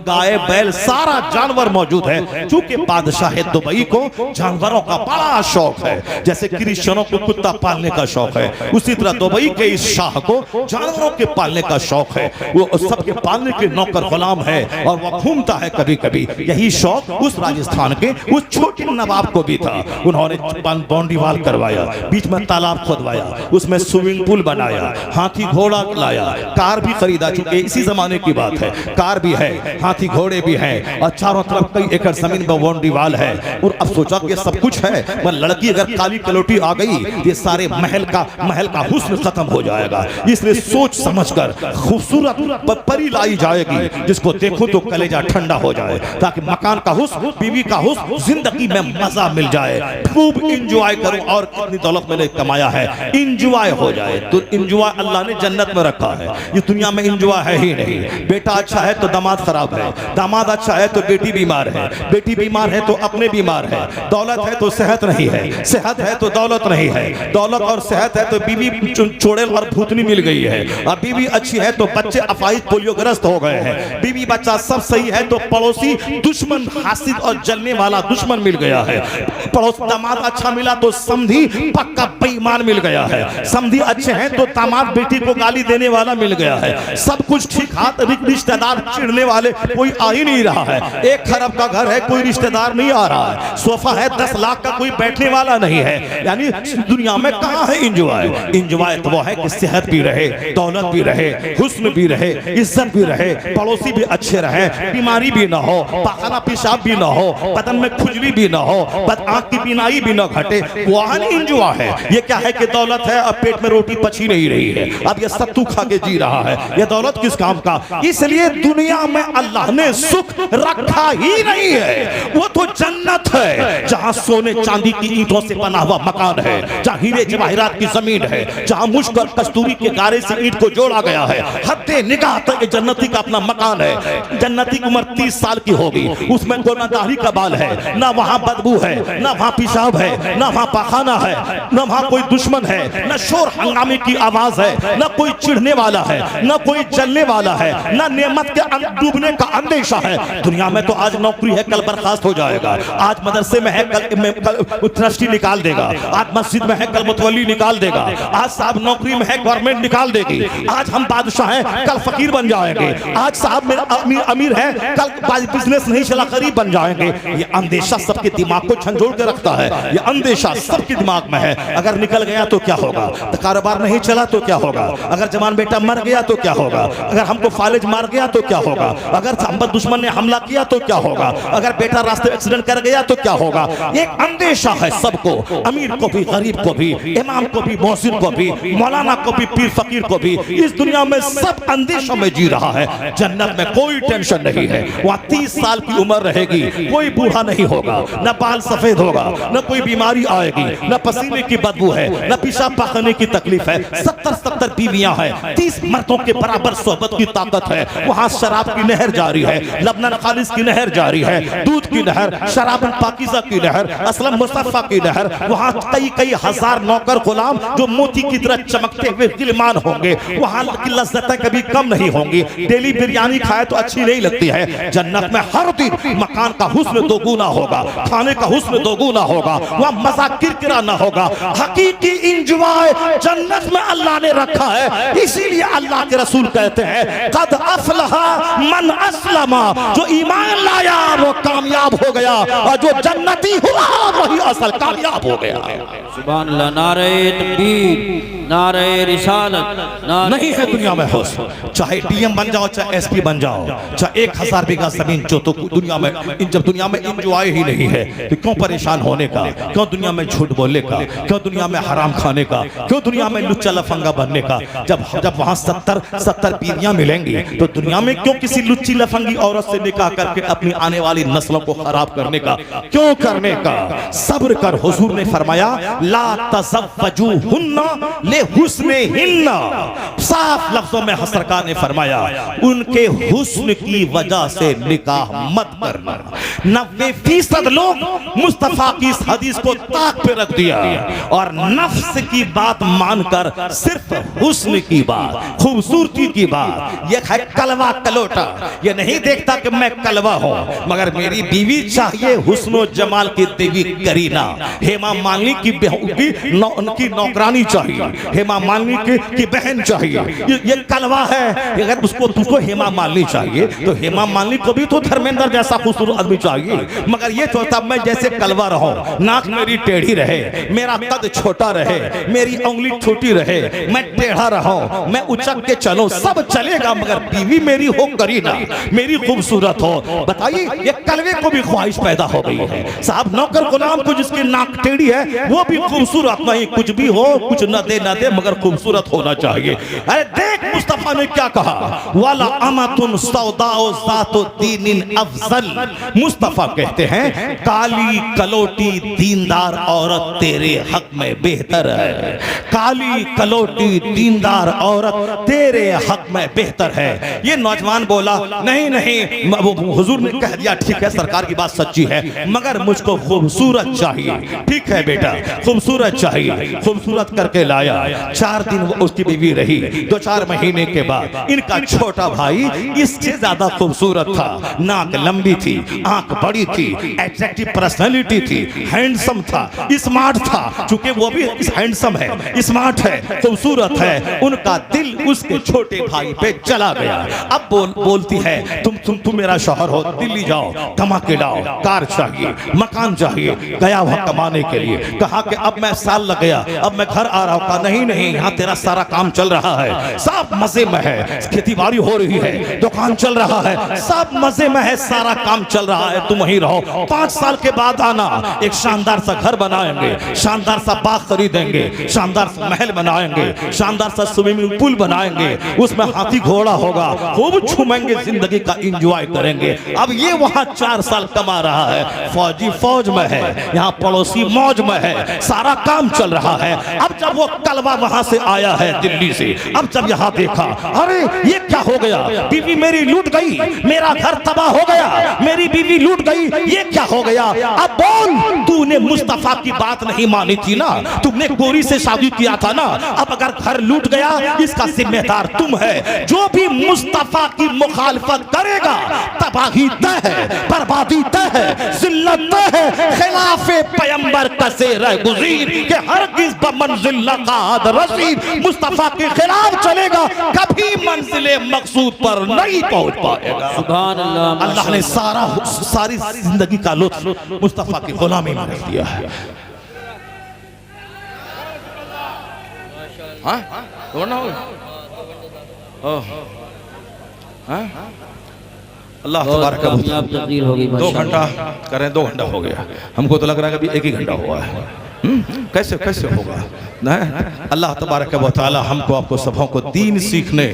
गाय, बैल, सारा जानवर मौजूद है। चूंकि बादशाह दुबई को जानवरों का बड़ा शौक है, जैसे क्रिश्चियनों को कुत्ता पालने का शौक है, उसी तरह दुबई के इस शाह को जानवरों के पालने का शौक है। वो सबके पालने के नौकर गुलाम है और वो घूमता है कभी कभी। यही शौक उस राजस्थान के उस छोटे नवाब को भी था। उन्होंने बाउंड्री वॉल करवाया, बीच में तालाब खुदवाया, उसमें स्विमिंग पूल बनाया, हाथी घोड़ा लाया, कार भी खरीदा, चूंकि इसी जमाने की बात है, कार भी है, हाथी घोड़े भी हैं, और चारों तरफ कई एकड़ जमीन में बाउंड्री वॉल है। और अब सोचा कि सब कुछ है, पर लड़की अगर काली कलोटी आ गई, ये सारे महल का हुस्न खत्म हो जाएगा। इसलिए सोच समझकर खूबसूरत परी लाई जाएगी, जिसको देखो तो कलेजा ठंडा हो जाए, ताकि मकान का हुस्न, बीवी का हुस्न, जिंदगी में मजा मिल जाए, खूब इंजॉय करो। और कितनी दौलत मैंने कमाया है, इंजॉय हो जाए। तो इंजॉय अल्लाह ने जन्नत में रखा है, ये दुनिया में इंजॉय है ही नहीं। बेटा अच्छा है तो दामाद खराब है, दामाद अच्छा है तो बेटी बीमार है, बेटी बीमार है तो अपने बीमार है, दौलत है तो सेहत नहीं है, सेहत है तो दौलत नहीं है, दौलत और सेहत है तो बीवी चोड़ेल और भूतनी मिल गई है, और बीवी अच्छी है तो बच्चे अफाइज पोलियोग्रस्त हो गए हैं, बीवी बच्चा सब सही है तो पड़ोसी दुश्मन हासिद और जलने वाला दुश्मन मिल गया है। पड़ोस दामाद अच्छा मिला तो समधी पक्का बेईमान मिल गया है। समधी अच्छे हैं तो दामाद बेटी को गाली देने वाला मिल गया है। सब कुछ ठीक हाथ, रिश्तेदार चिढ़ने वाले कोई आ ही नहीं रहा है। 1 खरब का घर है, कोई रिश्तेदार नहीं आ रहा है। सोफा है 10 लाख का, कोई बैठने वाला नहीं है। यानी दुनिया में कहाँ है इंजॉय? इंजॉय तो वो है कि सेहत भी रहे, दौलत भी रहे, हुस्न भी रहे, इज्जत भी रहे, पड़ोसी भी अच्छे रहे, बीमारी भी ना हो, पाखाना पेशाब भी ना हो, बदन में खुजली भी ना हो, आंख की बीनाई भी ना घटे, वहां इंजॉय है। ये क्या है कि दौलत है, अब पेट में रोटी पची नहीं रही है, अब ये सत्तू खा के जी रहा है। ये दौलत किस काम का? इसलिए दुनिया में अल्लाह ने सुख रखा ही नहीं है। वो तो जन्नत है जहां सोने चांदी की ईंटों से बना हुआ मकान है, जहां हीरे जवाहिरात की जमीन है, जहां मुश्क और कस्तूरी के गारे से ईंट को जोड़ा गया है। हद्दे निगाह तक जन्नती का अपना मकान है। जन्नती की उम्र 30 साल की होगी, उसमें कोई ना दाढ़ी का बाल है, ना वहां बदबू है, ना वहां पेशाब है, ना वहां पाखाना है, ना वहां कोई दुश्मन है, ना शोर हंगामे की आवाज है, ना कोई चिढ़ने वाला है, ना कोई जलने वाला है, ना नेमत के डूबने का अंदेशा है। दुनिया में तो आज नौकरी है, कल बर्खास्त हो जाएगा। आज मदरसे में है, कल ट्रस्टी निकाल देगा। आज मस्जिद में है, कल मुतवल्ली निकाल देगा। आज साहब नौकरी में है, गवर्नमेंट निकाल देगी। आज हम बादशाह हैं, कल फकीर बन जाएंगे। आज साहब मेरा अमीर है, कल बिजनेस नहीं चला गरीब बन जाएंगे। ये अंदेशा सबके दिमाग को झंझोड़ के रखता है। ये अंदेशा सबके दिमाग में है। अगर निकल गया तो क्या होगा? तो कारोबार नहीं चला तो क्या होगा? अगर जवान बेटा मर गया तो क्या होगा? अगर हमको फालिज मार गया तो क्या होगा? अगर दुश्मन ने हमला किया तो क्या होगा? अगर बेटा रास्ते में एक्सीडेंट कर गया तो क्या होगा? एक अंदेशा है सबको, अमीर को भी, गरीब को भी, इमाम को भी, मोहसिन को भी, मौलाना को भी, पीर फकीर को भी। इस दुनिया में सब अंदेशों में जी रहा है। जन्नत में कोई टेंशन नहीं है। वहाँ 30 साल की उम्र रहेगी, कोई बूढ़ा नहीं होगा, न बाल सफेद होगा, न कोई बीमारी आएगी, न पसीने की बदबू है, न पेशाब पाखने की तकलीफ है। 70 बीवियां हैं, 30 मर्दों के बराबर सोहबत की ताकत है। वहाँ शराब की नहर जारी है, लबनन खालिस की नहर जारी है, दूध की नहर, शराब पाकीज़ा की नहर, असलम मुस्तफा की नहर। वहाँ कई हजार नौकर गुलाम जो मोती की तरह चमकते हुए गिलमान होंगे। वहाँ की लज्जतें कभी कम नहीं होंगी। डेली बिरयानी खाए तो अच्छी नहीं लगती है। जन्नत में हर दिन मकान का हुस्न दोगुना होगा, खाने का हुस्न दोगुना होगा, वहाँ मजा किरकिरा ना होगा। हकीकी इंजॉय जन्नत में अल्लाह ने रखा है। इसीलिए अल्लाह के रसूल कहते हैं, कद अफलहा मन अस्लमा, जो ईमान लाया वो कामयाब हो गया, और जो जन्नती हुआ वही असल कामयाब हो गया। सुभान अल्लाह। नारे तकबीर, नारे रिसालत। नहीं है दुनिया में होश, चाहे डीएम बन जाओ, चाहे एसपी बन जाओ, चाहे 1000 बीघा जमीन जो, तो दुनिया में जब दुनिया में इंजॉय ही नहीं है तो क्यों परेशान होने का? क्यों दुनिया में झूठ बोलने का? क्यों दुनिया में हराम खाने का? क्यों दुनिया में लुच्चा लफंगा बनने का? जब वहां 70 बीवियां मिलेंगी तो दुनिया में क्यों किसी लुच्ची लफंगी औरत से निकाह करके अपनी आने वाली नस्लों को खराब करने का? क्यों करने का? सब्र कर। हुजूर ने फरमाया, ला तज़व्वजुहुन्ना ले हुस्निहिन्ना। साफ लफ्जों में सरकार ने फरमाया, उनके हुस्न की वजह से निकाह मत करना। 90% लोग मुस्तफा की इस हदीस को ताक पे रख दिया और नफ्स की बात मानकर सिर्फ हुस्न की बात, खूबसूरती की बात, ये है कलवा कलोटा। ये नहीं देखता कि मैं कलवा हूं, मगर मेरी बीवी चाहिए हुस्न जमाल की देवी करीना। हेमा मालिनी की नौकरानी चाहिए, हेमा मालिनी की बहन चाहिए। ये कलवा है। अगर उसको हेमा मालिनी चाहिए तो हेमा मालिनी को भी तो धर्मेंद्र जैसा खूबसूरत आदमी चाहिए। मगर ये सोचता मैं जैसे कलवा रहूं, नाक मेरी टेढ़ी रहे, मेरा कद छोटा रहे, मेरी उंगली छोटी रहे, मैं टेढ़ा रहूं, मैं उचक के चलूं, सब चलेगा, मगर बीवी मेरी हो करीना, मेरी खूबसूरत हो। बताइए, ये कलवे को भी ख्वाहिश पैदा हो गई है। साहब नौकर गुलाम को जिसकी नाक टेढ़ी है वो भी खूबसूरत नहीं, कुछ भी हो, कुछ न दे मगर खूबसूरत होना चाहिए। अरे देख मुस्तफा ने क्या कहा, वाला अमतुन सौदाओ ज़ातो दीनिन अफजल। मुस्तफा कहते हैं, काली कलोटी दीनदार औरत तेरे हक में बेहतर है। काली कलोटी दीनदार औरत तेरे हक में बेहतर है। ये नौजवान बोला, नहीं हुजूर ने कह दिया, ठीक है सरकार की बात सच्ची है, मगर मुझको खूबसूरत चाहिए। ठीक है बेटा, खूबसूरत चाहिए। खूबसूरत करके लाया। 4 दिन वो उसकी बीवी रही, 2-4 महीने महीने के बाद इनका छोटा भाई इससे ज्यादा खूबसूरत था, नाक लंबी थी, आंख बड़ी थी, एट्रैक्टिव पर्सनालिटी थी, हैंडसम था, स्मार्ट था। चूंकि वो भी हैंडसम है, स्मार्ट है, खूबसूरत है, उनका दिल उसके छोटे भाई पे चला गया। अब बोलती है तुम मेरा शौहर हो, दिल्ली जाओ, कमा के लाओ, कार चाहिए, मकान चाहिए। गया वह कमाने के लिए, कहा कि अब मैं साल लग गया, अब मैं घर आ रहा हूँ। कहा नहीं, यहाँ तेरा सारा काम चल रहा है, सब मजे में है, खेती बाड़ी हो रही है, दुकान चल रहा है, सब मजे में है, सारा काम चल रहा है, तुम वहीं रहो। 5 साल के बाद आना, एक शानदार सा घर बनाएंगे, शानदार सा बाग खरीदेंगे, शानदार सा महल बनाएंगे, शानदार सा स्विमिंग पूल बनाएंगे, उसमें हाथी घोड़ा होगा, खूब घूमेंगे, जिंदगी का एंजॉय करेंगे। अब ये वहां 4 साल कमा रहा है, फौजी फौज में है, यहाँ पड़ोसी मौज में है, सारा काम चल रहा है। अब जब वो कलवा वहां से आया है दिल्ली से, अब जब यहाँ देखा, अरे ये क्या हो गया, बीवी मेरी लूट गई, मेरा घर तबाह हो गया, मेरी बीवी लूट गई, ये क्या हो गया। अब बोल, तूने मुस्तफा की बात नहीं मानी थी ना, तुमने गोरी से शादी किया था ना, अब अगर घर लूट गया इसका जिम्मेदार तुम है। जो भी मुस्तफा की मुखालफत करेगा तबाही तय है, बर्बादी तय है, जिल्लत तय है, खिलाफे पैगंबर कसे रह गुज़ीर के हरगिज़ बमंज़िल लक़ाद रसीद। मुस्तफा के खिलाफ चलेगा कभी मंजिले मकसूद पर नहीं पहुंच पाएगा। सुभान अल्लाह। अल्लाह ने सारी जिंदगी का लुत्फ मुस्तफा की गुलामी में रख दिया है। अल्लाह तबारक व तआला 2 घंटा करें, 2 घंटा हो गया, हमको तो लग रहा है कि अभी 1 ही घंटा हुआ है। कैसे होगा। अल्लाह तबारक व तआला हमको आपको सबों को दीन सीखने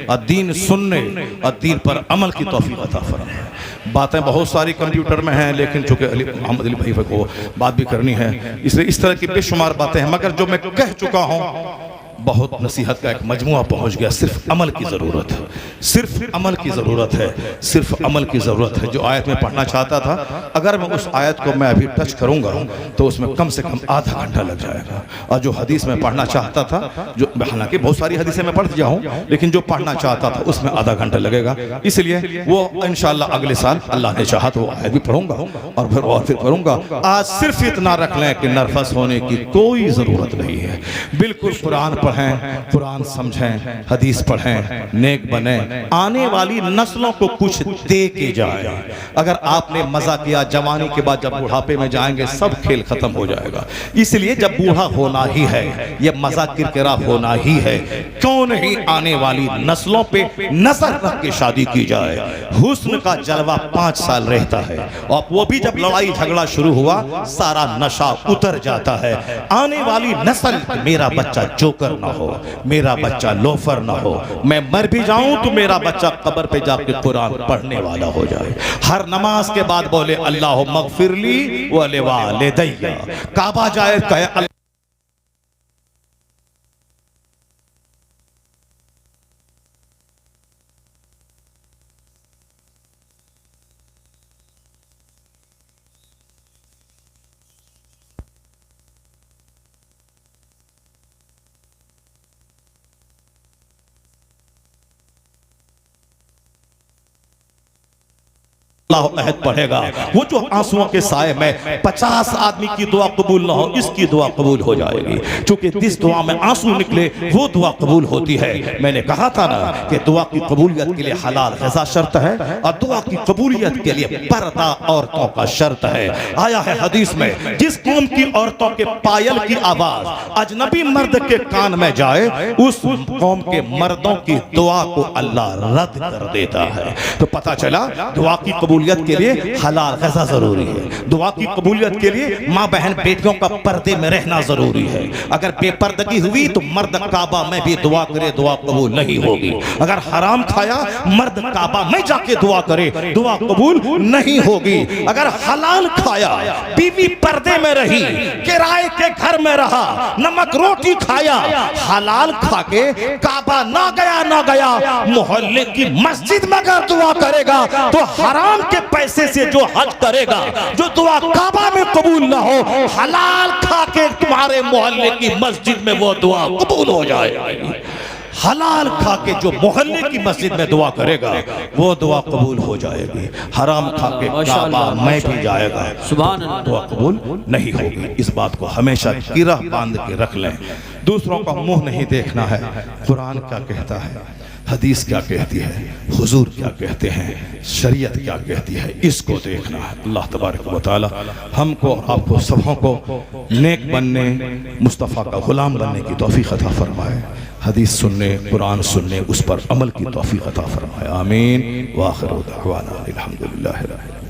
और दीन सुनने और दीन पर अमल की तौफीक अता फरमाए। बातें बहुत सारी कंप्यूटर में हैं, लेकिन चूंकि मोहम्मद अली भाई को बात भी करनी है, इसलिए इस तरह की बेशुमार बातें हैं, मगर जो मैं कह चुका हूँ बहुत नसीहत का एक मजमुआ पहुंच गया। सिर्फ अमल की ज़रूरत है, सिर्फ अमल की ज़रूरत है, सिर्फ अमल की ज़रूरत है। जो आयत में पढ़ना चाहता था, अगर मैं उस आयत को मैं अभी टच करूंगा तो उसमें कम से कम आधा घंटा लग जाएगा। और जो हदीस में पढ़ना चाहता था, जो हालांकि बहुत सारी हदीसें मैं पढ़ दिया हूँ, लेकिन जो पढ़ना चाहता था उसमें आधा घंटा लगेगा। इसलिए वो इंशाअल्लाह अगले साल अल्लाह ने चाहा तो वो आयत भी पढ़ूंगा और फिर पढ़ूंगा। आज सिर्फ इतना रख लें कि नर्वस होने की कोई ज़रूरत नहीं है। बिल्कुल कुरान पढ़ें, कुरान समझें, हदीस पढ़ें, नेक बने, आने वाली नस्लों को कुछ दे के जाएं। अगर आपने मजा किया जवानी के बाद, जब बुढ़ापे में जाएंगे सब खेल खत्म हो जाएगा। इसलिए जब बूढ़ा होना ही है, ये मजा किरकिरा होना ही है, क्यों नहीं आने वाली नस्लों पे नजर रख के शादी की जाए। हुस्न का जलवा 5 साल रहता है, और वो भी जब लड़ाई झगड़ा शुरू हुआ सारा नशा उतर जाता है। आने वाली नस्ल, मेरा बच्चा जोकर ना हो, मेरा बच्चा लोफर ना हो, मैं मर भी जाऊं तो मेरा बच्चा कब्र पे जाके कुरान पढ़ने वाला हो जाए। हर नमाज के बाद बोले अल्लाह मगफिरली व लिवालिदैया। काबा जाए कहे अहद पढ़ेगा, वो जो आंसुओं के साए में 50 आदमी की दुआ कबूल ना हो, इसकी दुआ कबूल हो जाएगी। क्योंकि जिस दुआ में आंसू निकले वो दुआ कबूल होती है। मैंने कहा था ना कि दुआ की कबूलियत के लिए हलाल ग़िज़ा शर्त है, और दुआ की कबूलियत के लिए पर्दा औरतों का शर्त है। आया है हदीस में, जिस कौम की औरतों के पायल की आवाज अजनबी मर्द के कान में जाए, उस कौम के मर्दों की दुआ को अल्लाह रद्द कर देता है। तो पता चला दुआ की कबूलियत के लिए हलाल ग़िज़ा जरूरी है। दुआ की कबूलियत के लिए माँ बहन बेटियों का पर्दे में रहना जरूरी है। अगर बेपर्दगी हुई तो मर्द काबा में भी दुआ करे, दुआ कबूल नहीं होगी। अगर हराम खाया, मर्द काबा में जाके दुआ करे, दुआ कबूल नहीं होगी। अगर हलाल खाया, बीवी पर्दे में रही, किराए के घर में रहा, नमक रोटी खाया, हलाल खा के काबा ना गया, मोहल्ले की मस्जिद में अगर दुआ करेगा तो हराम के पैसे से जो हज करेगा, जो दुआ काबा में कबूल ना हो, हलाल खा के तुम्हारे मोहल्ले की मस्जिद में वो दुआ कबूल हो जाएगी। हलाल खा के जो मोहल्ले की मस्जिद में दुआ करेगा वो दुआ कबूल हो जाएगी। हराम खा के काबा में भी जाएगा, सुभान अल्लाह, दुआ कबूल नहीं होगी। इस बात को हमेशा गिरा बांध के रख लें। दूसरों का मुंह नहीं देखना है। कुरान क्या कहता है, हदीस क्या कहती है, हुजूर क्या कहते हैं, शरीयत क्या कहती है, इसको देखना है। अल्लाह तबारक व तआला हमको आपको सबों को नेक बनने, मुस्तफ़ा का गुलाम बनने की तौफीक अता फरमाए। हदीस सुनने, कुरान सुनने, उस पर अमल की तौफीक अता फरमाए। आमीन। व आखिरु दअवाना अल्हम्दुलिल्लाहि रब्बिल आलमीन।